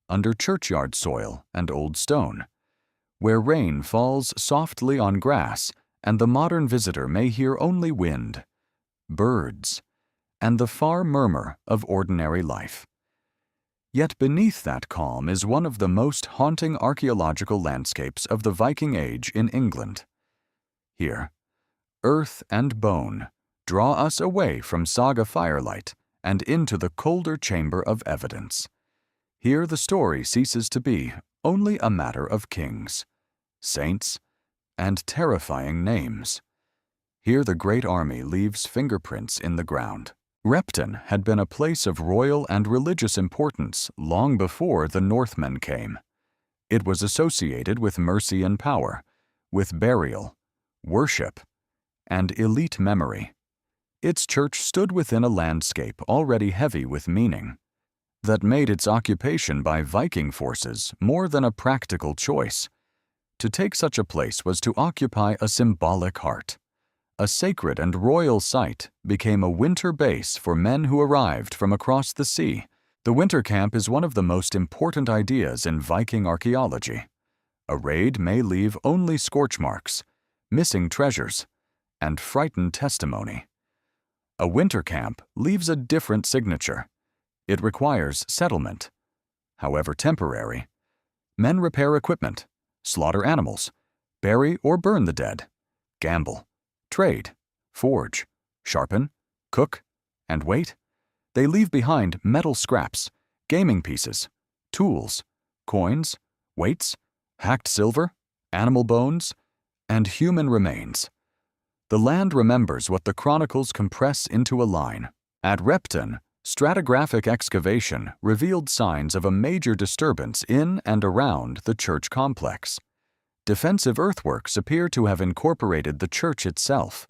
under churchyard soil and old stone, where rain falls softly on grass and the modern visitor may hear only wind, birds, and the far murmur of ordinary life. Yet beneath that calm is one of the most haunting archaeological landscapes of the Viking Age in England. Here, earth and bone draw us away from saga firelight and into the colder chamber of evidence. Here the story ceases to be only a matter of kings, saints, and terrifying names. Here the great army leaves fingerprints in the ground. Repton had been a place of royal and religious importance long before the Northmen came. It was associated with mercy and power, with burial, worship, and elite memory. Its church stood within a landscape already heavy with meaning, that made its occupation by Viking forces more than a practical choice. To take such a place was to occupy a symbolic heart. A sacred and royal site became a winter base for men who arrived from across the sea. The winter camp is one of the most important ideas in Viking archaeology. A raid may leave only scorch marks, missing treasures, and frightened testimony. A winter camp leaves a different signature. It requires settlement, however temporary. Men repair equipment, slaughter animals, bury or burn the dead, gamble, trade, forge, sharpen, cook, and wait. They leave behind metal scraps, gaming pieces, tools, coins, weights, hacked silver, animal bones, and human remains. The land remembers what the chronicles compress into a line. At Repton, stratigraphic excavation revealed signs of a major disturbance in and around the church complex. Defensive earthworks appear to have incorporated the church itself,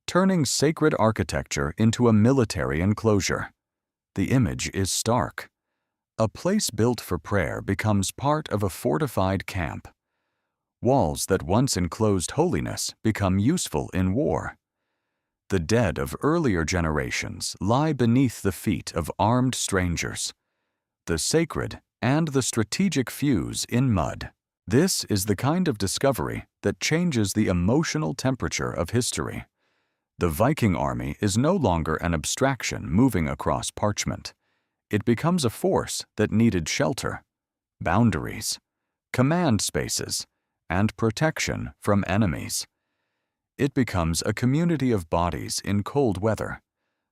turning sacred architecture into a military enclosure. The image is stark. A place built for prayer becomes part of a fortified camp. Walls that once enclosed holiness become useful in war. The dead of earlier generations lie beneath the feet of armed strangers. The sacred and the strategic fuse in mud. This is the kind of discovery that changes the emotional temperature of history. The Viking army is no longer an abstraction moving across parchment. It becomes a force that needed shelter, boundaries, command spaces, and protection from enemies. It becomes a community of bodies in cold weather.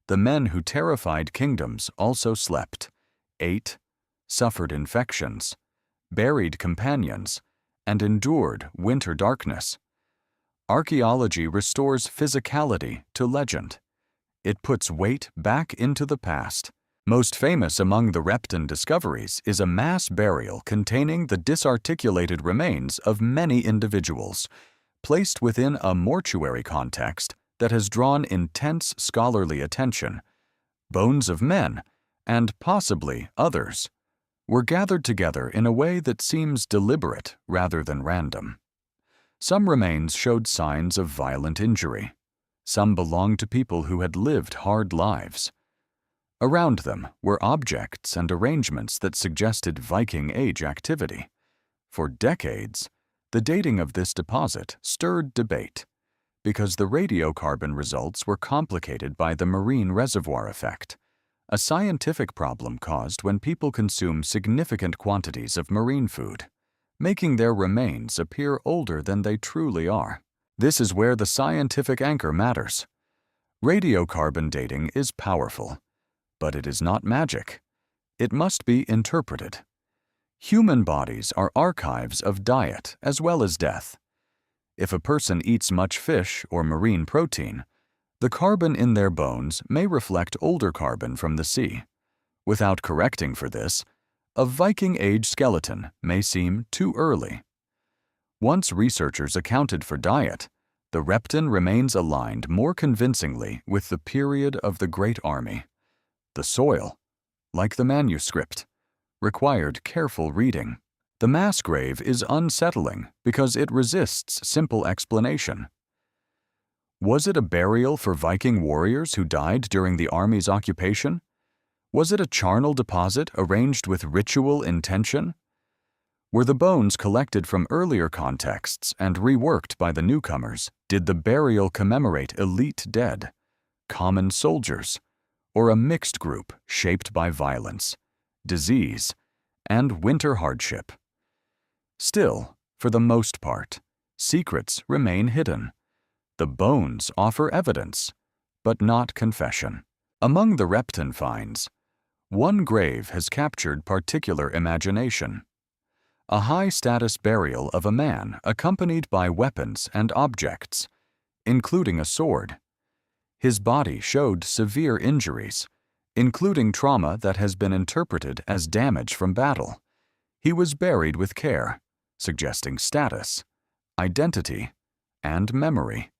The men who terrified kingdoms also slept, ate, suffered infections, buried companions, and endured winter darkness. Archaeology restores physicality to legend. It puts weight back into the past. Most famous among the Repton discoveries is a mass burial containing the disarticulated remains of many individuals, placed within a mortuary context that has drawn intense scholarly attention. Bones of men, and possibly others, were gathered together in a way that seems deliberate rather than random. Some remains showed signs of violent injury. Some belonged to people who had lived hard lives. Around them were objects and arrangements that suggested Viking Age activity. For decades, the dating of this deposit stirred debate because the radiocarbon results were complicated by the marine reservoir effect, a scientific problem caused when people consume significant quantities of marine food, making their remains appear older than they truly are. This is where the scientific anchor matters. Radiocarbon dating is powerful, but it is not magic. It must be interpreted. Human bodies are archives of diet as well as death. If a person eats much fish or marine protein, the carbon in their bones may reflect older carbon from the sea. Without correcting for this, a Viking Age skeleton may seem too early. Once researchers accounted for diet, the Repton remains aligned more convincingly with the period of the Great Army. The soil, like the manuscript, required careful reading. The mass grave is unsettling because it resists simple explanation. Was it a burial for Viking warriors who died during the army's occupation? Was it a charnel deposit arranged with ritual intention? Were the bones collected from earlier contexts and reworked by the newcomers? Did the burial commemorate elite dead, common soldiers, or a mixed group shaped by violence, disease, and winter hardship? Still, for the most part, secrets remain hidden. The bones offer evidence, but not confession. Among the Repton finds, one grave has captured particular imagination. A high-status burial of a man accompanied by weapons and objects, including a sword. His body showed severe injuries, including trauma that has been interpreted as damage from battle. He was buried with care, suggesting status, identity, and memory.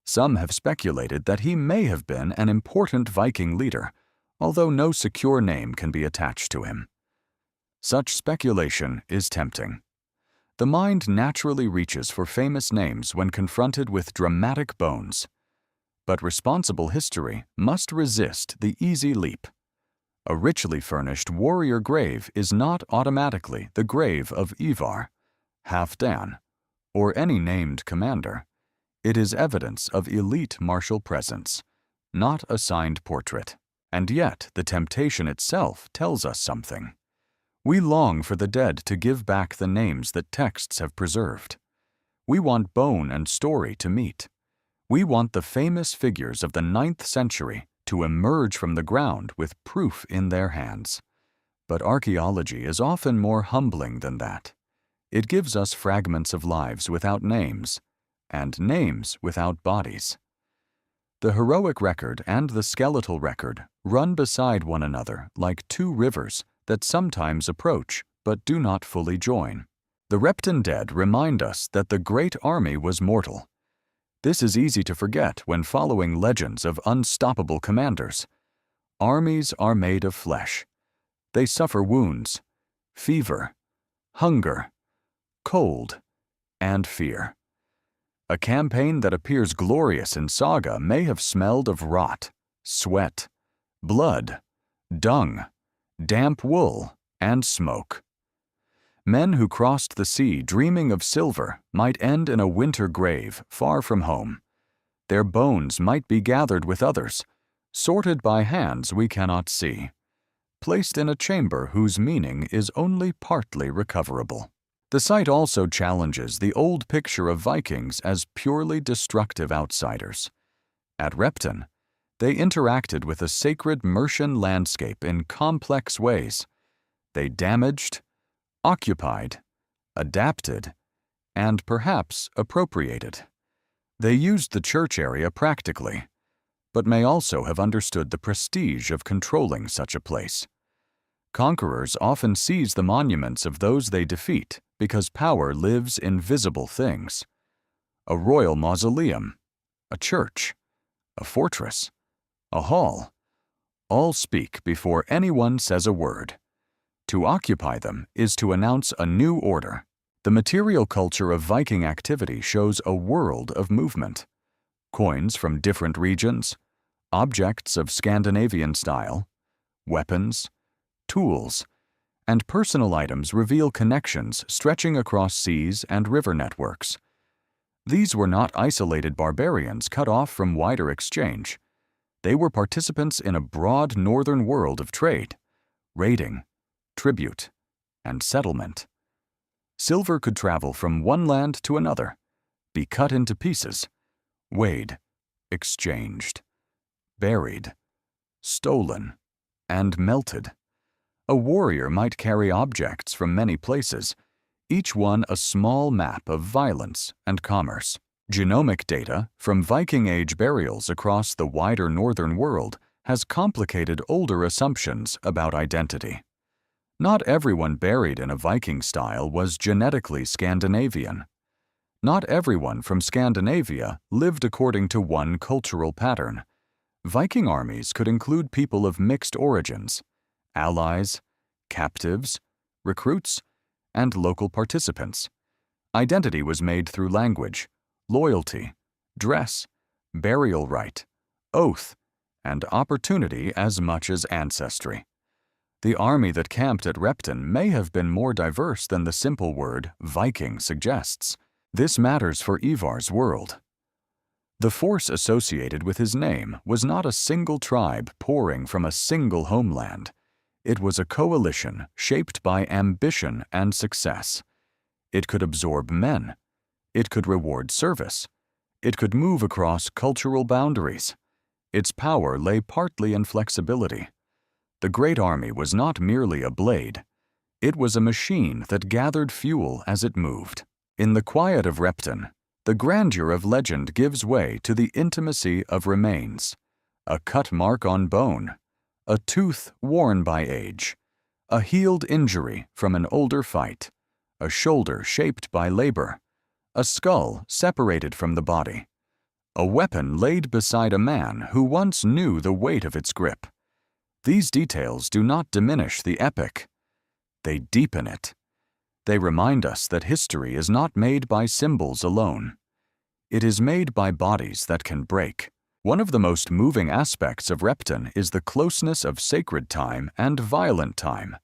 Some have speculated that he may have been an important Viking leader, although no secure name can be attached to him. Such speculation is tempting. The mind naturally reaches for famous names when confronted with dramatic bones. But responsible history must resist the easy leap. A richly furnished warrior grave is not automatically the grave of Ivar, Halfdan, or any named commander. It is evidence of elite martial presence, not a signed portrait. And yet the temptation itself tells us something. We long for the dead to give back the names that texts have preserved. We want bone and story to meet. We want the famous figures of the 9th century to emerge from the ground with proof in their hands. But archaeology is often more humbling than that. It gives us fragments of lives without names, and names without bodies. The heroic record and the skeletal record run beside one another like two rivers that sometimes approach but do not fully join. The Repton dead remind us that the Great Army was mortal. This is easy to forget when following legends of unstoppable commanders. Armies are made of flesh. They suffer wounds, fever, hunger, cold, and fear. A campaign that appears glorious in saga may have smelled of rot, sweat, blood, dung, damp wool, and smoke. Men who crossed the sea dreaming of silver might end in a winter grave far from home. Their bones might be gathered with others, sorted by hands we cannot see, placed in a chamber whose meaning is only partly recoverable. The site also challenges the old picture of Vikings as purely destructive outsiders. At Repton, they interacted with a sacred Mercian landscape in complex ways. They damaged, occupied, adapted, and perhaps appropriated. They used the church area practically, but may also have understood the prestige of controlling such a place. Conquerors often seize the monuments of those they defeat because power lives in visible things. A royal mausoleum, a church, a fortress, a hall, all speak before anyone says a word. To occupy them is to announce a new order. The material culture of Viking activity shows a world of movement. Coins from different regions, objects of Scandinavian style, weapons, tools, and personal items reveal connections stretching across seas and river networks. These were not isolated barbarians cut off from wider exchange. They were participants in a broad northern world of trade, raiding, tribute, and settlement. Silver could travel from one land to another, be cut into pieces, weighed, exchanged, buried, stolen, and melted. A warrior might carry objects from many places, each one a small map of violence and commerce. Genomic data from Viking Age burials across the wider northern world has complicated older assumptions about identity. Not everyone buried in a Viking style was genetically Scandinavian. Not everyone from Scandinavia lived according to one cultural pattern. Viking armies could include people of mixed origins, allies, captives, recruits, and local participants. Identity was made through language, loyalty, dress, burial rite, oath, and opportunity as much as ancestry. The army that camped at Repton may have been more diverse than the simple word Viking suggests. This matters for Ivar's world. The force associated with his name was not a single tribe pouring from a single homeland. It was a coalition shaped by ambition and success. It could absorb men. It could reward service. It could move across cultural boundaries. Its power lay partly in flexibility. The great army was not merely a blade. It was a machine that gathered fuel as it moved. In the quiet of Repton, the grandeur of legend gives way to the intimacy of remains. A cut mark on bone, a tooth worn by age, a healed injury from an older fight, a shoulder shaped by labor, a skull separated from the body, a weapon laid beside a man who once knew the weight of its grip. These details do not diminish the epic. They deepen it. They remind us that history is not made by symbols alone. It is made by bodies that can break. One of the most moving aspects of Repton is the closeness of sacred time and violent time.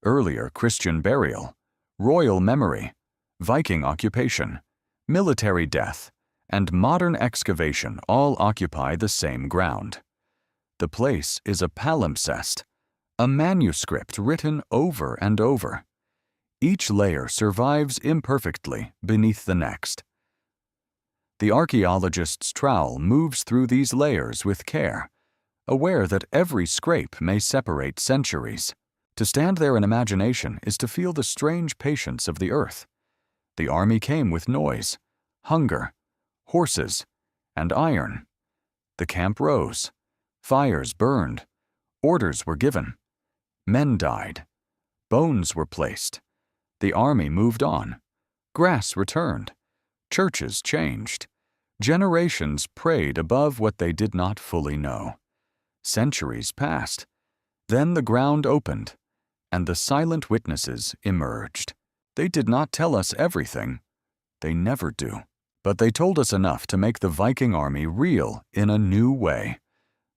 Earlier Christian burial, royal memory, Viking occupation, military death, and modern excavation all occupy the same ground. The place is a palimpsest, a manuscript written over and over. Each layer survives imperfectly beneath the next. The archaeologist's trowel moves through these layers with care, aware that every scrape may separate centuries. To stand there in imagination is to feel the strange patience of the earth. The army came with noise, hunger, horses, and iron. The camp rose. Fires burned. Orders were given. Men died. Bones were placed. The army moved on. Grass returned. Churches changed. Generations prayed above what they did not fully know. Centuries passed. Then the ground opened, and the silent witnesses emerged. They did not tell us everything. They never do. But they told us enough to make the Viking army real in a new way.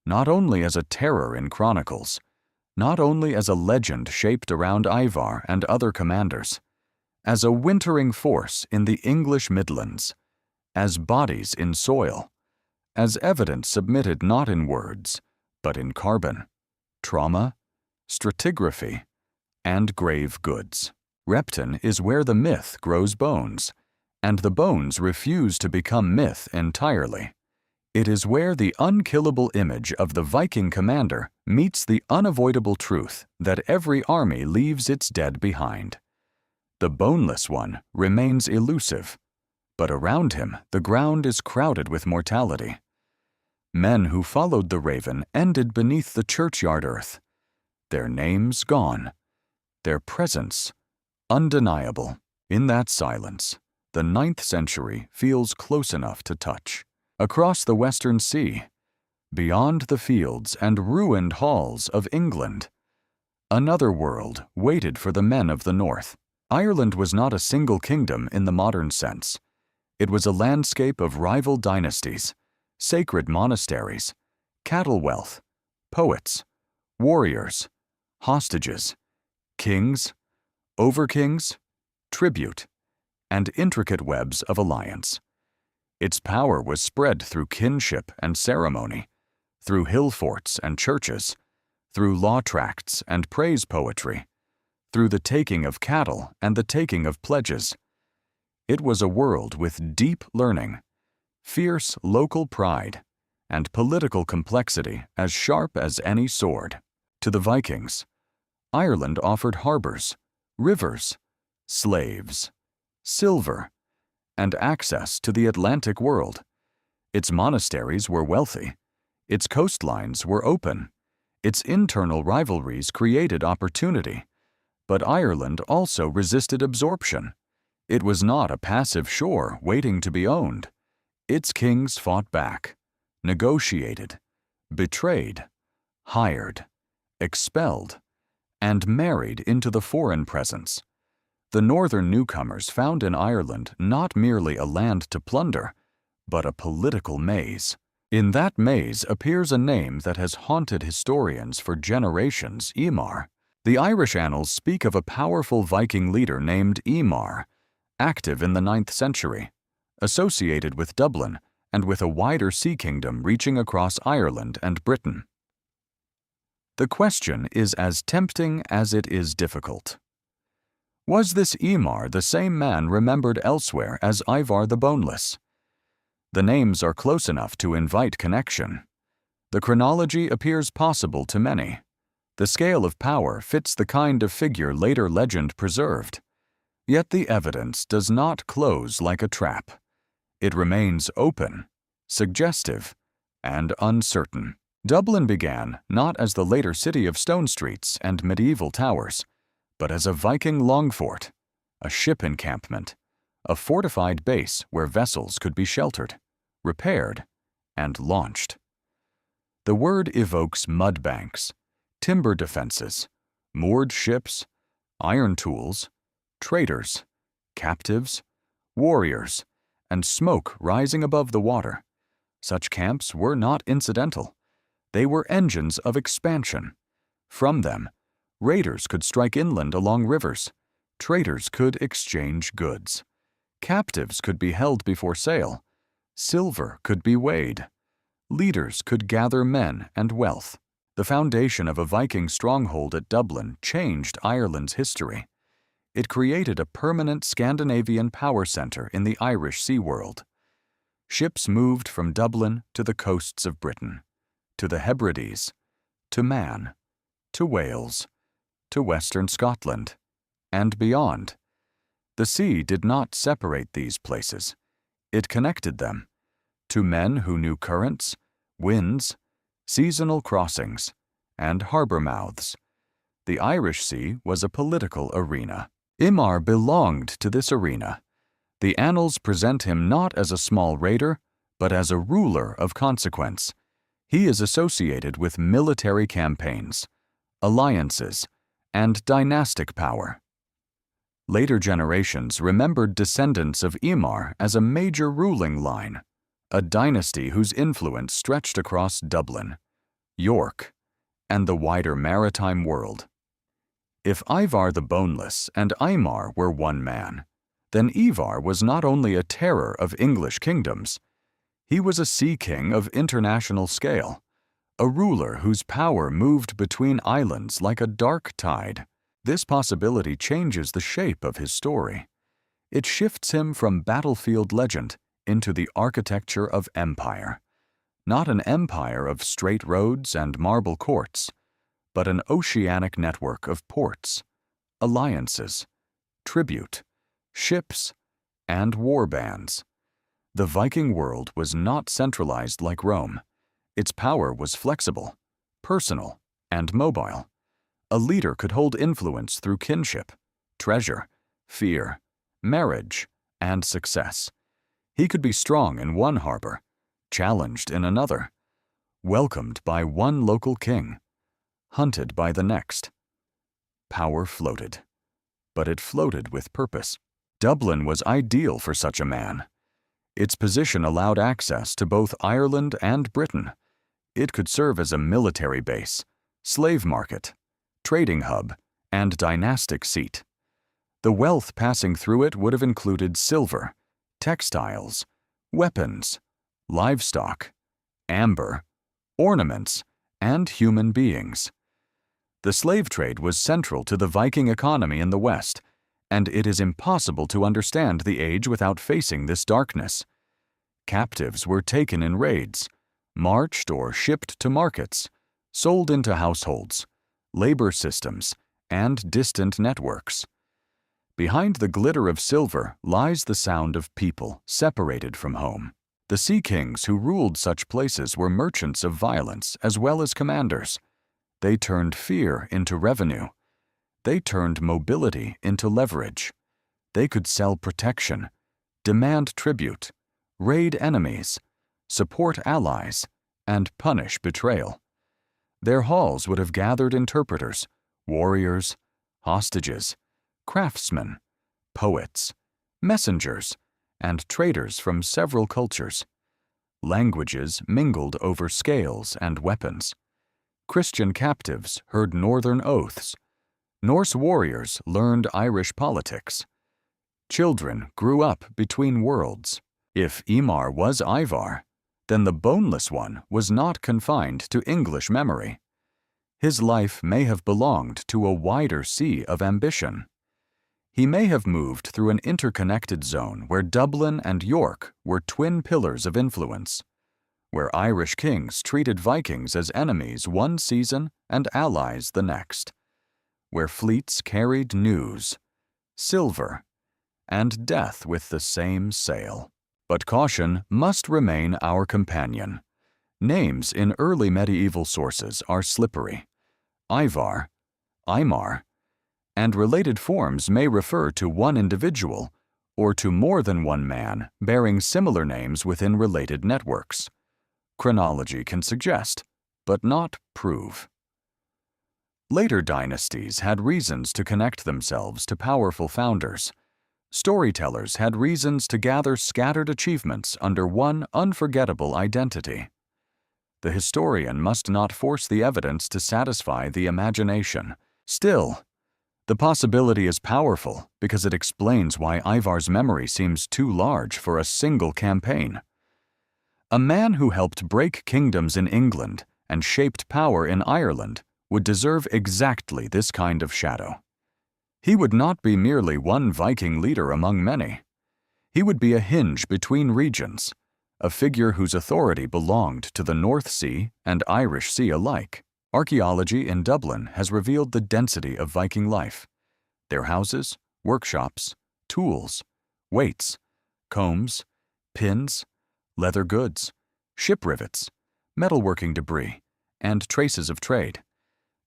Not only as a terror in chronicles, not only as a legend shaped around Ivar and other commanders, as a wintering force in the English Midlands, as bodies in soil, as evidence submitted not in words, but in carbon, trauma, stratigraphy, and grave goods. Repton is where the myth grows bones, and the bones refuse to become myth entirely. It is where the unkillable image of the Viking commander meets the unavoidable truth that every army leaves its dead behind. The boneless one remains elusive, But around him, the ground is crowded with mortality. Men who followed the raven ended beneath the churchyard earth. Their names gone, their presence undeniable. In that silence, the 9th century feels close enough to touch. Across the western sea, beyond the fields and ruined halls of England, another world waited for the men of the north. Ireland was not a single kingdom in the modern sense. It was a landscape of rival dynasties, sacred monasteries, cattle wealth, poets, warriors, hostages, kings, overkings, tribute, and intricate webs of alliance. Its power was spread through kinship and ceremony, through hill forts and churches, through law tracts and praise poetry, through the taking of cattle and the taking of pledges. It was a world with deep learning, fierce local pride, and political complexity as sharp as any sword. To the Vikings, Ireland offered harbors, rivers, slaves, silver, and access to the Atlantic world. Its monasteries were wealthy, its coastlines were open, its internal rivalries created opportunity. But Ireland also resisted absorption. It was not a passive shore waiting to be owned. Its kings fought back, negotiated, betrayed, hired, expelled, and married into the foreign presence. The northern newcomers found in Ireland not merely a land to plunder, but a political maze. In that maze appears a name that has haunted historians for generations: Ivar. The Irish annals speak of a powerful Viking leader named Ivar, active in the 9th century, associated with Dublin and with a wider sea kingdom reaching across Ireland and Britain. The question is as tempting as it is difficult. Was this Ivar the same man remembered elsewhere as Ivar the Boneless? The names are close enough to invite connection. The chronology appears possible to many. The scale of power fits the kind of figure later legend preserved. Yet the evidence does not close like a trap. It remains open, suggestive, and uncertain. Dublin began not as the later city of stone streets and medieval towers, but as a Viking longfort, a ship encampment, a fortified base where vessels could be sheltered, repaired, and launched. The word evokes mud banks, timber defenses, moored ships, iron tools, traders, captives, warriors, and smoke rising above the water. Such camps were not incidental. They were engines of expansion. From them, raiders could strike inland along rivers, traders could exchange goods, captives could be held before sale, silver could be weighed, leaders could gather men and wealth. The foundation of a Viking stronghold at Dublin changed Ireland's history. It created a permanent Scandinavian power center in the Irish Sea world. Ships moved from Dublin to the coasts of Britain, to the Hebrides, to Man, to Wales, to western Scotland, and beyond. The sea did not separate these places. It connected them to men who knew currents, winds, seasonal crossings, and harbor mouths. The Irish Sea was a political arena. Ivar belonged to this arena. The annals present him not as a small raider, but as a ruler of consequence. He is associated with military campaigns, alliances, and dynastic power. Later generations remembered descendants of Ivar as a major ruling line, a dynasty whose influence stretched across Dublin, York, and the wider maritime world. If Ivar the Boneless and Imar were one man, then Ivar was not only a terror of English kingdoms, he was a sea king of international scale, a ruler whose power moved between islands like a dark tide. This possibility changes the shape of his story. It shifts him from battlefield legend into the architecture of empire. Not an empire of straight roads and marble courts, but an oceanic network of ports, alliances, tribute, ships, and war bands. The Viking world was not centralized like Rome. Its power was flexible, personal, and mobile. A leader could hold influence through kinship, treasure, fear, marriage, and success. He could be strong in one harbor, challenged in another, welcomed by one local king, hunted by the next. Power floated, but it floated with purpose. Dublin was ideal for such a man. Its position allowed access to both Ireland and Britain. It could serve as a military base, slave market, trading hub, and dynastic seat. The wealth passing through it would have included silver, textiles, weapons, livestock, amber, ornaments, and human beings. The slave trade was central to the Viking economy in the West, and it is impossible to understand the age without facing this darkness. Captives were taken in raids, marched or shipped to markets, sold into households, labor systems, and distant networks. Behind the glitter of silver lies the sound of people separated from home. The sea kings who ruled such places were merchants of violence as well as commanders. They turned fear into revenue. They turned mobility into leverage. They could sell protection, demand tribute, raid enemies, support allies, and punish betrayal. Their halls would have gathered interpreters, warriors, hostages, craftsmen, poets, messengers, and traders from several cultures. Languages mingled over scales and weapons. Christian captives heard northern oaths. Norse warriors learned Irish politics. Children grew up between worlds. If Ivar was Ivar, then the Boneless One was not confined to English memory. His life may have belonged to a wider sea of ambition. He may have moved through an interconnected zone where Dublin and York were twin pillars of influence, where Irish kings treated Vikings as enemies one season and allies the next, where fleets carried news, silver, and death with the same sail. But caution must remain our companion. Names in early medieval sources are slippery. Ivar, Imar, and related forms may refer to one individual or to more than one man bearing similar names within related networks. Chronology can suggest, but not prove. Later dynasties had reasons to connect themselves to powerful founders. Storytellers had reasons to gather scattered achievements under one unforgettable identity. The historian must not force the evidence to satisfy the imagination. Still, the possibility is powerful because it explains why Ivar's memory seems too large for a single campaign. A man who helped break kingdoms in England and shaped power in Ireland would deserve exactly this kind of shadow. He would not be merely one Viking leader among many. He would be a hinge between regions, a figure whose authority belonged to the North Sea and Irish Sea alike. Archaeology in Dublin has revealed the density of Viking life. Their houses, workshops, tools, weights, combs, pins, leather goods, ship rivets, metalworking debris, and traces of trade.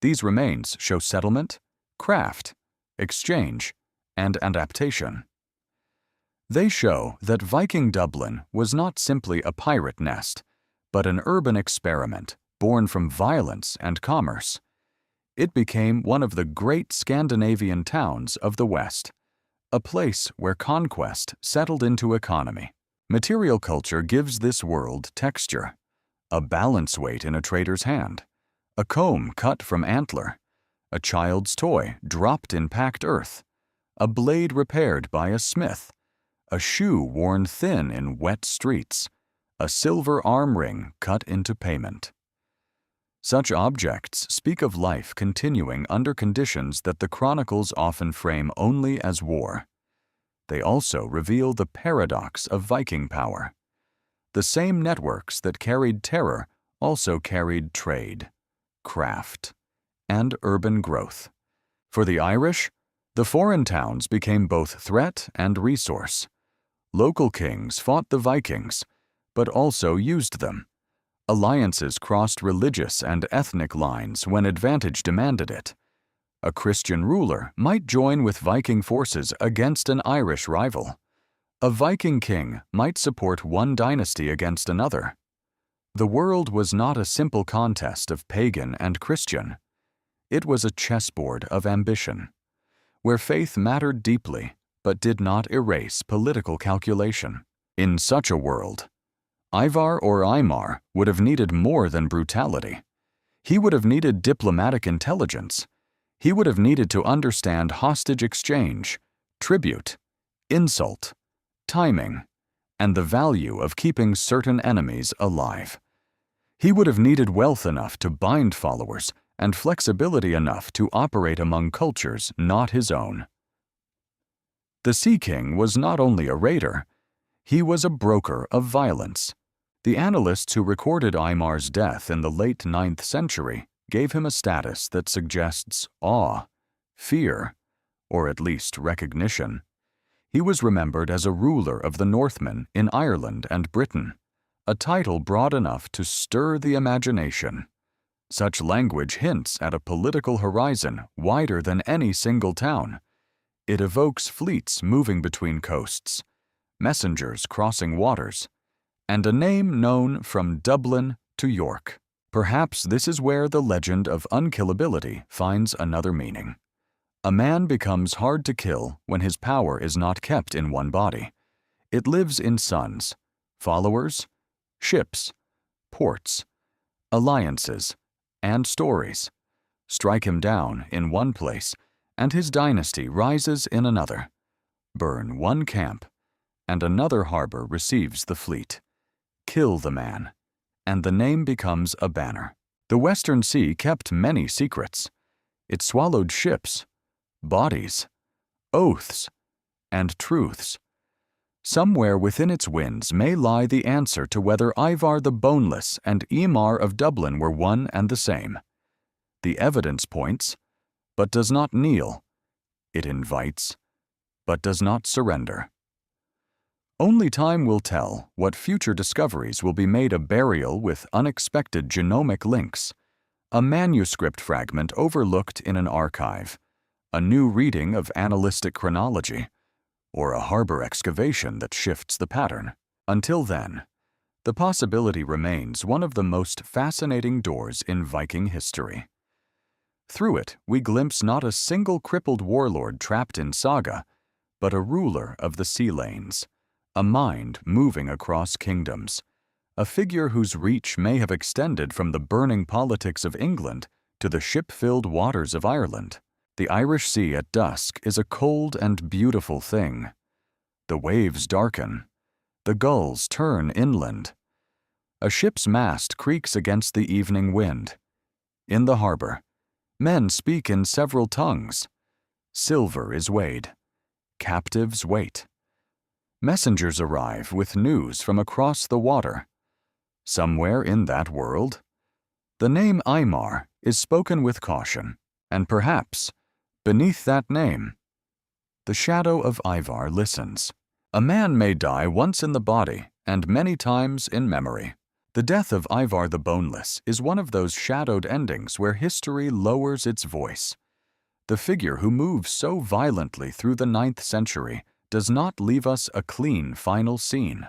These remains show settlement, craft, exchange, and adaptation. They show that Viking Dublin was not simply a pirate nest, but an urban experiment born from violence and commerce. It became one of the great Scandinavian towns of the West, a place where conquest settled into economy. Material culture gives this world texture, a balance weight in a trader's hand, a comb cut from antler, a child's toy dropped in packed earth, a blade repaired by a smith, a shoe worn thin in wet streets, a silver arm ring cut into payment. Such objects speak of life continuing under conditions that the chronicles often frame only as war. They also reveal the paradox of Viking power. The same networks that carried terror also carried trade, craft, and urban growth. For the Irish, the foreign towns became both threat and resource. Local kings fought the Vikings, but also used them. Alliances crossed religious and ethnic lines when advantage demanded it. A Christian ruler might join with Viking forces against an Irish rival. A Viking king might support one dynasty against another. The world was not a simple contest of pagan and Christian. It was a chessboard of ambition, where faith mattered deeply but did not erase political calculation. In such a world, Ivar or Imar would have needed more than brutality. He would have needed diplomatic intelligence. He would have needed to understand hostage exchange, tribute, insult, timing, and the value of keeping certain enemies alive. He would have needed wealth enough to bind followers and flexibility enough to operate among cultures not his own. The Sea King was not only a raider, he was a broker of violence. The annalists who recorded Imar's death in the late 9th century gave him a status that suggests awe, fear, or at least recognition. He was remembered as a ruler of the Northmen in Ireland and Britain, a title broad enough to stir the imagination. Such language hints at a political horizon wider than any single town. It evokes fleets moving between coasts, messengers crossing waters, and a name known from Dublin to York. Perhaps this is where the legend of unkillability finds another meaning. A man becomes hard to kill when his power is not kept in one body. It lives in sons, followers, ships, ports, alliances, and stories. Strike him down in one place, and his dynasty rises in another. Burn one camp, and another harbor receives the fleet. Kill the man, and the name becomes a banner. The Western Sea kept many secrets. It swallowed ships, bodies, oaths, and truths. Somewhere within its winds may lie the answer to whether Ivar the Boneless and Imar of Dublin were one and the same. The evidence points, but does not kneel. It invites, but does not surrender. Only time will tell what future discoveries will be made a burial with unexpected genomic links, a manuscript fragment overlooked in an archive, a new reading of annalistic chronology, or a harbor excavation that shifts the pattern. Until then, the possibility remains one of the most fascinating doors in Viking history. Through it, we glimpse not a single crippled warlord trapped in saga, but a ruler of the sea lanes, a mind moving across kingdoms, a figure whose reach may have extended from the burning politics of England to the ship-filled waters of Ireland. The Irish Sea at dusk is a cold and beautiful thing. The waves darken. The gulls turn inland. A ship's mast creaks against the evening wind. In the harbor, men speak in several tongues. Silver is weighed. Captives wait. Messengers arrive with news from across the water. Somewhere in that world, the name Imar is spoken with caution, and perhaps, beneath that name, the shadow of Ivar listens. A man may die once in the body and many times in memory. The death of Ivar the Boneless is one of those shadowed endings where history lowers its voice. The figure who moves so violently through the 9th century does not leave us a clean final scene.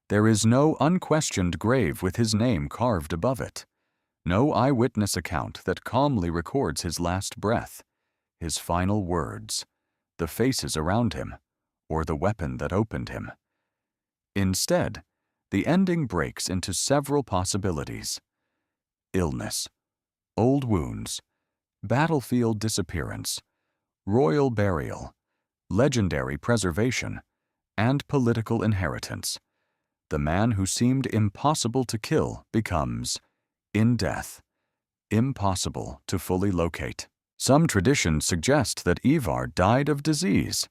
There is no unquestioned grave with his name carved above it, no eyewitness account that calmly records his last breath, his final words, the faces around him, or the weapon that opened him. Instead, the ending breaks into several possibilities: illness, old wounds, battlefield disappearance, royal burial, legendary preservation, and political inheritance. The man who seemed impossible to kill becomes, in death, impossible to fully locate. Some traditions suggest that Ivar died of disease.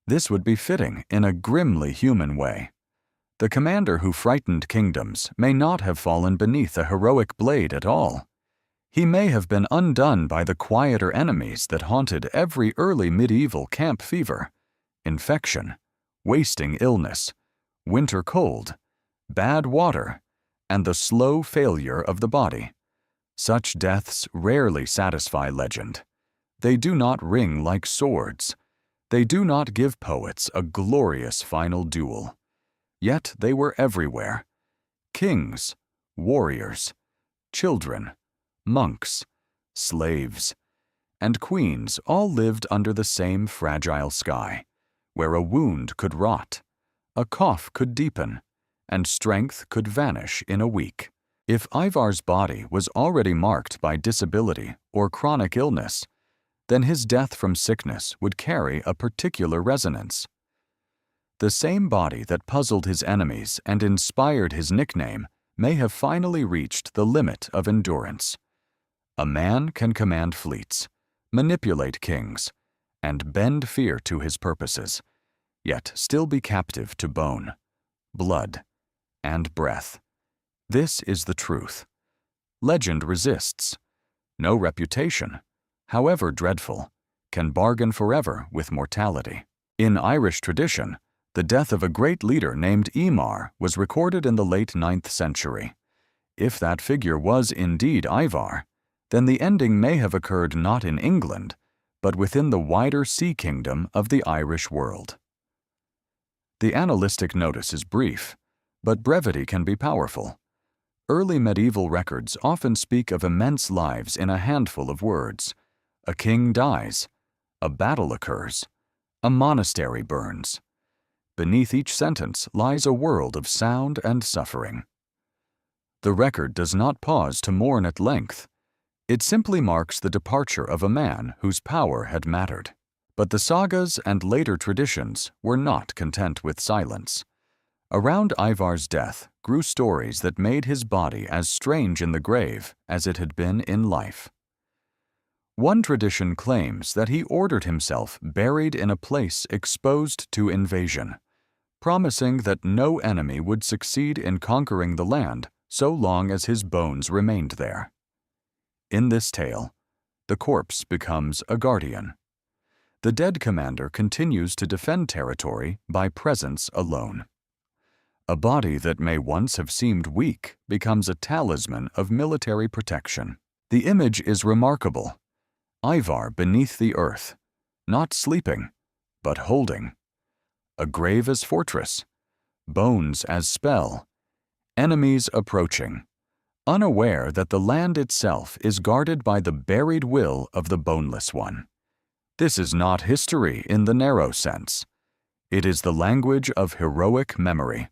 This would be fitting in a grimly human way. The commander who frightened kingdoms may not have fallen beneath a heroic blade at all. He may have been undone by the quieter enemies that haunted every early medieval camp fever, infection, wasting illness, winter cold, bad water, and the slow failure of the body. Such deaths rarely satisfy legend. They do not ring like swords. They do not give poets a glorious final duel. Yet they were everywhere. Kings, warriors, children, monks, slaves, and queens all lived under the same fragile sky, where a wound could rot, a cough could deepen, and strength could vanish in a week. If Ivar's body was already marked by disability or chronic illness, then his death from sickness would carry a particular resonance. The same body that puzzled his enemies and inspired his nickname may have finally reached the limit of endurance. A man can command fleets, manipulate kings, and bend fear to his purposes, yet still be captive to bone, blood, and breath. This is the truth. Legend resists. No reputation, however dreadful, can bargain forever with mortality. In Irish tradition, the death of a great leader named Ivar was recorded in the late 9th century. If that figure was indeed Ivar, then the ending may have occurred not in England, but within the wider sea kingdom of the Irish world. The annalistic notice is brief, but brevity can be powerful. Early medieval records often speak of immense lives in a handful of words. A king dies, a battle occurs, a monastery burns. Beneath each sentence lies a world of sound and suffering. The record does not pause to mourn at length. It simply marks the departure of a man whose power had mattered. But the sagas and later traditions were not content with silence. Around Ivar's death grew stories that made his body as strange in the grave as it had been in life. One tradition claims that he ordered himself buried in a place exposed to invasion, promising that no enemy would succeed in conquering the land so long as his bones remained there. In this tale, the corpse becomes a guardian. The dead commander continues to defend territory by presence alone. A body that may once have seemed weak becomes a talisman of military protection. The image is remarkable. Ivar beneath the earth, not sleeping, but holding. A grave as fortress, bones as spell, enemies approaching, unaware that the land itself is guarded by the buried will of the Boneless One. This is not history in the narrow sense. It is the language of heroic memory.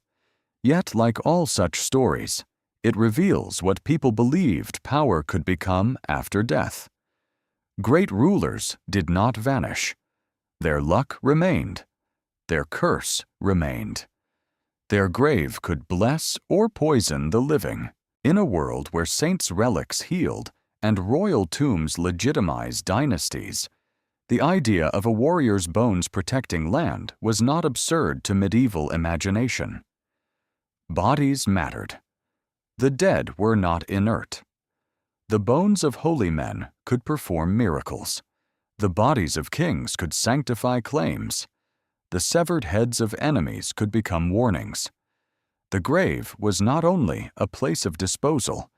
Yet, like all such stories, it reveals what people believed power could become after death. Great rulers did not vanish. Their luck remained. Their curse remained. Their grave could bless or poison the living. In a world where saints' relics healed and royal tombs legitimized dynasties, the idea of a warrior's bones protecting land was not absurd to medieval imagination. Bodies mattered. The dead were not inert. The bones of holy men could perform miracles. The bodies of kings could sanctify claims. The severed heads of enemies could become warnings. The grave was not only a place of disposal,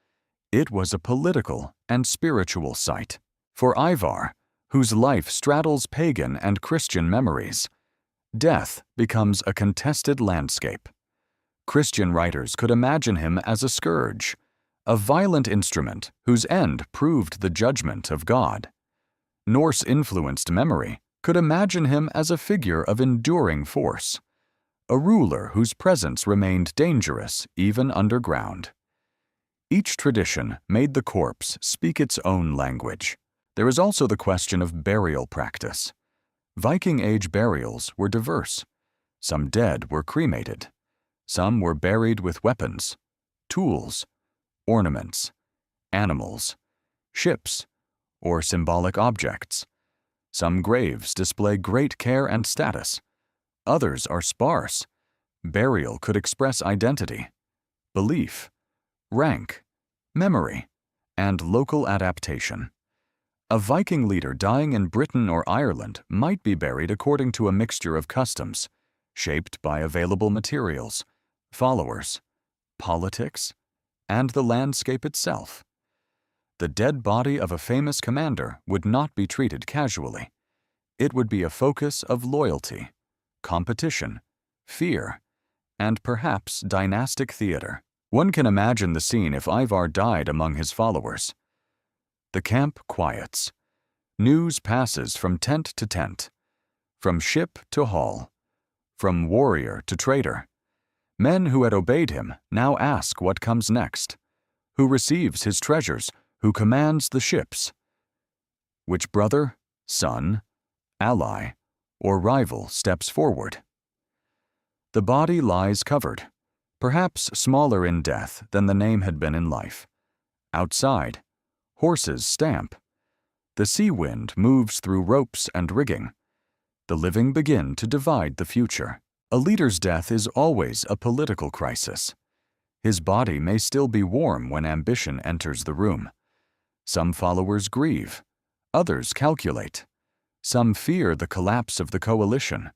it was a political and spiritual site. For Ivar, whose life straddles pagan and Christian memories, death becomes a contested landscape. Christian writers could imagine him as a scourge, a violent instrument whose end proved the judgment of God. Norse-influenced memory could imagine him as a figure of enduring force, a ruler whose presence remained dangerous even underground. Each tradition made the corpse speak its own language. There is also the question of burial practice. Viking Age burials were diverse. Some dead were cremated. Some were buried with weapons, tools, ornaments, animals, ships, or symbolic objects. Some graves display great care and status. Others are sparse. Burial could express identity, belief, rank, memory, and local adaptation. A Viking leader dying in Britain or Ireland might be buried according to a mixture of customs: shaped by available materials, followers, politics, and the landscape itself. The dead body of a famous commander would not be treated casually. It would be a focus of loyalty, competition, fear, and perhaps dynastic theater. One can imagine the scene if Ivar died among his followers. The camp quiets. News passes from tent to tent, from ship to hall, from warrior to traitor. Men who had obeyed him now ask what comes next, who receives his treasures, who commands the ships. Which brother, son, ally, or rival steps forward? The body lies covered, perhaps smaller in death than the name had been in life. Outside, horses stamp. The sea wind moves through ropes and rigging. The living begin to divide the future. A leader's death is always a political crisis. His body may still be warm when ambition enters the room. Some followers grieve, others calculate. Some fear the collapse of the coalition.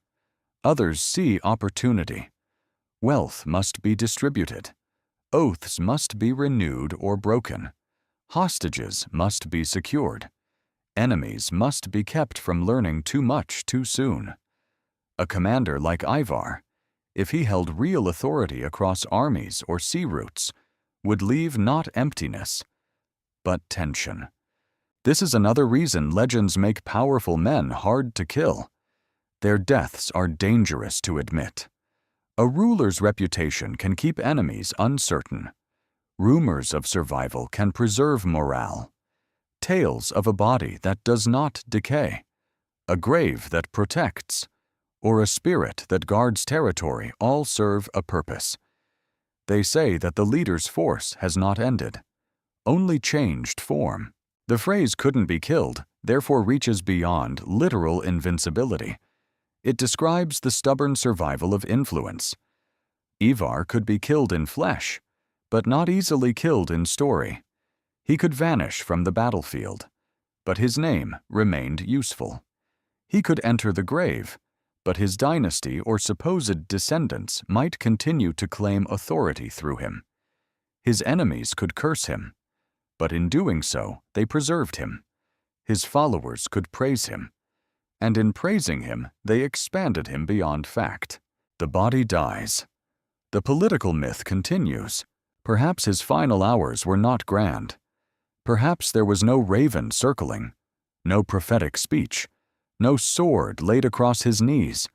Others see opportunity. Wealth must be distributed. Oaths must be renewed or broken. Hostages must be secured. Enemies must be kept from learning too much too soon. A commander like Ivar, if he held real authority across armies or sea routes, would leave not emptiness, but tension. This is another reason legends make powerful men hard to kill. Their deaths are dangerous to admit. A ruler's reputation can keep enemies uncertain. Rumors of survival can preserve morale. Tales of a body that does not decay, a grave that protects, or a spirit that guards territory all serve a purpose. They say that the leader's force has not ended, only changed form. The phrase couldn't be killed, therefore reaches beyond literal invincibility. It describes the stubborn survival of influence. Ivar could be killed in flesh, but not easily killed in story. He could vanish from the battlefield, but his name remained useful. He could enter the grave, but his dynasty or supposed descendants might continue to claim authority through him. His enemies could curse him, but in doing so, they preserved him. His followers could praise him, and in praising him, they expanded him beyond fact. The body dies. The political myth continues. Perhaps his final hours were not grand. Perhaps there was no raven circling, no prophetic speech, no sword laid across his knees.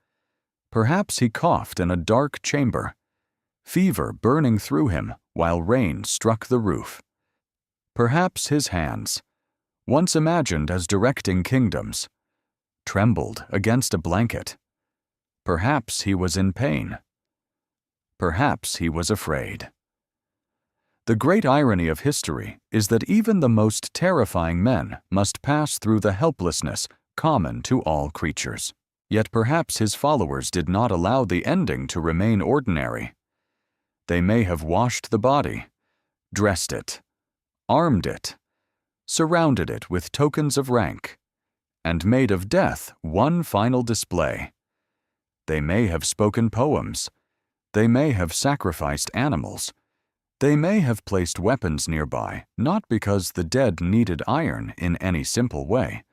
Perhaps he coughed in a dark chamber, fever burning through him while rain struck the roof. Perhaps his hands, once imagined as directing kingdoms, trembled against a blanket. Perhaps he was in pain. Perhaps he was afraid. The great irony of history is that even the most terrifying men must pass through the helplessness common to all creatures. Yet perhaps his followers did not allow the ending to remain ordinary. They may have washed the body, dressed it, armed it, surrounded it with tokens of rank, and made of death one final display. They may have spoken poems. They may have sacrificed animals. They may have placed weapons nearby, not because the dead needed iron in any simple way,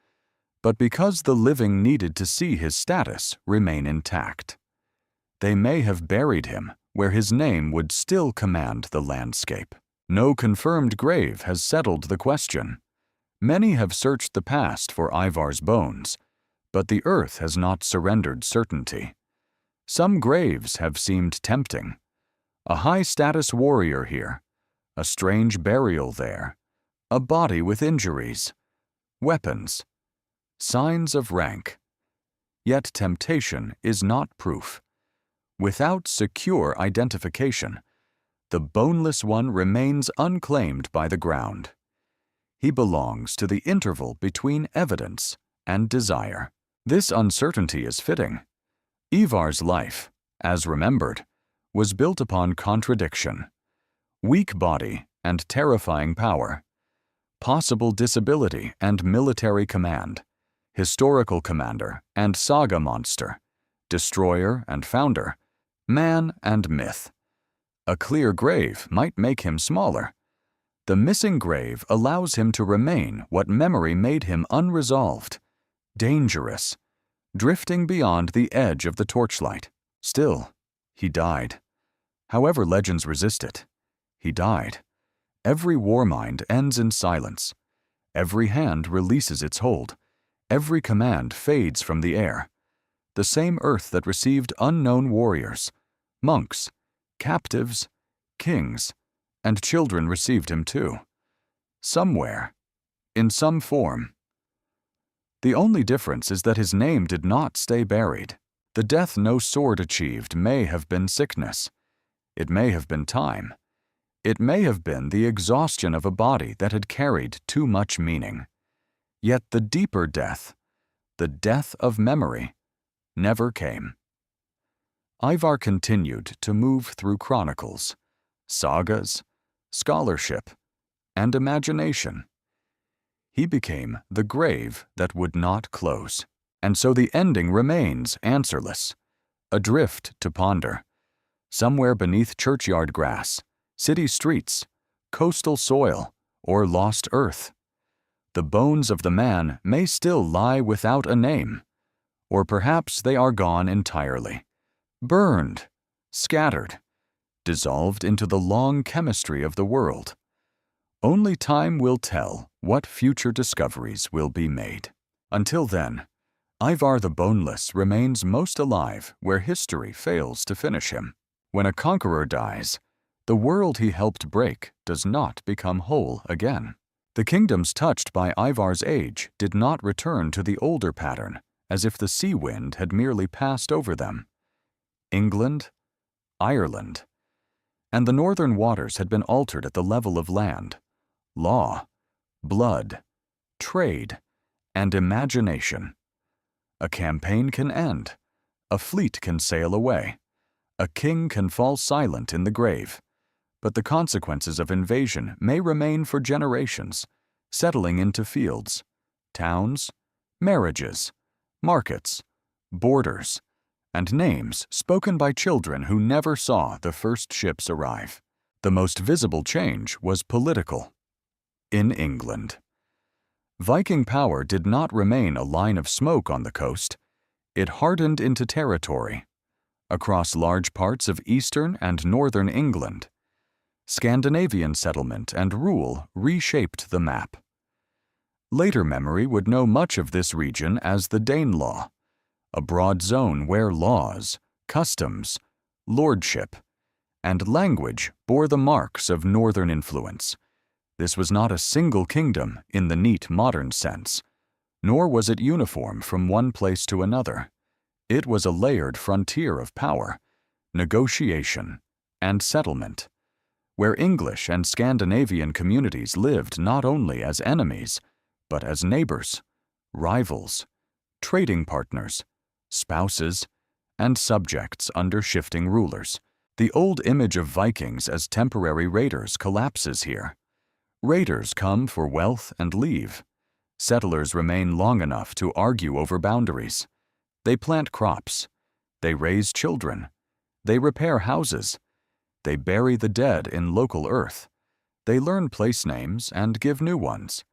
but because the living needed to see his status remain intact. They may have buried him where his name would still command the landscape. No confirmed grave has settled the question. Many have searched the past for Ivar's bones, but the earth has not surrendered certainty. Some graves have seemed tempting. A high-status warrior here, a strange burial there, a body with injuries, weapons, signs of rank. Yet temptation is not proof. Without secure identification, the boneless one remains unclaimed by the ground. He belongs to the interval between evidence and desire. This uncertainty is fitting. Ivar's life, as remembered, was built upon contradiction. Weak body and terrifying power. Possible disability and military command. Historical commander and saga monster. destroyer and founder, man and myth. A clear grave might make him smaller. The missing grave allows him to remain what memory made him unresolved, dangerous, drifting beyond the edge of the torchlight. Still, he died. However legends resist it, he died. Every war mind ends in silence. Every hand releases its hold. Every command fades from the air. The same earth that received unknown warriors, monks, captives, kings, and children received him too. Somewhere, in some form. The only difference is that his name did not stay buried. The death no sword achieved may have been sickness. It may have been time. It may have been the exhaustion of a body that had carried too much meaning. Yet the deeper death, the death of memory, never came. Ivar continued to move through chronicles, sagas, scholarship, and imagination. He became the grave that would not close, and so the ending remains answerless, adrift to ponder, somewhere beneath churchyard grass, city streets, coastal soil, or lost earth. The bones of the man may still lie without a name, or perhaps they are gone entirely, burned, scattered, dissolved into the long chemistry of the world. Only time will tell what future discoveries will be made. Until then, Ivar the Boneless remains most alive where history fails to finish him. When a conqueror dies, the world he helped break does not become whole again. The kingdoms touched by Ivar's age did not return to the older pattern, as if the sea wind had merely passed over them. England, Ireland, and the northern waters had been altered at the level of land, law, blood, trade, and imagination. A campaign can end, a fleet can sail away, a king can fall silent in the grave, but the consequences of invasion may remain for generations, settling into fields, towns, marriages, markets, borders, and names spoken by children who never saw the first ships arrive. The most visible change was political. In England, Viking power did not remain a line of smoke on the coast. It hardened into territory. Across large parts of eastern and northern England, Scandinavian settlement and rule reshaped the map. Later memory would know much of this region as the Danelaw, a broad zone where laws, customs, lordship, and language bore the marks of northern influence. This was not a single kingdom in the neat modern sense, nor was it uniform from one place to another. It was a layered frontier of power, negotiation, and settlement, where English and Scandinavian communities lived not only as enemies, but as neighbors, rivals, trading partners, spouses, and subjects under shifting rulers. The old image of Vikings as temporary raiders collapses here. Raiders come for wealth and leave. Settlers remain long enough to argue over boundaries. They plant crops. They raise children. They repair houses. They bury the dead in local earth. They learn place names and give new ones.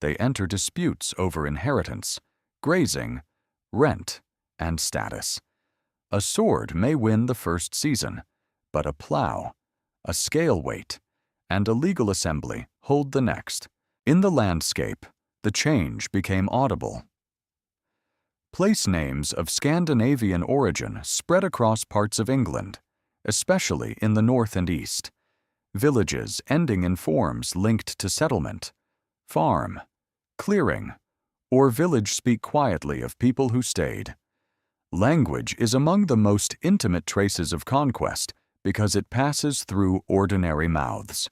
They enter disputes over inheritance, grazing, rent, and status. A sword may win the first season, but a plow, a scale weight, and a legal assembly hold the next. In the landscape, the change became audible. Place names of Scandinavian origin spread across parts of England, especially in the north and east. Villages ending in forms linked to settlement, farm, clearing, or village speak quietly of people who stayed. Language is among the most intimate traces of conquest because it passes through ordinary mouths.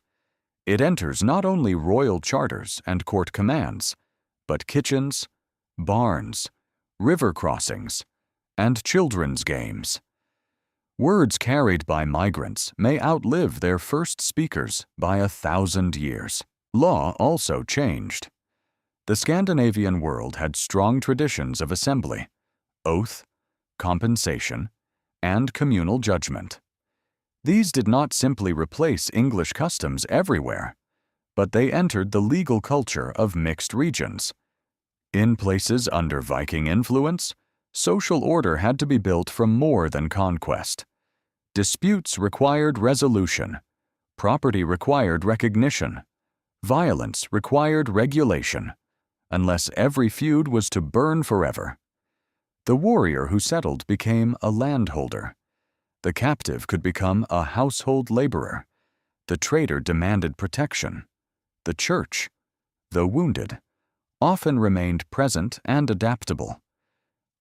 It enters not only royal charters and court commands, but kitchens, barns, river crossings, and children's games. Words carried by migrants may outlive their first speakers by 1,000 years. Law also changed. The Scandinavian world had strong traditions of assembly, oath, compensation, and communal judgment. These did not simply replace English customs everywhere, but they entered the legal culture of mixed regions. In places under Viking influence, social order had to be built from more than conquest. Disputes required resolution, property required recognition, violence required regulation, unless every feud was to burn forever. The warrior who settled became a landholder. The captive could become a household laborer. The trader demanded protection. The church, though wounded, often remained present and adaptable.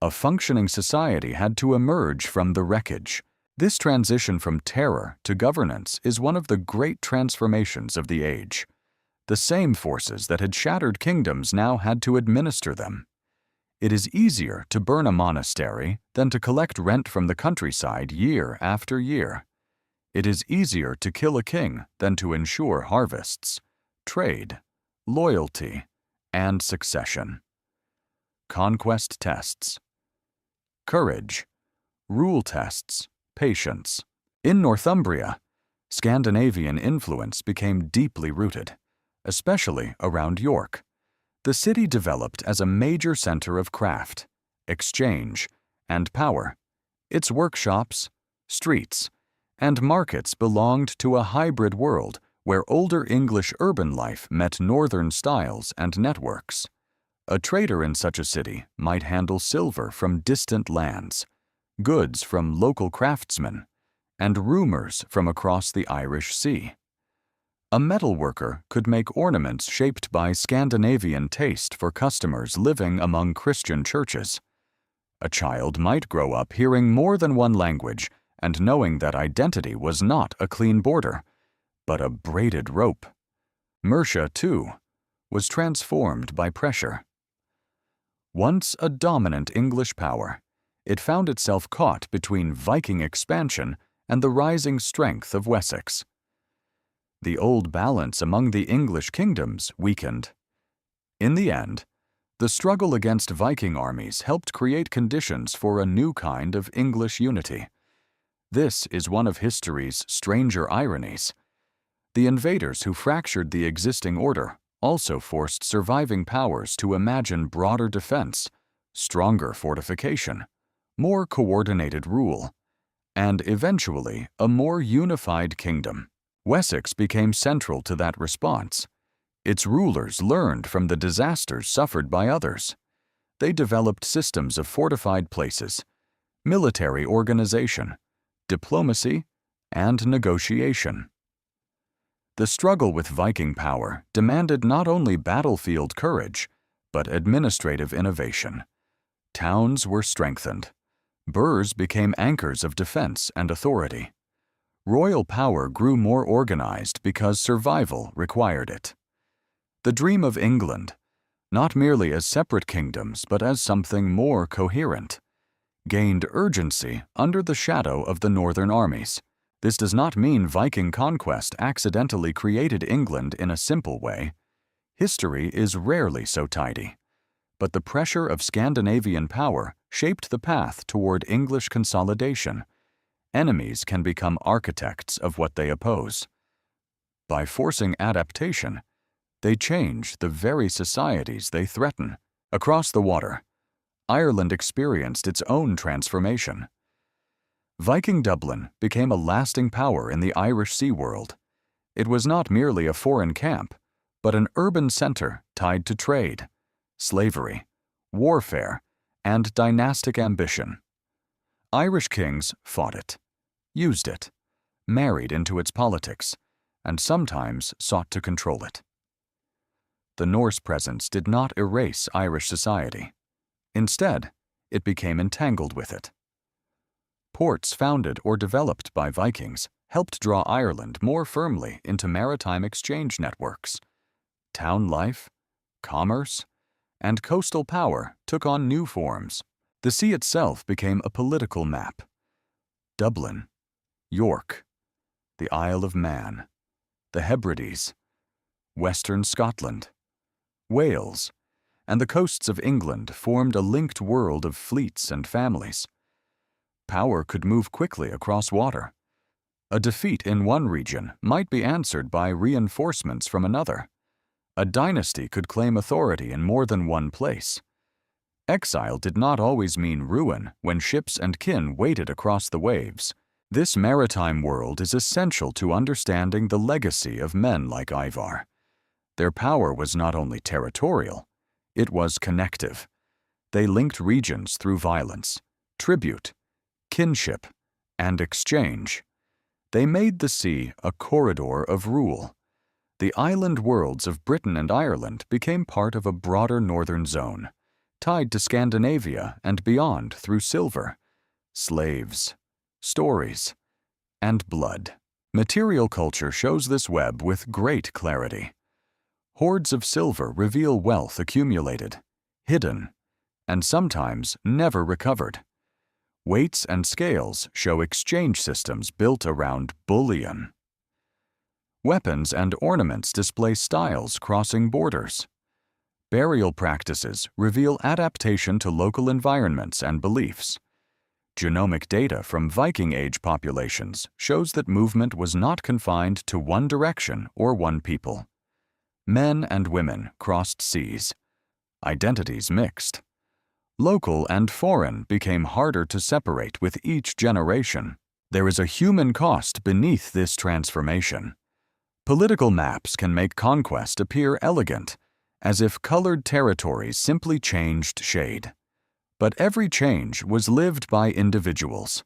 A functioning society had to emerge from the wreckage. This transition from terror to governance is one of the great transformations of the age. The same forces that had shattered kingdoms now had to administer them. It is easier to burn a monastery than to collect rent from the countryside year after year. It is easier to kill a king than to ensure harvests, trade, loyalty, and succession. Conquest tests. Courage, rule tests, patience. In Northumbria, Scandinavian influence became deeply rooted, especially around York. The city developed as a major center of craft, exchange, and power. Its workshops, streets, and markets belonged to a hybrid world where older English urban life met northern styles and networks. A trader in such a city might handle silver from distant lands, goods from local craftsmen, and rumors from across the Irish Sea. A metalworker could make ornaments shaped by Scandinavian taste for customers living among Christian churches. A child might grow up hearing more than one language and knowing that identity was not a clean border, but a braided rope. Mercia, too, was transformed by pressure. Once a dominant English power, it found itself caught between Viking expansion and the rising strength of Wessex. The old balance among the English kingdoms weakened. In the end, the struggle against Viking armies helped create conditions for a new kind of English unity. This is one of history's stranger ironies. The invaders who fractured the existing order also forced surviving powers to imagine broader defense, stronger fortification, more coordinated rule, and eventually a more unified kingdom. Wessex became central to that response. Its rulers learned from the disasters suffered by others. They developed systems of fortified places, military organization, diplomacy, and negotiation. The struggle with Viking power demanded not only battlefield courage, but administrative innovation. Towns were strengthened. Burhs became anchors of defense and authority. Royal power grew more organized because survival required it. The dream of England, not merely as separate kingdoms but as something more coherent, gained urgency under the shadow of the northern armies. This does not mean Viking conquest accidentally created England in a simple way. History is rarely so tidy. But the pressure of Scandinavian power shaped the path toward English consolidation. Enemies can become architects of what they oppose. By forcing adaptation, they change the very societies they threaten. Across the water, Ireland experienced its own transformation. Viking Dublin became a lasting power in the Irish Sea world. It was not merely a foreign camp, but an urban center tied to trade, slavery, warfare, and dynastic ambition. Irish kings fought it, used it, married into its politics, and sometimes sought to control it. The Norse presence did not erase Irish society. Instead, it became entangled with it. Ports founded or developed by Vikings helped draw Ireland more firmly into maritime exchange networks. Town life, commerce, and coastal power took on new forms. The sea itself became a political map. Dublin, York, the Isle of Man, the Hebrides, Western Scotland, Wales, and the coasts of England formed a linked world of fleets and families. power could move quickly across water. A defeat in one region might be answered by reinforcements from another. A dynasty could claim authority in more than one place. Exile did not always mean ruin when ships and kin waited across the waves. This maritime world is essential to understanding the legacy of men like Ivar. Their power was not only territorial, it was connective. They linked regions through violence, tribute, kinship, and exchange. They made the sea a corridor of rule. The island worlds of Britain and Ireland became part of a broader northern zone, tied to Scandinavia and beyond through silver, slaves, stories, and blood. Material culture shows this web with great clarity. Hoards of silver reveal wealth accumulated, hidden, and sometimes never recovered. Weights and scales show exchange systems built around bullion. Weapons and ornaments display styles crossing borders. Burial practices reveal adaptation to local environments and beliefs. Genomic data from Viking Age populations shows that movement was not confined to one direction or one people. Men and women crossed seas. Identities mixed. Local and foreign became harder to separate with each generation. There is a human cost beneath this transformation. Political maps can make conquest appear elegant, as if colored territories simply changed shade. But every change was lived by individuals.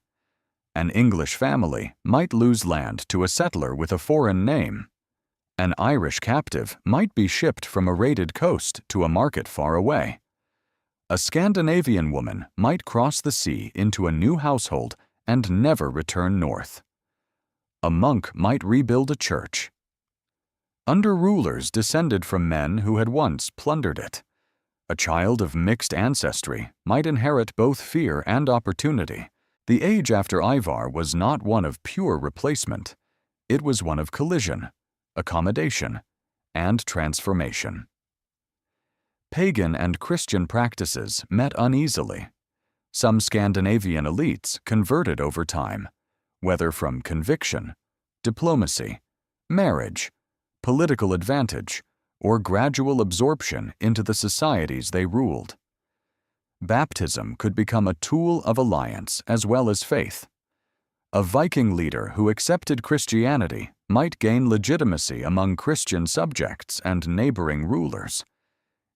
An English family might lose land to a settler with a foreign name. An Irish captive might be shipped from a raided coast to a market far away. A Scandinavian woman might cross the sea into a new household and never return north. A monk might rebuild a church. Under rulers descended from men who had once plundered it. A child of mixed ancestry might inherit both fear and opportunity. The age after Ivar was not one of pure replacement. It was one of collision, accommodation, and transformation. Pagan and Christian practices met uneasily. Some Scandinavian elites converted over time, whether from conviction, diplomacy, marriage, political advantage, or gradual absorption into the societies they ruled. Baptism could become a tool of alliance as well as faith. A Viking leader who accepted Christianity might gain legitimacy among Christian subjects and neighboring rulers.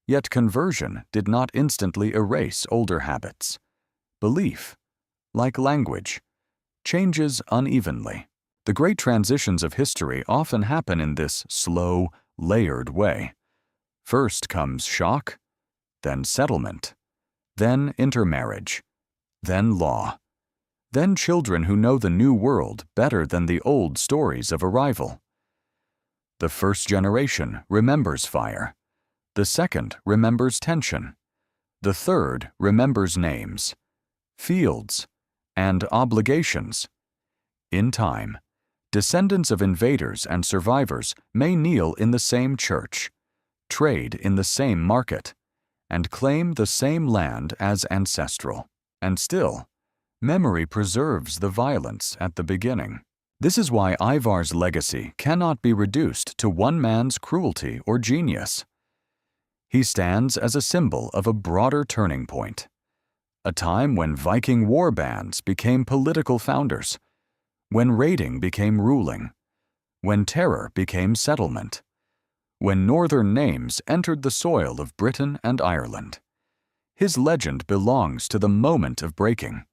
Yet conversion did not instantly erase older habits. Belief, like language, changes unevenly. The great transitions of history often happen in this slow, layered way. First comes shock, then settlement, then intermarriage, then law, then children who know the new world better than the old stories of arrival. The first generation remembers fire. The second remembers tension. The third remembers names, fields, and obligations. In time, descendants of invaders and survivors may kneel in the same church, trade in the same market, and claim the same land as ancestral. And still, memory preserves the violence at the beginning. This is why Ivar's legacy cannot be reduced to one man's cruelty or genius. He stands as a symbol of a broader turning point, a time when Viking war bands became political founders, when raiding became ruling, when terror became settlement, when northern names entered the soil of Britain and Ireland. His legend belongs to the moment of breaking.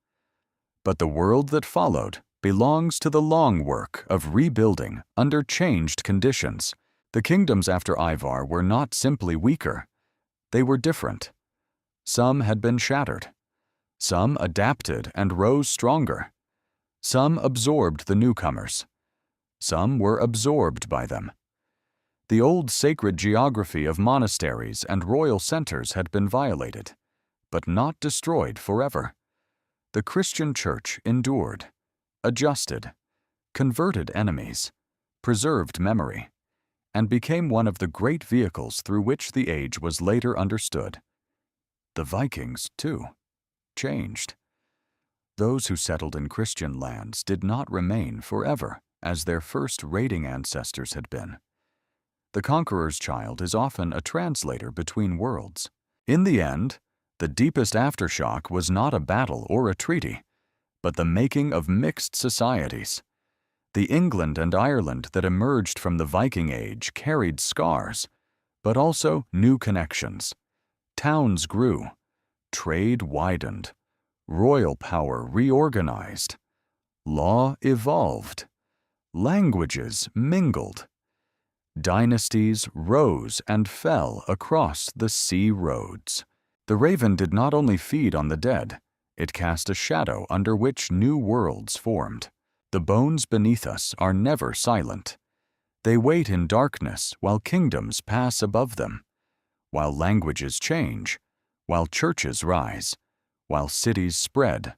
But the world that followed belongs to the long work of rebuilding under changed conditions. The kingdoms after Ivar were not simply weaker. They were different. Some had been shattered. Some adapted and rose stronger. Some absorbed the newcomers. Some were absorbed by them. The old sacred geography of monasteries and royal centers had been violated, but not destroyed forever. The Christian Church endured, adjusted, converted enemies, preserved memory, and became one of the great vehicles through which the age was later understood. The Vikings, too, changed. Those who settled in Christian lands did not remain forever, as their first raiding ancestors had been. The conqueror's child is often a translator between worlds. In the end, the deepest aftershock was not a battle or a treaty, but the making of mixed societies. The England and Ireland that emerged from the Viking Age carried scars, but also new connections. Towns grew, trade widened, royal power reorganized, law evolved, languages mingled. Dynasties rose and fell across the sea roads. The raven did not only feed on the dead, it cast a shadow under which new worlds formed. The bones beneath us are never silent. They wait in darkness while kingdoms pass above them, while languages change, while churches rise, while cities spread,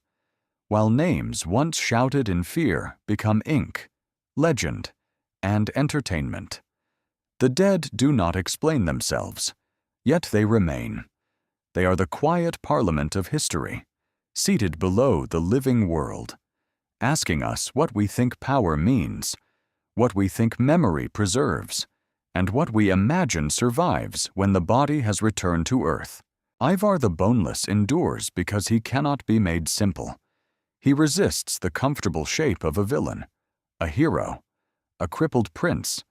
while names once shouted in fear become ink, legend, and entertainment. The dead do not explain themselves, yet they remain. They are the quiet parliament of history, seated below the living world, asking us what we think power means, what we think memory preserves, and what we imagine survives when the body has returned to earth. Ivar the Boneless endures because he cannot be made simple. He resists the comfortable shape of a villain, a hero, a crippled prince,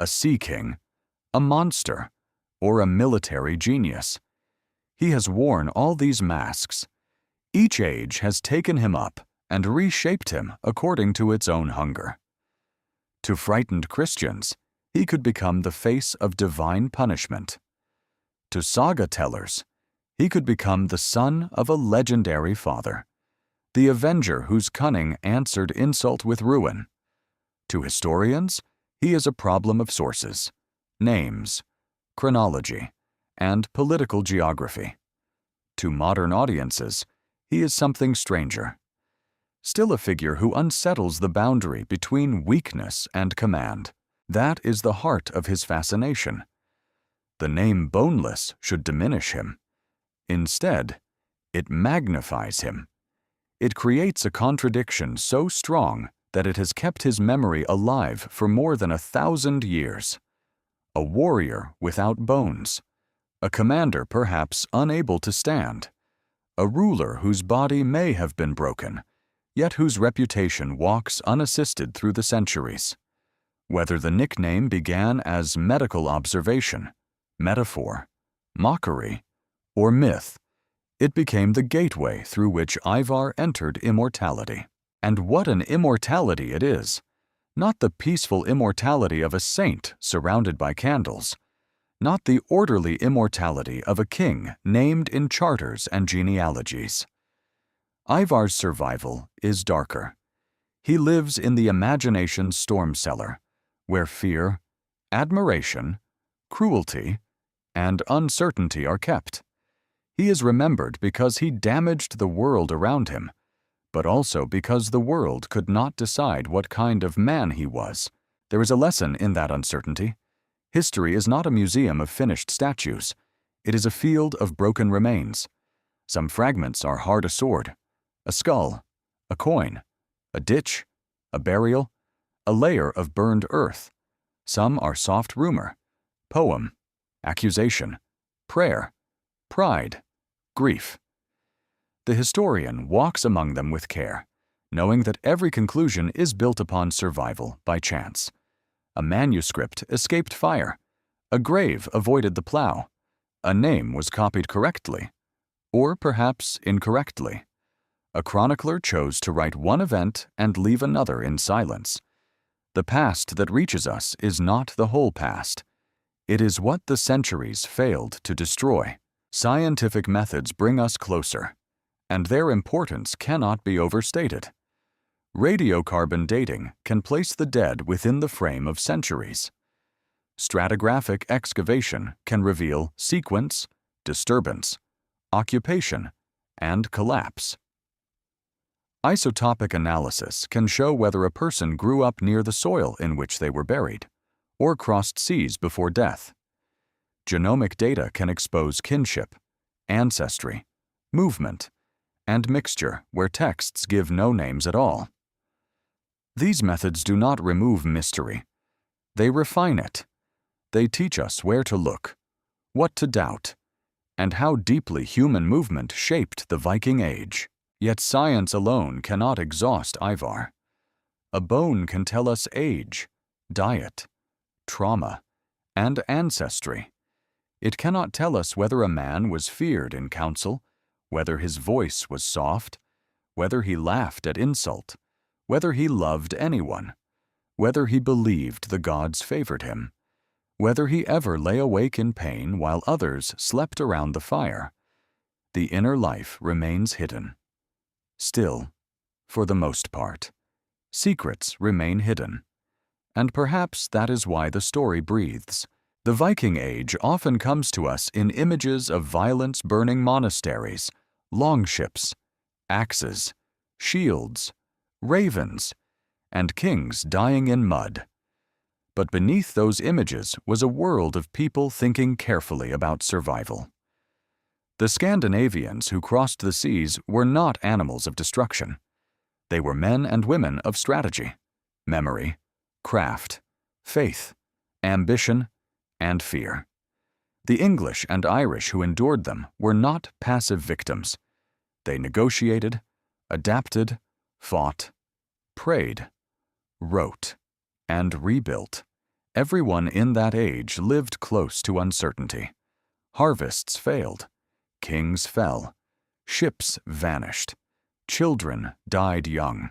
a sea king, a monster, or a military genius. He has worn all these masks. Each age has taken him up and reshaped him according to its own hunger. To frightened Christians, he could become the face of divine punishment. To saga-tellers, he could become the son of a legendary father, the avenger whose cunning answered insult with ruin. To historians, he is a problem of sources, names, chronology, and political geography. To modern audiences, he is something stranger. Still a figure who unsettles the boundary between weakness and command. That is the heart of his fascination. The name Boneless should diminish him. Instead, it magnifies him. It creates a contradiction so strong that it has kept his memory alive for more than 1,000 years. A warrior without bones, a commander perhaps unable to stand, a ruler whose body may have been broken, yet whose reputation walks unassisted through the centuries. Whether the nickname began as medical observation, metaphor, mockery, or myth, it became the gateway through which Ivar entered immortality. And what an immortality it is! Not the peaceful immortality of a saint surrounded by candles, not the orderly immortality of a king named in charters and genealogies. Ivar's survival is darker. He lives in the imagination's storm cellar, where fear, admiration, cruelty, and uncertainty are kept. He is remembered because he damaged the world around him, but also because the world could not decide what kind of man he was. There is a lesson in that uncertainty. History is not a museum of finished statues. It is a field of broken remains. Some fragments are hard as sword, a skull, a coin, a ditch, a burial, a layer of burned earth. Some are soft rumor, poem, accusation, prayer, pride, grief. The historian walks among them with care, knowing that every conclusion is built upon survival by chance. A manuscript escaped fire, a grave avoided the plow, a name was copied correctly, or perhaps incorrectly. A chronicler chose to write one event and leave another in silence. The past that reaches us is not the whole past. It is what the centuries failed to destroy. Scientific methods bring us closer, and their importance cannot be overstated. Radiocarbon dating can place the dead within the frame of centuries. Stratigraphic excavation can reveal sequence, disturbance, occupation, and collapse. Isotopic analysis can show whether a person grew up near the soil in which they were buried, or crossed seas before death. Genomic data can expose kinship, ancestry, movement, and mixture where texts give no names at all. These methods do not remove mystery. They refine it. They teach us where to look, what to doubt, and how deeply human movement shaped the Viking Age. Yet science alone cannot exhaust Ivar. A bone can tell us age, diet, trauma, and ancestry. It cannot tell us whether a man was feared in council, whether his voice was soft, whether he laughed at insult, whether he loved anyone, whether he believed the gods favored him, whether he ever lay awake in pain while others slept around the fire. The inner life remains hidden. Still, for the most part, secrets remain hidden. And perhaps that is why the story breathes. The Viking Age often comes to us in images of violence-burning monasteries, longships, axes, shields, ravens, and kings dying in mud. But beneath those images was a world of people thinking carefully about survival. The Scandinavians who crossed the seas were not animals of destruction. They were men and women of strategy, memory, craft, faith, ambition, and fear. The English and Irish who endured them were not passive victims. They negotiated, adapted, fought, prayed, wrote, and rebuilt. Everyone in that age lived close to uncertainty. Harvests failed, kings fell, ships vanished, children died young.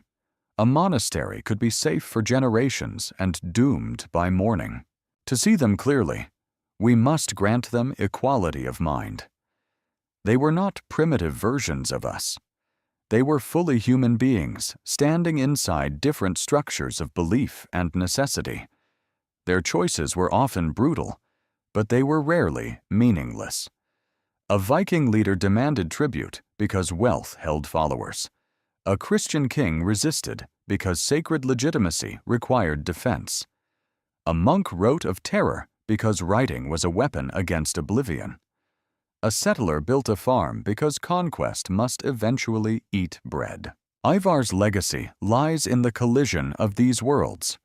A monastery could be safe for generations and doomed by morning. To see them clearly, we must grant them equality of mind. They were not primitive versions of us. They were fully human beings, standing inside different structures of belief and necessity. Their choices were often brutal, but they were rarely meaningless. A Viking leader demanded tribute because wealth held followers. A Christian king resisted because sacred legitimacy required defense. A monk wrote of terror because writing was a weapon against oblivion. A settler built a farm because conquest must eventually eat bread. Ivar's legacy lies in the collision of these worlds.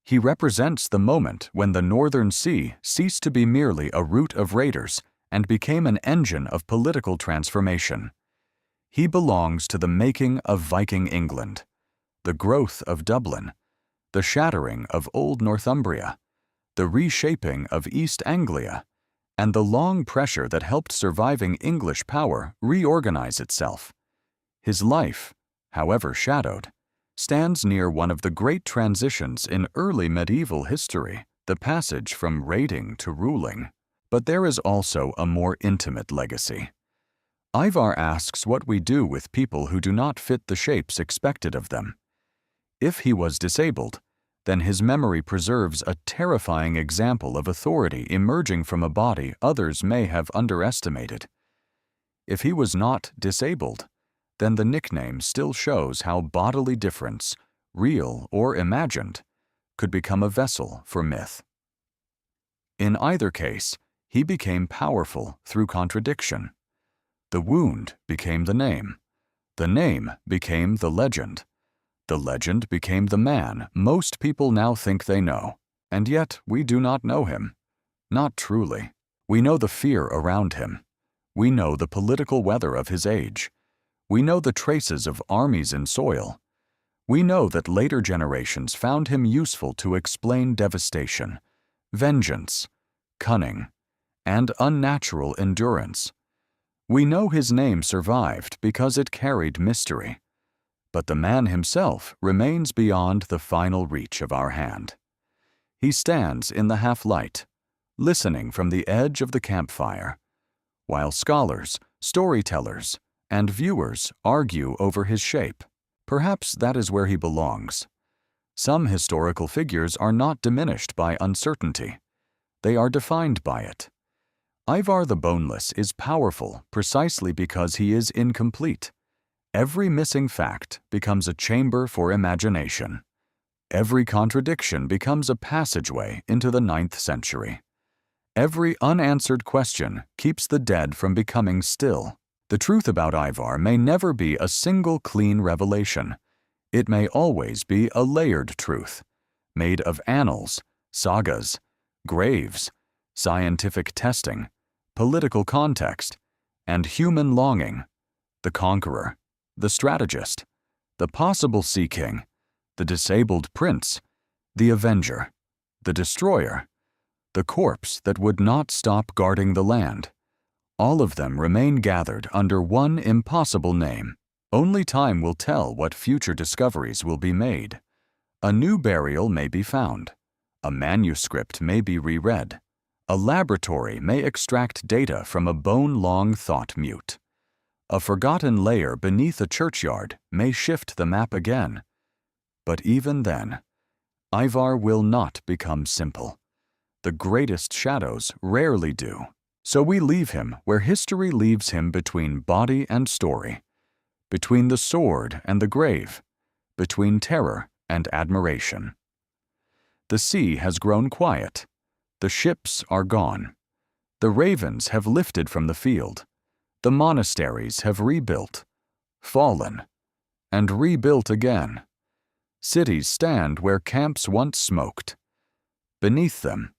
He represents the moment when the Northern Sea ceased to be merely a route of raiders and became an engine of political transformation. He belongs to the making of Viking England, the growth of Dublin, the shattering of Old Northumbria, the reshaping of East Anglia, and the long pressure that helped surviving English power reorganize itself. His life, however shadowed, stands near one of the great transitions in early medieval history, the passage from raiding to ruling. But there is also a more intimate legacy. Ivar asks what we do with people who do not fit the shapes expected of them. If he was disabled, then his memory preserves a terrifying example of authority emerging from a body others may have underestimated. If he was not disabled, then the nickname still shows how bodily difference, real or imagined, could become a vessel for myth. In either case, he became powerful through contradiction. The wound became the name became the legend became the man most people now think they know, and yet we do not know him. Not truly. We know the fear around him. We know the political weather of his age. We know the traces of armies in soil. We know that later generations found him useful to explain devastation, vengeance, cunning, and unnatural endurance. We know his name survived because it carried mystery. But the man himself remains beyond the final reach of our hand. He stands in the half-light, listening from the edge of the campfire, while scholars, storytellers, and viewers argue over his shape. Perhaps that is where he belongs. Some historical figures are not diminished by uncertainty. They are defined by it. Ivar the Boneless is powerful precisely because he is incomplete. Every missing fact becomes a chamber for imagination. Every contradiction becomes a passageway into the 9th century. Every unanswered question keeps the dead from becoming still. The truth about Ivar may never be a single clean revelation. It may always be a layered truth, made of annals, sagas, graves, scientific testing, political context, and human longing. The conqueror, the strategist, the possible sea king, the disabled prince, the avenger, the destroyer, the corpse that would not stop guarding the land. All of them remain gathered under one impossible name. Only time will tell what future discoveries will be made. A new burial may be found. A manuscript may be reread. A laboratory may extract data from a bone-long thought mute. A forgotten layer beneath a churchyard may shift the map again. But even then, Ivar will not become simple. The greatest shadows rarely do. So we leave him where history leaves him, between body and story, between the sword and the grave, between terror and admiration. The sea has grown quiet. The ships are gone. The ravens have lifted from the field. The monasteries have rebuilt, fallen, and rebuilt again. Cities stand where camps once smoked. Beneath them,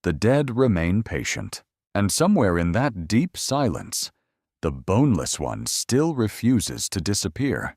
the dead remain patient. And somewhere in that deep silence, the boneless one still refuses to disappear.